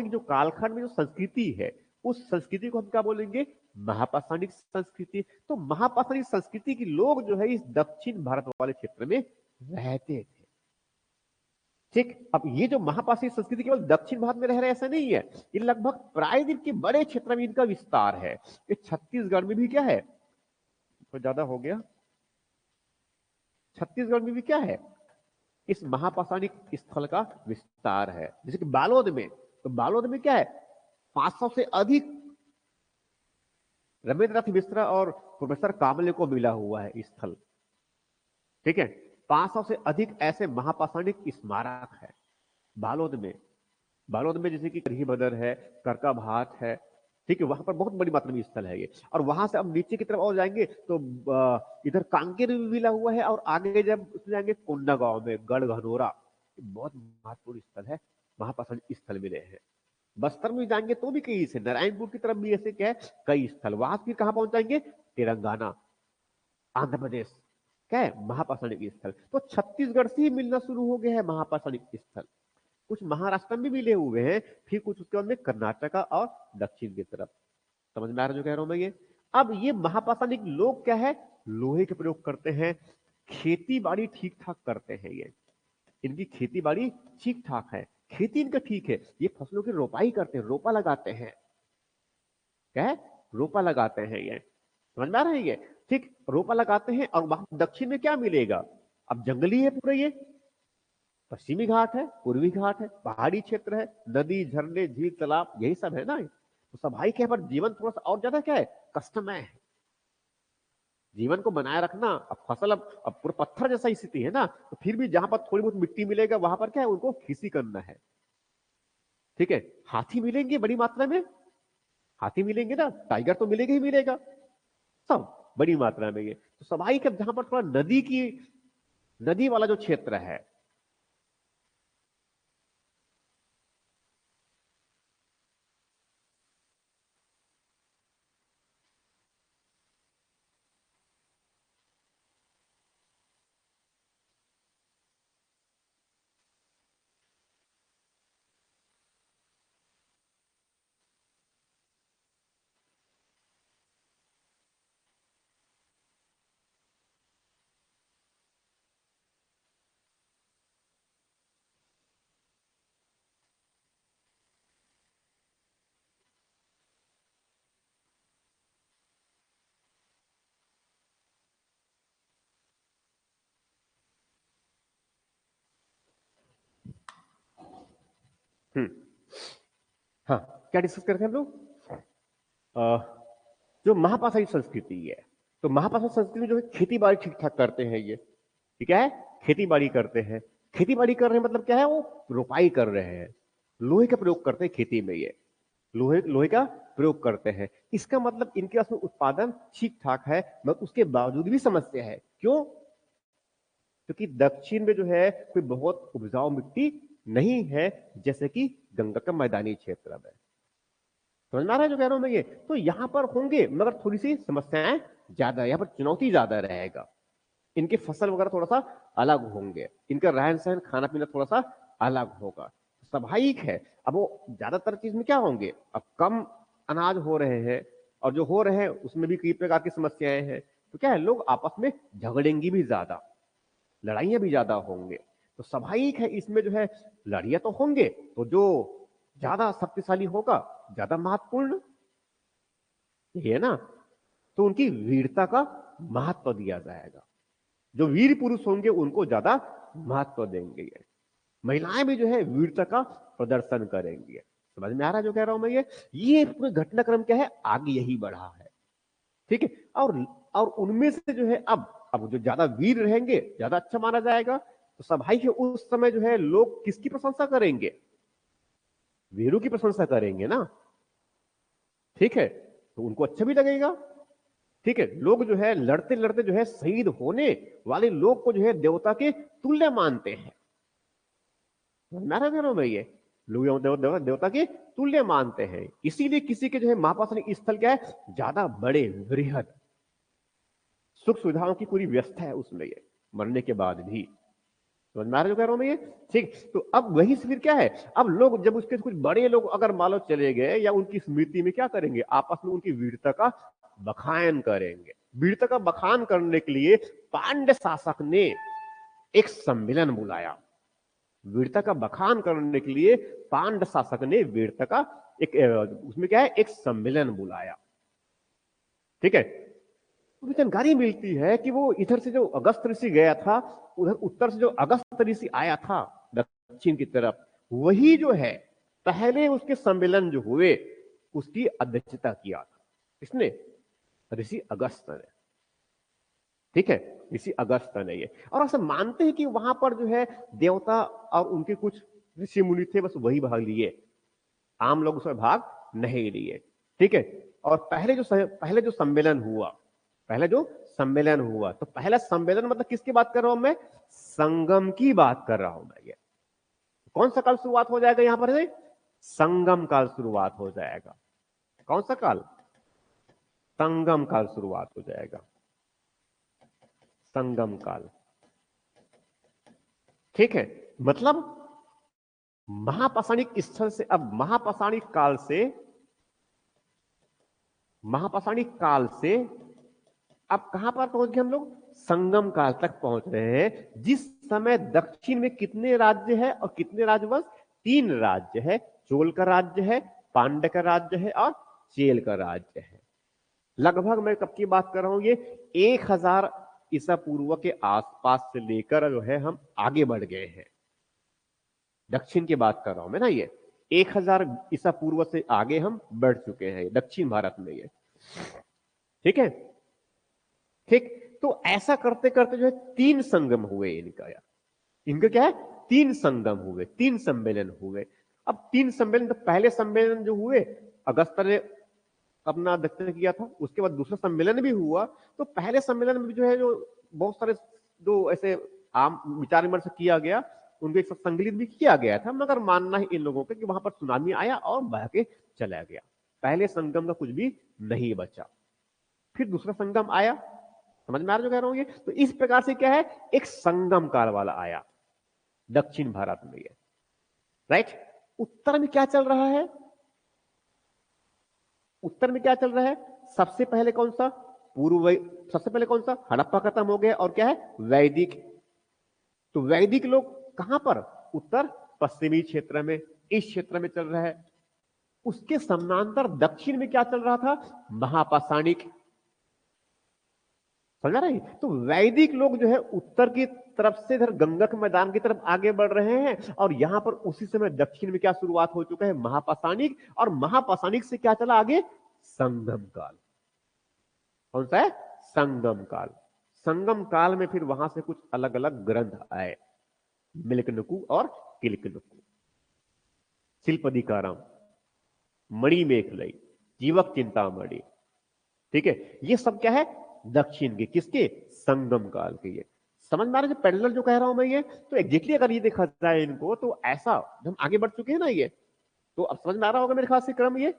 जो कालखंड में जो संस्कृति है, उस संस्कृति को हम क्या बोलेंगे, महापाषाणिक संस्कृति। तो महापाषाणिक संस्कृति के लोग जो है इस दक्षिण भारत वाले क्षेत्र में रहते थे। ठीक, अब ये जो महापाषाणिक संस्कृति केवल दक्षिण भारत में रह रहे ऐसा नहीं है, ये लगभग प्रायद्वीप के बड़े क्षेत्र में इनका विस्तार है। ये छत्तीसगढ़ में भी क्या है, तो ज्यादा हो गया, छत्तीसगढ़ में भी क्या है, इस महापाषाणिक स्थल का विस्तार है। जैसे कि बालोद में, तो बालोद में क्या है, 500 से अधिक रविंद्रनाथ मिश्रा और प्रोफेसर कामले को मिला हुआ है स्थल। ठीक है, 500 से अधिक ऐसे महापाषाणिक स्मारक है बालोद में। बालोद में जैसे कि करही बदर है, करका भात है, ठीक है, वहां पर बहुत बड़ी मात्रा में स्थल है ये। और वहां से अब नीचे की तरफ और जाएंगे तो इधर कांकेर भी मिला हुआ है, और आगे जब उसमें जाएंगे कोंडागांव में गढ़ घनौरा, बहुत महत्वपूर्ण स्थल है, महापाषाण स्थल मिले हैं। बस्तर में जाएंगे तो भी कई से, नारायणपुर की तरफ भी ऐसे क्या है कई स्थल। वहां फिर कहां पहुंच जाएंगे, तेलंगाना, आंध्र प्रदेश, क्या है महापाषाणिक स्थल। तो छत्तीसगढ़ से ही मिलना शुरू हो गया है महापाषाणिक स्थल। कुछ महाराष्ट्र में भी मिले हुए हैं, फिर कुछ उसके बाद में कर्नाटका और दक्षिण की तरफ। समझ में आ रहा है जो कह रहा हूं मैं ये। अब ये महापाषाणिक लोग क्या है, लोहे के प्रयोग करते हैं, खेती बाड़ी ठीक ठाक करते हैं ये, इनकी खेती बाड़ी ठीक ठाक है, खेती इनका ठीक है, ये फसलों की रोपाई करते हैं, रोपा लगाते हैं, क्या है रोपा लगाते हैं ये। समझ में आ रहा है ये। ठीक, रोपा लगाते हैं, और वहां दक्षिण में क्या मिलेगा, अब जंगली है पूरा ये, पश्चिमी घाट है, पूर्वी घाट है, पहाड़ी क्षेत्र है, नदी झरने झील तालाब यही सब है ना। तो स्वाभाविक है पर जीवन थोड़ा सा और ज्यादा क्या है, कष्टमय है। जीवन को बनाए रखना, अब फसल अब पूरा पत्थर जैसा स्थिति है ना, तो फिर भी जहां पर थोड़ी बहुत मिट्टी मिलेगा वहां पर क्या है उनको खेती करना है। ठीक है, हाथी मिलेंगे बड़ी मात्रा में, हाथी मिलेंगे ना, टाइगर तो मिलेगा ही मिलेगा, सब बड़ी मात्रा में ये। तो स्वाभाविक है जहां पर थोड़ा नदी वाला जो क्षेत्र है, हम्म, हाँ, क्या डिस्कस करते हैं हम लोग, जो महापाषाणी संस्कृति है, तो महापाषाणी संस्कृति में जो है खेती बाड़ी ठीक ठाक करते हैं ये, ठीक है, खेती बाड़ी करते हैं। खेती बाड़ी कर रहे हैं मतलब क्या है, वो रोपाई कर रहे हैं, लोहे का प्रयोग करते हैं खेती में ये, लोहे लोहे का प्रयोग करते हैं। इसका मतलब इनके पास में उत्पादन ठीक ठाक है, मगर उसके बावजूद भी समस्या है। क्यों, क्योंकि दक्षिण में जो है कोई बहुत उपजाऊ मिट्टी नहीं है, जैसे कि गंगा का मैदानी क्षेत्र में। समझ में आ रहा है जो कह रहा हूं मैं ये। तो यहां पर होंगे मगर थोड़ी सी समस्याएं ज्यादा, यहाँ पर चुनौती ज्यादा रहेगा। इनके फसल वगैरह थोड़ा सा अलग होंगे, इनका रहन सहन खाना पीना थोड़ा सा अलग होगा, स्वाभाविक है। अब वो ज्यादातर चीज में क्या होंगे, अब कम अनाज हो रहे हैं, और जो हो रहे हैं उसमें भी कई प्रकार की समस्याएं हैं, तो क्या है लोग आपस में झगड़ेंगे भी ज्यादा, लड़ाइयां भी ज्यादा होंगे। तो स्वाभाविक है इसमें जो है लड़ाइयां तो होंगे, तो जो ज्यादा शक्तिशाली होगा, ज्यादा महत्वपूर्ण, ये है ना, तो उनकी वीरता का महत्व दिया जाएगा। जो वीर पुरुष होंगे उनको ज्यादा महत्व देंगे ये। महिलाएं भी जो है वीरता का प्रदर्शन करेंगी। समझ में आ रहा है जो कह रहा हूं मैं ये पूरे घटनाक्रम क्या है, आगे यही बढ़ा है। ठीक है, और उनमें से जो है अब जो ज्यादा वीर रहेंगे ज्यादा अच्छा माना जाएगा। तो स्वाभाविक है उस समय जो है लोग किसकी प्रशंसा करेंगे, वीरों की प्रशंसा करेंगे ना। ठीक है, तो उनको अच्छा भी लगेगा। ठीक है, लोग जो है लड़ते लड़ते जो है शहीद होने वाले लोग को जो है देवता के तुल्य मानते हैं। नारा कह रहा हूं मैं ये, लोग देवता के तुल्य मानते हैं, इसीलिए किसी के जो है महापाषाणी स्थल क्या है, ज्यादा बड़े बृहद, सुख सुविधाओं की पूरी व्यवस्था है उसमें ये, मरने के बाद भी। समझ में आ रहा जो कह रहा हूं मैं ये। ठीक, तो अब वही से फिर क्या है, अब लोग जब उसके कुछ बड़े लोग अगर मान लो चले गए, या उनकी स्मृति में क्या करेंगे, आपस में उनकी वीरता का बखान करेंगे। वीरता का बखान करने के लिए पांड्य शासक ने एक सम्मेलन बुलाया। वीरता का बखान करने के लिए पांड्य शासक ने वीरता का एक उसमें क्या है, एक सम्मेलन बुलाया। ठीक है, तो जानकारी मिलती है कि वो इधर से जो अगस्त ऋषि गया था, उधर उत्तर से जो अगस्त ऋषि आया था दक्षिण की तरफ, वही जो है पहले उसके सम्मेलन जो हुए उसकी अध्यक्षता किया था। किसने, ऋषि अगस्त ने। ठीक है, ऋषि अगस्त ने ये, और ऐसा मानते हैं कि वहां पर जो है देवता और उनके कुछ ऋषि मुनि थे, बस वही भाग लिए, आम लोग उसमें भाग नहीं लिए। ठीक है। और पहले जो सम्मेलन हुआ, तो पहला सम्मेलन मतलब किसकी बात कर रहा हूं मैं? संगम की बात कर रहा हूं मैं। ये कौन सा काल शुरुआत हो जाएगा यहां पर से? संगम काल शुरुआत हो जाएगा। कौन सा काल? संगम काल शुरुआत हो जाएगा, संगम काल। ठीक है। मतलब महापाषाणिक स्थल से, अब महापाषाणिक काल से अब कहां पर पहुंच गए हम लोग? संगम काल तक पहुंच रहे हैं, जिस समय दक्षिण में कितने राज्य है और कितने राजवंश? 3 राज्य है। चोल का राज्य है, पांड्य का राज्य है और चेल का राज्य है। लगभग मैं कब की बात कर रहा हूं? ये 1000 ईसा पूर्व के आसपास से लेकर जो है हम आगे बढ़ गए हैं। दक्षिण की बात कर रहा हूं मैं ना। ये 1000 ईसा पूर्व से आगे हम बढ़ चुके हैं दक्षिण भारत में। ये ठीक है। ठीक। तो ऐसा करते करते जो है 3 संगम हुए इनका। यार इनका क्या है? 3 संगम हुए, 3 सम्मेलन हुए। अब 3 सम्मेलन, तो पहले सम्मेलन जो हुए, अगस्त ने अपना अध्यक्षता किया था, उसके बाद दूसरा सम्मेलन भी हुआ। तो पहले सम्मेलन में जो है, जो बहुत सारे जो ऐसे आम विचार विमर्श किया गया, उनको एक साथ संकलित भी किया गया था, मगर मानना ही इन लोगों का कि वहां पर सुनामी आया और बह के चला गया। पहले संगम का कुछ भी नहीं बचा। फिर दूसरा संगम आया। समझ में आ रहा जो कह रहा हूं? ये तो इस प्रकार से क्या है, एक संगम काल वाला आया दक्षिण भारत में। ये राइट। उत्तर में क्या चल रहा है? उत्तर में क्या चल रहा है? सबसे पहले कौन सा? सबसे पहले कौन सा? हड़प्पा खत्म हो गया, और क्या है? वैदिक। तो वैदिक लोग कहां पर? उत्तर पश्चिमी क्षेत्र में, इस क्षेत्र में चल रहा है। उसके समानांतर दक्षिण में क्या चल रहा था? महापाषाणिक। समझ रहे हैं? तो वैदिक लोग जो है उत्तर की तरफ से इधर गंगा के मैदान की तरफ आगे बढ़ रहे हैं, और यहां पर उसी समय दक्षिण में क्या शुरुआत हो चुका है? महापाषाणिक। और महापाषाणिक से क्या चला आगे? संगम काल। कौन सा है? संगम काल। संगम काल में फिर वहां से कुछ अलग अलग ग्रंथ आए, मिल्कनुकु और किल्कनुकु, शिल्पदिकारम, मणिमेखलई, जीवक चिंतामणि। ठीक है। ये सब क्या है? दक्षिण के, किसके? संगम काल के। ये समझ में आ रहा है पैरेलल जो कह रहा हूं मैं? ये तो एग्जैक्टली अगर ये देखा जाए इनको, तो ऐसा हम आगे बढ़ चुके हैं ना। ये तो अब समझ में आ रहा होगा मेरे ख्याल से क्रम ये।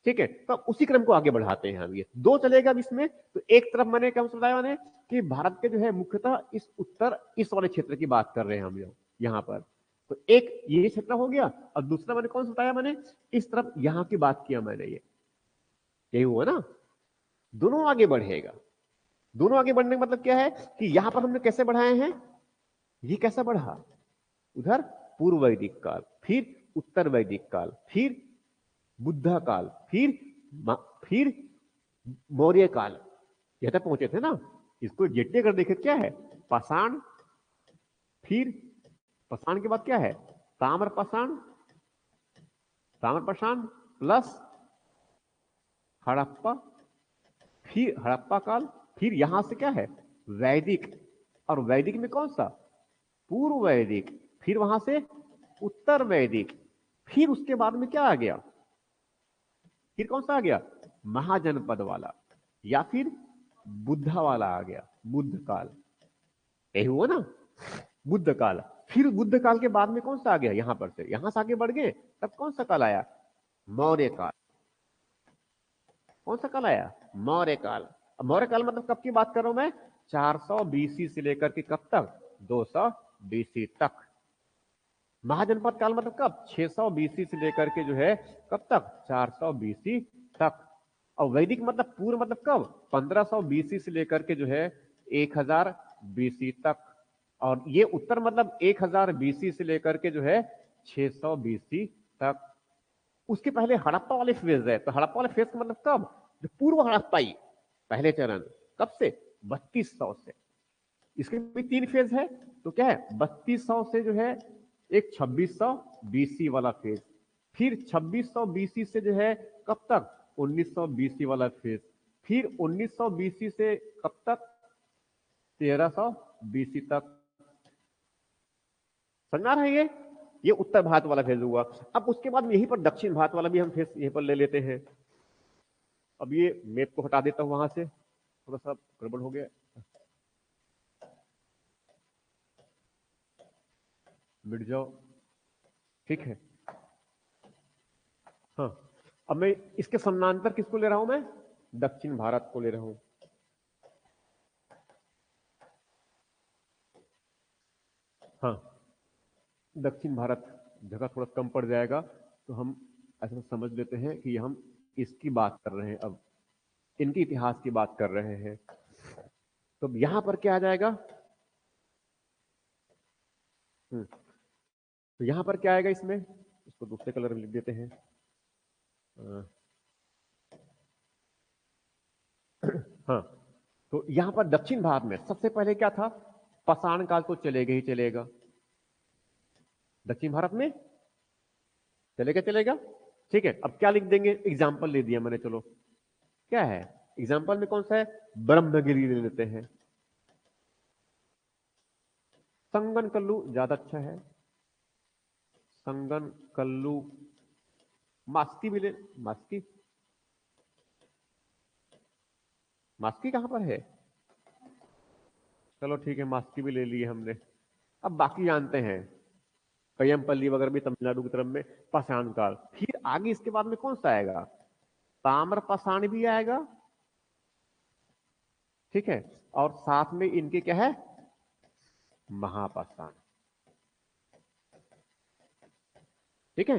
ठीक है। तो अब उसी क्रम को आगे बढ़ाते हैं हम। ये 2 चलेगा अब इसमें। तो एक तरफ मैंने क्या बताया मैंने, कि भारत के जो है मुख्यतः इस उत्तर, इस वाले क्षेत्र की बात कर रहे हैं हम यहां पर। तो एक ये क्षेत्र हो गया, और दूसरा मैंने कौन सा बताया? मैंने इस तरफ यहां की बात किया मैंने। ये यही हुआ ना। दोनों आगे बढ़ेगा। दोनों आगे बढ़ने का मतलब क्या है, कि यहां पर हमने कैसे बढ़ाए हैं? ये कैसा बढ़ा? उधर पूर्व वैदिक काल, फिर उत्तर वैदिक काल, फिर बुद्ध काल, फिर मौर्य काल, यहां तक पहुंचे थे ना। इसको जेटे कर देखे क्या है? पाषाण, फिर पाषाण के बाद क्या है? ताम्र पाषाण, ताम्र पाषाण प्लस हड़प्पा, फिर हड़प्पा काल, फिर यहां से क्या है? वैदिक। और वैदिक में कौन सा? पूर्व वैदिक। फिर वहां से उत्तर वैदिक। फिर उसके बाद में क्या आ गया? फिर कौन सा आ गया? महाजनपद वाला, या फिर बुद्धा वाला आ गया, बुद्ध काल। यही हुआ ना, बुद्ध काल। फिर बुद्ध काल के बाद में कौन सा आ गया? यहां पर से, यहां से आगे बढ़ गए, तब कौन सा काल आया? मौर्य काल। कौन सा काल आया? मौर्य काल। अब मौर्य काल मतलब कब की बात कर रहा हूं मैं? 400 बीसी से लेकर के कब तक? 200 बीसी तक। महाजनपद काल मतलब कब? 600 बीसी से लेकर के जो है कब तक? 400 बीसी तक। और वैदिक मतलब पूर्व मतलब कब? 1500 बीसी से लेकर के जो है 1000 बीसी तक। और ये उत्तर मतलब 1000 बीसी से लेकर के जो है 600 बीसी तक। उसके पहले हड़प्पा वाले फेज है। तो हड़प्पा वाले फेज का मतलब कब? जो पूर्व हड़प्पाई पहले चरण, कब से? 3200 से। इसके भी 3 फेज है। तो क्या है? 3200 से जो है एक 2600 बीसी वाला फेज, फिर 2600 बीसी से जो है कब तक? 1900 बीसी वाला फेज, फिर 1900 बीसी से कब तक? 1300 बीसी तक। समझ रहा है? ये उत्तर भारत वाला फेज हुआ। अब उसके बाद यहीं पर दक्षिण भारत वाला भी हम फेज यहीं पर ले लेते हैं। अब ये मैप को हटा देता हूं वहां से, थोड़ा सा गड़बड़ हो गया, मिट जाओ, ठीक है। हाँ, अब मैं इसके समानांतर किसको ले रहा हूं, मैं दक्षिण भारत को ले रहा हूं। हाँ, दक्षिण भारत जगह थोड़ा कम पड़ जाएगा, तो हम ऐसा समझ लेते हैं कि हम इसकी बात कर रहे हैं, अब इनके इतिहास की बात कर रहे हैं। तो यहां पर क्या आ जाएगा, तो यहां पर क्या आएगा इसमें, इसको दूसरे कलर में लिख देते हैं। हाँ, तो यहां पर दक्षिण भारत में सबसे पहले क्या था, पाषाण काल तो चलेगा ही चलेगा, दक्षिण भारत में चलेगा चलेगा, ठीक है। अब क्या लिख देंगे, एग्जाम्पल ले दिया मैंने, चलो क्या है एग्जाम्पल में, कौन सा है, ब्रह्मगिरी ले लेते हैं, संगन कल्लू ज्यादा अच्छा है, संगन कल्लू, मास्की भी ले, मास्की, मास्की कहां पर है, चलो ठीक है, मास्की भी ले लिए हमने। अब बाकी जानते हैं, कयमपल्ली वगैरह भी तमिलनाडु की तरफ में, पाषाण काल, फिर आगे इसके बाद में कौन सा आएगा, ताम्र पाषाण भी आएगा, ठीक है, और साथ में इनके क्या है, महापाषाण, ठीक है,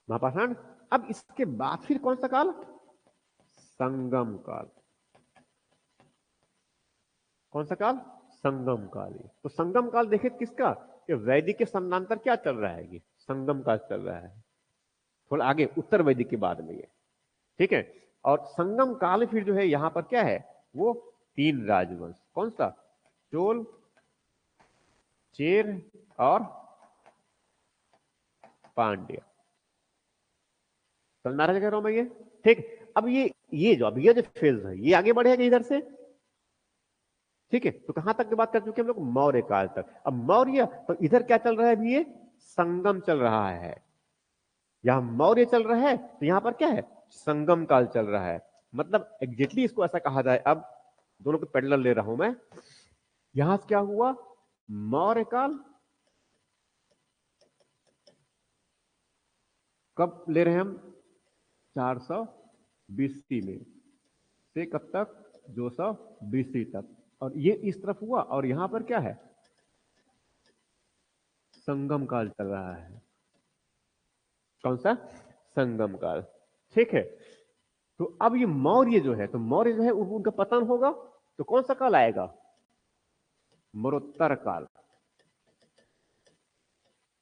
महापाषाण। अब इसके बाद फिर कौन सा काल, संगम काल, कौन सा काल, संगम काल। तो संगम काल देखे किसका, कि वैदिक के समानांतर क्या चल रहा है, ये संगम काल चल रहा है, थोड़ा आगे उत्तर वैदिक के बाद में ये, ठीक है। और संगम काल फिर जो है यहां पर क्या है, वो तीन राजवंश, कौन सा, चोल, चेर और पांड्य, समझ रहा कह रहा हूं मैं ये, ठीक। अब ये जो अभी ये जो फेज है ये आगे बढ़ेगा इधर से, ठीक है। तो कहां तक की बात कर चुके हम लोग, मौर्य काल तक। अब मौर्य तो इधर क्या चल रहा है अभी, ये संगम चल रहा है, यहां मौर्य चल रहा है, तो यहां पर क्या है, संगम काल चल रहा है। मतलब एग्जैक्टली इसको ऐसा कहा जाए, अब दोनों को पैरेलल ले रहा हूं मैं, यहां से क्या हुआ, मौर्य काल कब ले रहे हैं हम, 400 बीसी में से कब तक, 200 बीसी तक, और ये इस तरफ हुआ, और यहां पर क्या है, संगम काल चल रहा है, कौन सा, संगम काल, ठीक है। तो अब ये मौर्य जो है, तो मौर्य जो है उनका पतन होगा, तो कौन सा काल आएगा, मरोत्तर काल,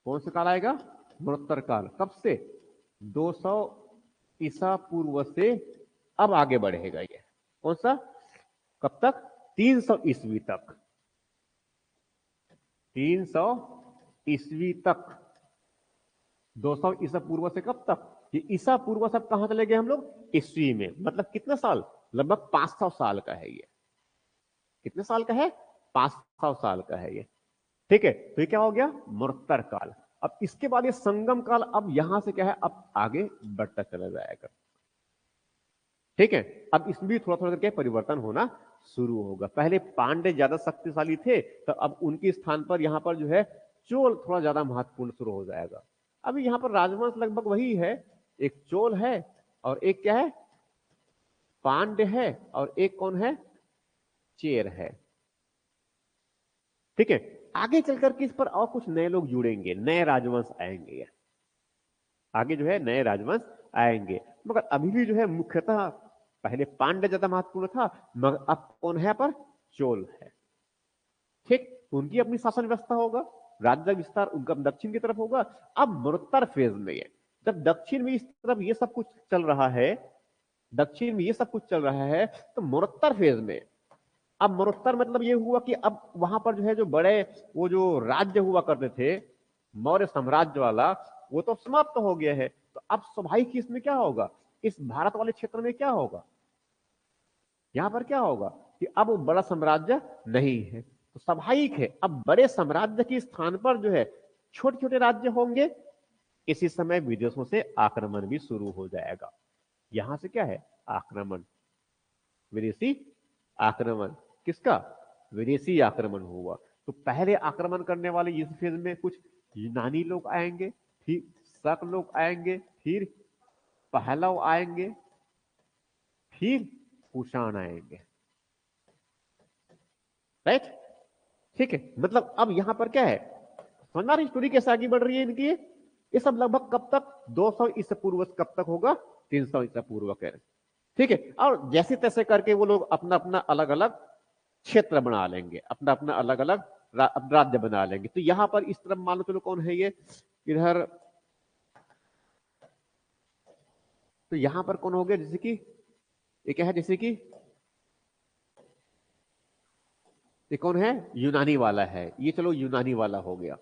कौन सा काल आएगा, मरोत्तर काल, कब से, 200 ईसा पूर्व से अब आगे बढ़ेगा ये, कौन सा, कब तक, 300 ईस्वी तक, 300 ईस्वी तक, 200 ईसा पूर्व से कब तक, ये ईसा पूर्व सब कहां चले गए हम लोग, ईस्वी में, मतलब कितने साल, लगभग 500 साल का है ये, कितने साल का है, 500 साल का है ये, ठीक है। तो ये क्या हो गया, मरोत्तर काल। अब इसके बाद ये संगम काल, अब यहां से क्या है, अब आगे बढ़ता चला जाएगा, ठीक है। अब इसमें भी थोड़ा थोड़ा करके परिवर्तन होना शुरू होगा, पहले पांड्य ज्यादा शक्तिशाली थे, तो अब उनके स्थान पर यहां पर जो है चोल थोड़ा ज्यादा महत्वपूर्ण शुरू हो जाएगा। अभी यहां पर राजवंश लगभग वही है, एक चोल है और एक क्या है, पांड्य है, और एक कौन है, चेर है, ठीक है। आगे चलकर के इस पर और कुछ नए लोग जुड़ेंगे, नए राजवंश आएंगे, आगे जो है नए राजवंश आएंगे, मगर अभी भी जो है मुख्यतः पहले पांड्य ज्यादा महत्वपूर्ण था, मगर अब कौन है यहाँ पर, चोल है, ठीक। उनकी अपनी शासन व्यवस्था होगा, राज्य विस्तार उनका दक्षिण की तरफ होगा। अब मरोत्तर फेज में ये, जब दक्षिण में इस तरफ ये सब कुछ चल रहा है, दक्षिण में ये सब कुछ चल रहा है, तो मरोत्तर फेज में, अब मरोत्तर मतलब ये हुआ कि अब वहां पर जो है जो बड़े वो जो राज्य हुआ करते थे, मौर्य साम्राज्य वाला, वो तो समाप्त हो गया है। तो अब स्वाभाविक इसमें क्या होगा, इस भारत वाले क्षेत्र में क्या होगा, यहां पर क्या होगा कि अब वो बड़ा साम्राज्य नहीं है, तो स्वाभाविक है अब बड़े साम्राज्य के स्थान पर जो है छोटे छोटे राज्य होंगे। इसी समय विदेशों से आक्रमण भी शुरू हो जाएगा, यहां से क्या है, आक्रमण, विदेशी आक्रमण। किसका, विदेशी आक्रमण हुआ। तो पहले आक्रमण करने वाले इस फेज में कुछ यूनानी लोग आएंगे, फिर शक लोग आएंगे, फिर पहलव आएंगे, फिर कुषाण आएंगे। राइट, ठीक है। मतलब अब यहां पर क्या है, समझ में आ रही स्टोरी कैसे आगे बढ़ रही है इनकी। ये सब लगभग कब तक, 200 ईसा पूर्व कब तक होगा, 300 ईसा पूर्व कह रहे, ठीक है। और जैसे तैसे करके वो लोग अपना अपना अलग अलग क्षेत्र बना लेंगे, अपना अपना अलग अलग राज्य बना लेंगे। तो यहां पर इस तरफ मान लो चलो कौन है ये, इधर तो यहां पर कौन हो गया, जैसे कि ये क्या है, जैसे कि ये कौन है, यूनानी वाला है, ये चलो यूनानी वाला हो गया।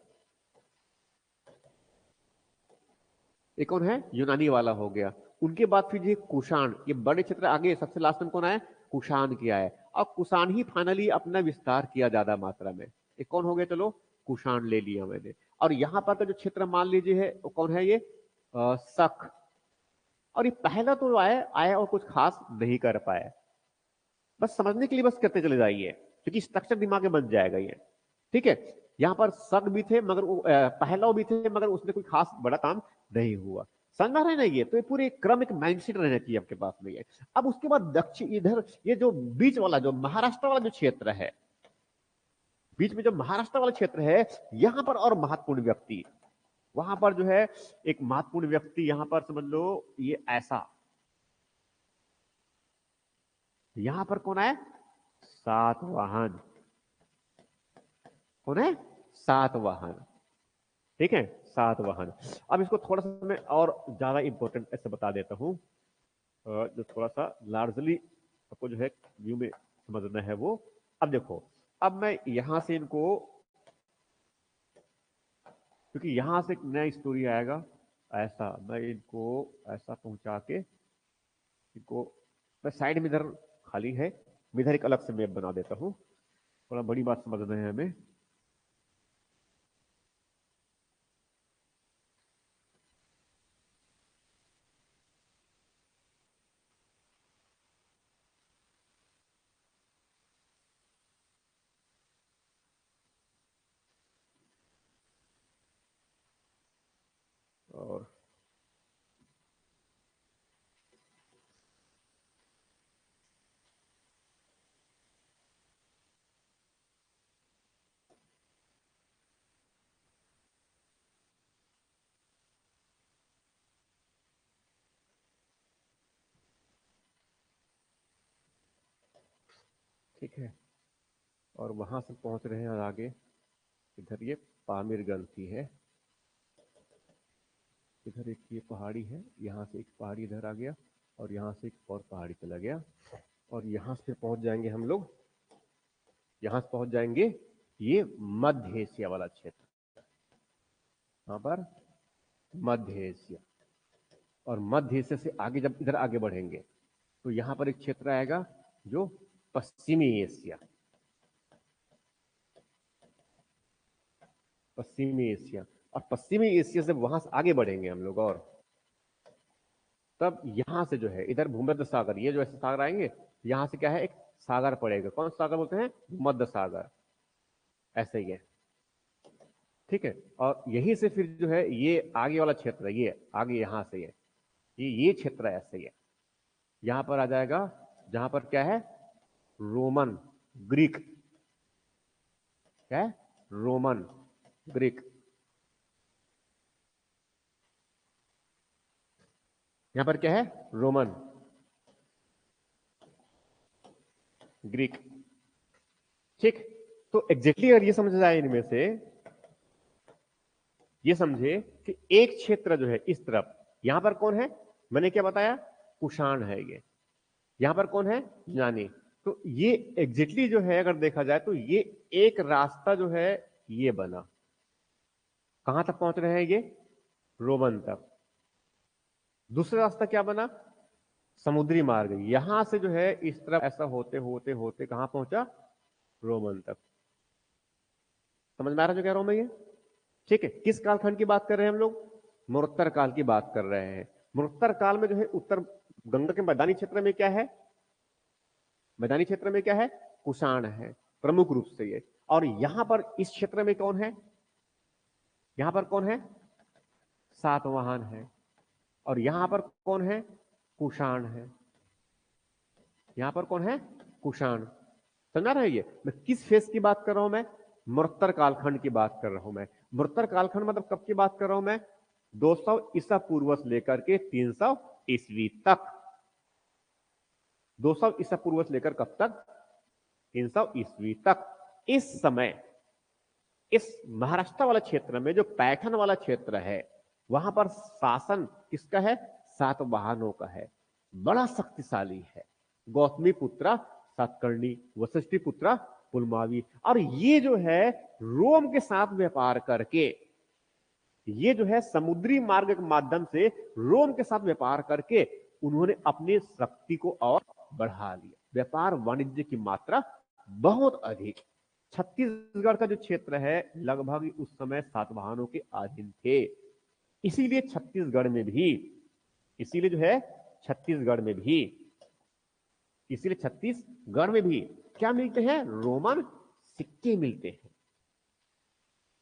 ये कौन है, यूनानी वाला हो गया। उनके बाद फिर ये कुषाण, ये बड़े क्षेत्र आगे सबसे लास्ट में कौन आया, कुषाण किया है। और कुषाण ही फाइनली अपना विस्तार किया ज्यादा मात्रा में। ये कौन हो गया, चलो कुषाण ले लिया मैंने। और यहां पर का जो क्षेत्र मान लीजिए है वो कौन है, ये शक। और ये पहला तो आया आया और कुछ खास नहीं कर पाया, बस समझने के लिए बस करते चले जाइए, क्योंकि स्ट्रक्चर दिमाग में बन जाएगा ये, ठीक है। यहां पर शक भी थे मगर पहलव भी थे, मगर उसने कोई खास बड़ा काम नहीं हुआ। समझ रहे ना ये, तो ये पूरे क्रम एक माइंडसेट रहना चाहिए आपके पास में ये। अब उसके बाद दक्षिण इधर ये जो बीच वाला जो महाराष्ट्र वाला जो क्षेत्र है, बीच में जो महाराष्ट्र वाला क्षेत्र है, यहां पर और महत्वपूर्ण व्यक्ति, वहां पर जो है एक महत्वपूर्ण व्यक्ति, यहां पर समझ लो ये ऐसा, यहां पर कौन है, सातवाहन। कौन है, सातवाहन, ठीक है, सातवाहन। अब इसको थोड़ा सा मैं और ज्यादा इंपॉर्टेंट ऐसे बता देता हूं, जो थोड़ा सा लार्जली आपको जो है व्यू में समझना है वो। अब देखो, अब मैं यहां से इनको, क्योंकि यहां से एक नया स्टोरी आएगा, ऐसा मैं इनको ऐसा पहुंचा के इनको, मैं साइड में इधर खाली है, मैं इधर एक अलग से मैप बना देता हूं, थोड़ा बड़ी बात समझना है हमें। और ठीक है, और वहां से पहुंच रहे हैं आगे, इधर ये पामीर गलती है, इधर एक ये पहाड़ी है, यहाँ से एक पहाड़ी इधर आ गया, और यहाँ से एक और पहाड़ी चला गया, और यहाँ से पहुंच जाएंगे हम लोग, यहाँ से पहुंच जाएंगे ये मध्य एशिया वाला क्षेत्र, यहाँ पर मध्य एशिया। और मध्य एशिया से आगे जब इधर आगे बढ़ेंगे तो यहाँ पर एक क्षेत्र आएगा जो पश्चिमी एशिया, पश्चिमी एशिया। और पश्चिमी एशिया से वहां से आगे बढ़ेंगे हम लोग, और तब यहां से जो है इधर भूमध्य सागर, ये जो ऐसे सागर आएंगे, यहां से क्या है, एक सागर पड़ेगा, कौन सा सागर बोलते हैं, भूमध्य सागर, ऐसे ही है, ठीक है। और यहीं से फिर जो है ये आगे वाला क्षेत्र, ये आगे यहां से ये क्षेत्र ऐसे ही है, यहां पर आ जाएगा, जहां पर क्या है, रोमन ग्रीक, क्या है, रोमन ग्रीक, यहां पर क्या है, रोमन ग्रीक, ठीक। तो एग्जैक्टली अगर ये समझ जाए इनमें से, ये समझे कि एक क्षेत्र जो है इस तरफ, यहां पर कौन है, मैंने क्या बताया, कुषाण है ये, यहां पर कौन है, यूनानी। तो ये एग्जैक्टली जो है अगर देखा जाए तो ये एक रास्ता जो है ये बना, कहां तक पहुंच रहे हैं ये, रोमन तक। दूसरा रास्ता क्या बना, समुद्री मार्ग, यहां से जो है इस तरफ ऐसा होते होते होते कहां पहुंचा, रोमन तक। समझ में आ रहा जो कह रहा हूं मैं ये, ठीक है। किस कालखंड की बात कर रहे हैं हम लोग, मरुत्तर काल की बात कर रहे हैं। मरुत्तर काल में जो है उत्तर गंगा के मैदानी क्षेत्र में क्या है? मैदानी क्षेत्र में क्या है? कुषाण है प्रमुख रूप से ये। और यहां पर इस क्षेत्र में कौन है? यहां पर कौन है? सातवाहन है। और यहां पर कौन है? कुषाण है। यहां पर कौन है? कुषाण। समझा रहे हैं? ये मैं किस फेस की बात कर रहा हूं? मैं मरुत्तर कालखंड की बात कर रहा हूं। मैं मरुत्तर कालखंड मतलब कब की बात कर रहा हूं? मैं 200 ईसा पूर्व से लेकर के 300 ईस्वी तक। 200 ईसा पूर्व से लेकर कब तक? 300 ईस्वी तक। इस समय इस महाराष्ट्र वाला क्षेत्र में जो पैठण वाला क्षेत्र है, वहां पर शासन किसका है? सातवाहनों का है। बड़ा शक्तिशाली है। गौतमी पुत्रा सातकर्णी, वशिष्ठी पुत्रा पुलमावी। और ये जो है रोम के साथ व्यापार करके, ये जो है समुद्री मार्ग के माध्यम से रोम के साथ व्यापार करके उन्होंने अपनी शक्ति को और बढ़ा लिया। व्यापार वाणिज्य की मात्रा बहुत अधिक। छत्तीसगढ़ का जो क्षेत्र है लगभग उस समय सातवाहनों के अधीन थे। इसीलिए छत्तीसगढ़ में भी, इसीलिए जो है छत्तीसगढ़ में भी, इसीलिए छत्तीसगढ़ में भी क्या मिलते हैं? रोमन सिक्के मिलते हैं।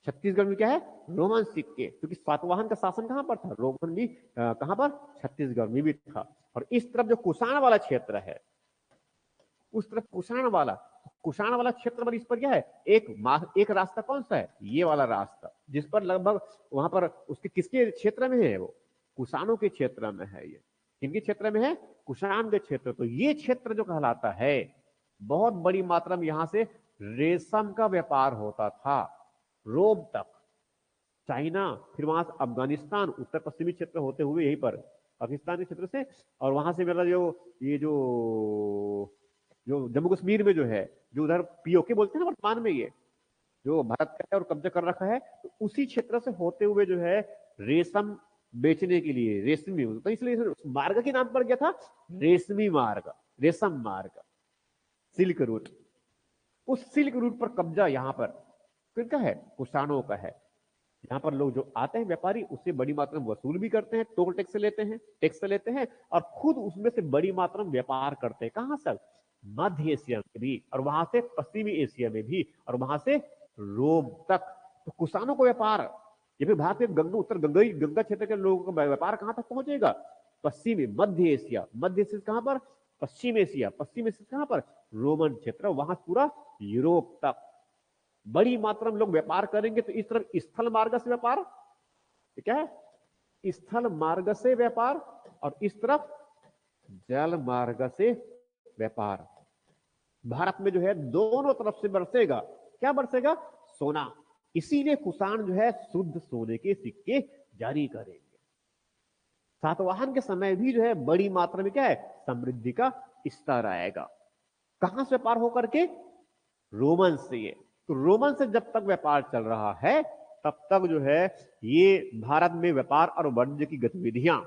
छत्तीसगढ़ में क्या है? रोमन सिक्के। क्योंकि सातवाहन का शासन कहां पर था? रोमन भी कहां पर? छत्तीसगढ़ में भी था। और इस तरफ जो कुषाण वाला क्षेत्र है, उस तरफ कुषाण वाला क्षेत्र पर, इस पर क्या है? एक रास्ता कौन सा है? ये वाला रास्ता, जिस पर लगभग वहां पर उसके किसके क्षेत्र में है? वो कुषाणों के क्षेत्र में है। ये किनके क्षेत्र में है? कुषाण के क्षेत्र। तो ये क्षेत्र जो कहलाता है, बहुत बड़ी मात्रा में यहां से रेशम का व्यापार होता था रोम तक, चाइना, फिर वहां से अफगानिस्तान, उत्तर पश्चिमी क्षेत्र होते हुए यहीं पर पाकिस्तान के क्षेत्र से, और वहां से मेरा जो ये जो जो जम्मू कश्मीर में जो है, जो उधर पीओके बोलते हैं ना वर्तमान में, ये जो भारत का है और कब्जा कर रखा है, तो उसी क्षेत्र से होते हुए जो है रेशम बेचने के लिए, रेशमी, तो इसलिए इस मार्ग के नाम पर क्या था? रेशमी मार्ग, रेशम मार्ग, सिल्क रूट। उस सिल्क रूट पर कब्जा यहां पर किसका है? कुषाणों का है। यहाँ पर लोग जो आते हैं व्यापारी, उससे बड़ी मात्रा में वसूल भी करते हैं, टोल टैक्स लेते हैं और खुद उसमें से बड़ी मात्रा में व्यापार करते हैं। कहां से? मध्य एशिया में भी, और वहां से पश्चिमी एशिया में भी, और वहां से रोम तक। तो कुषाणों को व्यापार, ये फिर भारत के गंगा क्षेत्र के लोगों का व्यापार कहां तक पहुंचेगा? पश्चिमी मध्य एशिया। मध्य एशिया कहां पर? पश्चिम एशिया। पश्चिम एशिया कहां पर? रोमन क्षेत्र, वहां पूरा यूरोप तक बड़ी मात्रा में लोग व्यापार करेंगे। तो इस तरफ स्थल मार्ग से व्यापार, क्या है? स्थल मार्ग से व्यापार, और इस तरफ जल मार्ग से व्यापार। भारत में जो है दोनों तरफ से बरसेगा। क्या बरसेगा? सोना। इसीलिए कुषाण जो है शुद्ध सोने के सिक्के जारी करेंगे। सातवाहन के समय भी जो है बड़ी मात्रा में क्या है? समृद्धि का स्तर आएगा। कहां से व्यापार होकर के? रोमन से। ये तो रोमन से जब तक व्यापार चल रहा है, तब तक जो है ये भारत में व्यापार और वाणिज्य की गतिविधियां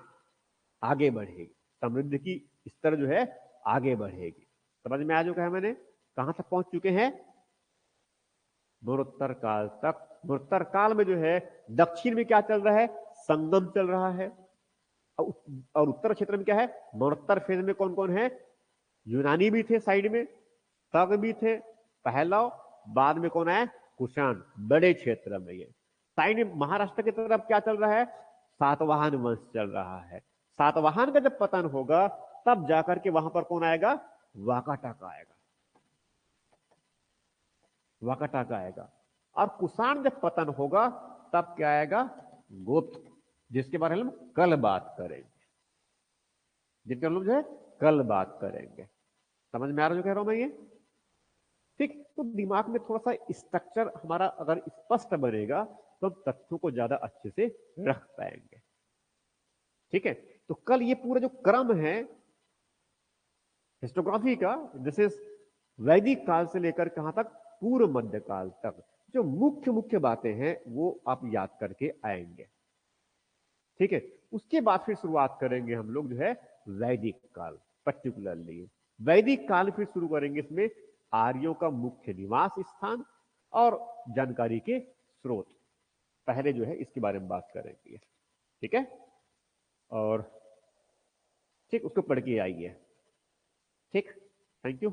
आगे बढ़ेगी, समृद्धि की स्तर जो है आगे बढ़ेगी। समझ में आ चुका है? मैंने कहां तक पहुंच चुके हैं? मरुत्तर काल तक। मरुत्तर काल में जो है दक्षिण में क्या चल रहा है? संगम चल रहा है। और उत्तर क्षेत्र में क्या है? मरुत्तर फेज में कौन कौन है? यूनानी भी थे साइड में, तग भी थे, पहलव, बाद में कौन है? कुषाण, बड़े क्षेत्र में। ये साइड में महाराष्ट्र की तरफ क्या चल रहा है? सातवाहन वंश चल रहा है। सातवाहन का जब पतन होगा, तब जाकर के वहां पर कौन आएगा? वाकाटक आएगा। वाकाटक आएगा। और कुषाण जब पतन होगा, तब क्या आएगा? गुप्त, जिसके बारे में हम कल बात करेंगे, जिनके हम लोग जो है कल बात करेंगे। समझ में आ रहा जो कह रहा हूं मैं ये? ठीक। तो दिमाग में थोड़ा सा स्ट्रक्चर हमारा अगर स्पष्ट बनेगा, तो हम तथ्यों को ज्यादा अच्छे से रख पाएंगे। ठीक है। तो कल ये पूरा जो क्रम है हिस्टोग्राफी का, जैसे वैदिक काल से लेकर कहां तक? पूर्व मध्य काल तक, जो मुख्य मुख्य बातें हैं वो आप याद करके आएंगे। ठीक है। उसके बाद फिर शुरुआत करेंगे हम लोग जो है वैदिक काल। पर्टिकुलरली वैदिक काल फिर शुरू करेंगे। इसमें आर्यों का मुख्य निवास स्थान और जानकारी के स्रोत, पहले जो है इसके बारे में बात करेंगे। ठीक है। और ठीक, उसको पढ़ के आइए। ठीक, थैंक यू।